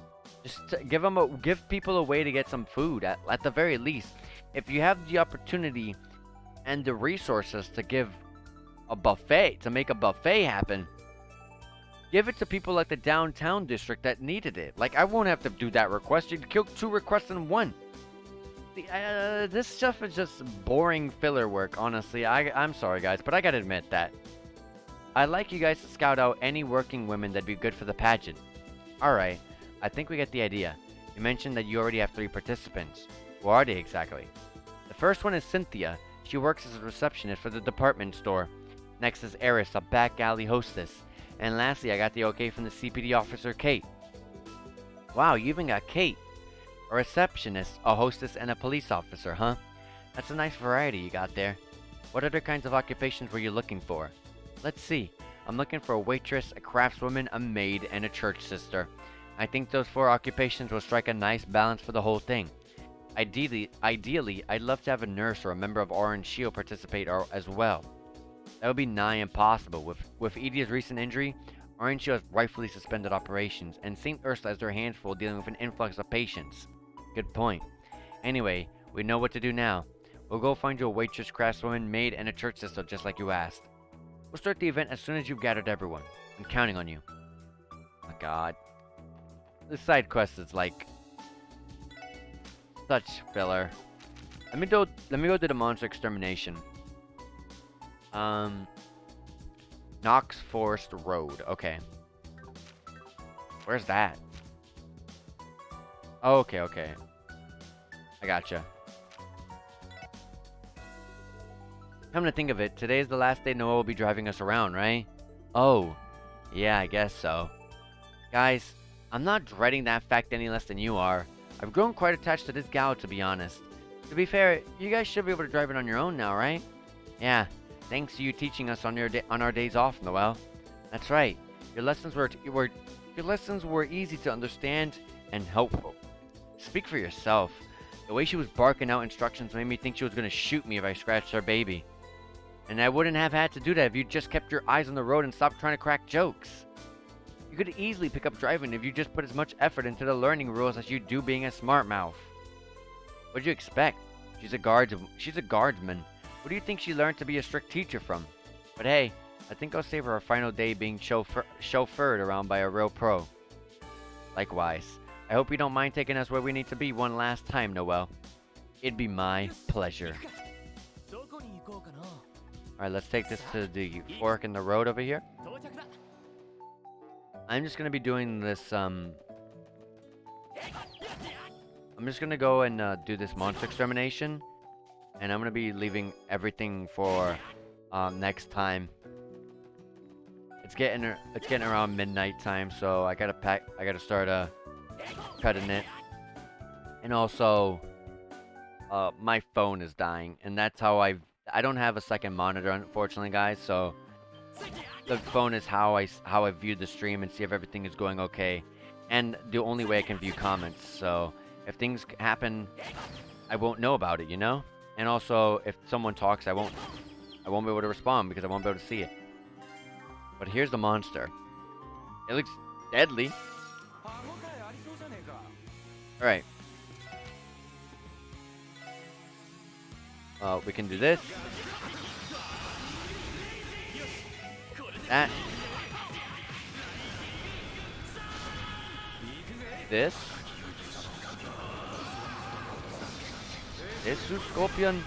just give people a way to get some food at the very least. If you have the opportunity and the resources to give a buffet, to make a buffet happen, give it to people like the downtown district that needed it. Like, I won't have to do that request. You'd kill 2 requests in one. This stuff is just boring filler work, honestly. I'm sorry, guys, but I gotta admit that. I'd like you guys to scout out any working women that'd be good for the pageant. Alright, I think we get the idea. You mentioned that you already have 3 participants. Who are they exactly? The first one is Cynthia. She works as a receptionist for the department store. Next is Eris, a back alley hostess. And lastly, I got the okay from the CPD officer, Kate. Wow, you even got Kate. A receptionist, a hostess, and a police officer, huh? That's a nice variety you got there. What other kinds of occupations were you looking for? Let's see. I'm looking for a waitress, a craftswoman, a maid, and a church sister. I think those 4 occupations will strike a nice balance for the whole thing. Ideally, I'd love to have a nurse or a member of Orange Shield participate as well. That would be nigh impossible. With Edia's recent injury, Orange Shield has rightfully suspended operations, and St. Ursula has their hands full dealing with an influx of patients. Good point. Anyway, we know what to do now. We'll go find you a waitress, craftswoman, maid, and a church sister, just like you asked. We'll start the event as soon as you've gathered everyone. I'm counting on you. Oh my god. This side quest is like such filler. Let me go to the monster extermination. Knox Forest Road. Okay. Where's that? Oh, okay. I gotcha. Come to think of it, today is the last day Noah will be driving us around, right? Oh, yeah, I guess so. Guys, I'm not dreading that fact any less than you are. I've grown quite attached to this gal, to be honest. To be fair, you guys should be able to drive it on your own now, right? Yeah, thanks to you teaching us on our days off, Noel. That's right. Your lessons were easy to understand and helpful. Speak for yourself. The way she was barking out instructions made me think she was going to shoot me if I scratched her baby. And I wouldn't have had to do that if you just kept your eyes on the road and stopped trying to crack jokes. You could easily pick up driving if you just put as much effort into the learning rules as you do being a smart mouth. What'd you expect? She's a guardsman. Who do you think she learned to be a strict teacher from? But hey, I think I'll save her a final day being chauffeured around by a real pro. Likewise. I hope you don't mind taking us where we need to be one last time, Noel. It'd be my pleasure. Alright, let's take this to the fork in the road over here. I'm just gonna be doing this, I'm just gonna go and do this monster extermination. And I'm gonna be leaving everything for next time. It's getting around midnight time, so I gotta start cutting it. And also, my phone is dying, and that's how I don't have a second monitor, unfortunately, guys. So the phone is how I view the stream and see if everything is going okay, and the only way I can view comments. So if things happen, I won't know about it, you know. And also, if someone talks, I won't be able to respond because I won't be able to see it. But here's the monster. It looks deadly. Alright. We can do this. That. This. This Scorpion.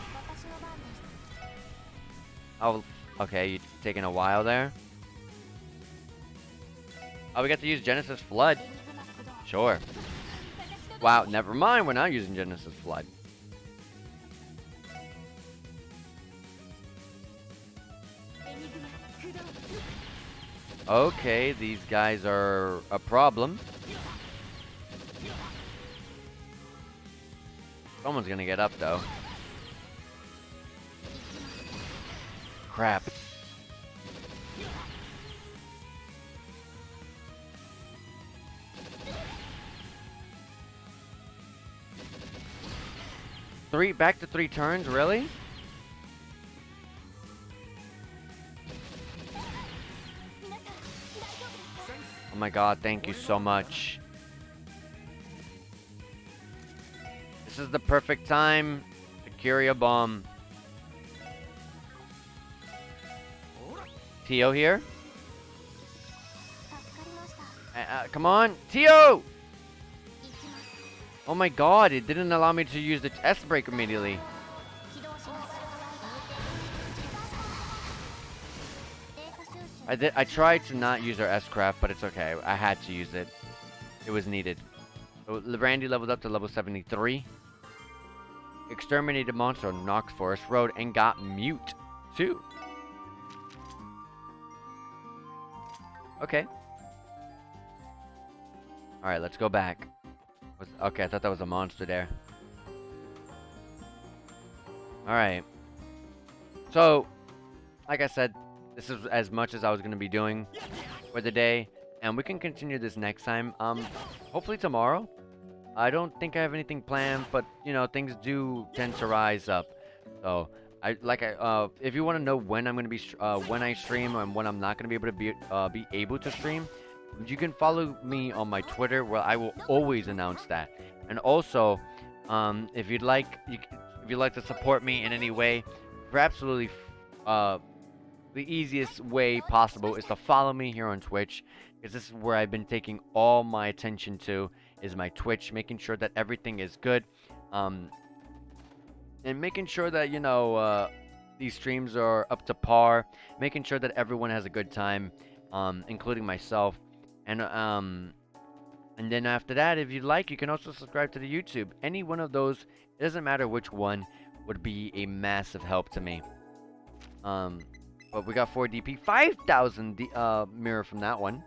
Oh, okay, you're taking a while there. Oh, we got to use Genesis Flood. Sure. Wow, never mind, we're not using Genesis Flood. Okay, these guys are a problem. Someone's gonna get up, though. Crap. Back to 3 turns, really? Oh my god, thank you so much. This is the perfect time to carry a bomb. Tio here? Come on, Tio! Oh my god, it didn't allow me to use the S break immediately. I tried to not use our S-Craft, but it's okay. I had to use it. It was needed. So Randy leveled up to level 73. Exterminated monster on Knox Forest Road and got mute, too. Okay. Alright, let's go back. Okay, I thought that was a monster there. Alright. So, like I said, this is as much as I was going to be doing for the day. And we can continue this next time. Hopefully tomorrow. I don't think I have anything planned, but, you know, things do tend to rise up. So, if you want to know when I'm going to be, when I stream and when I'm not going to be able to stream, you can follow me on my Twitter, where I will always announce that. And also, if you'd like, if you'd like to support me in any way, for absolutely the easiest way possible is to follow me here on Twitch, because this is where I've been taking all my attention to, is my Twitch, making sure that everything is good, um, and making sure that these streams are up to par, making sure that everyone has a good time, including myself, and then after that, if you'd like, you can also subscribe to the YouTube. Any one of those, it doesn't matter which one, would be a massive help to me. But we got 4 DP, 5,000 mirror from that one.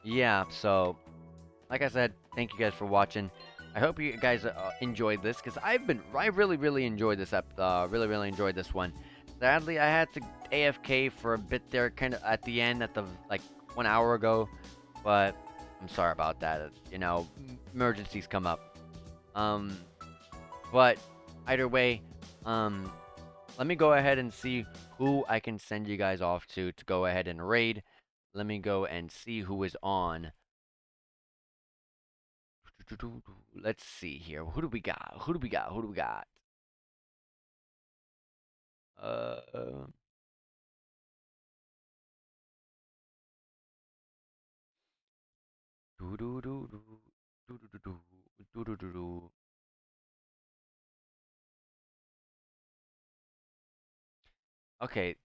Yeah, so, like I said, thank you guys for watching. I hope you guys enjoyed this, because I really enjoyed this really enjoyed this one. Sadly, I had to AFK for a bit there, kind of at the end, like 1 hour ago, but I'm sorry about that. Emergencies come up. But either way, let me go ahead and see who I can send you guys off to go ahead and raid. Let me go and see who is on. Let's see here. Who do we got? Who do we got? Who do we got? Okay,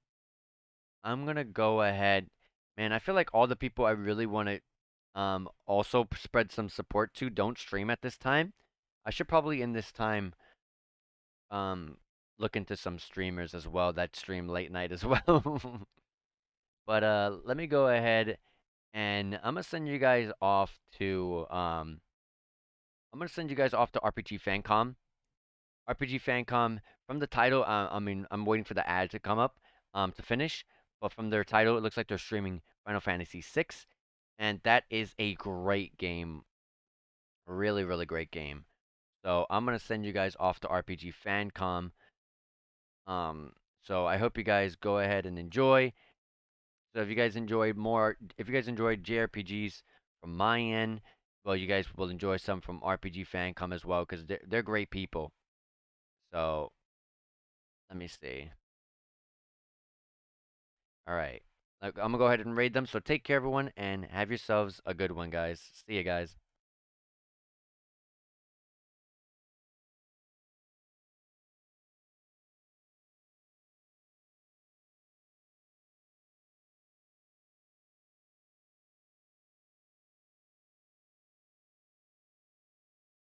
I'm gonna go ahead. Man, I feel like all the people I really want to also spread some support to don't stream at this time. I should probably in this time um look into some streamers as well that stream late night as well. But let me go ahead and I'm gonna send you guys off to RPG Fancom. RPG Fancom, from the title, I mean, I'm waiting for the ad to come up to finish, but from their title, it looks like they're streaming Final Fantasy VI, and that is a great game. Really great game. So I'm gonna send you guys off to RPG Fancom. So I hope you guys go ahead and enjoy. So if you guys enjoyed JRPGs from my end, well, you guys will enjoy some from RPG Fancom as well, because they're great people. So let me see. All right. I'm gonna go ahead and raid them. So take care, everyone, and have yourselves a good one, guys. See you guys.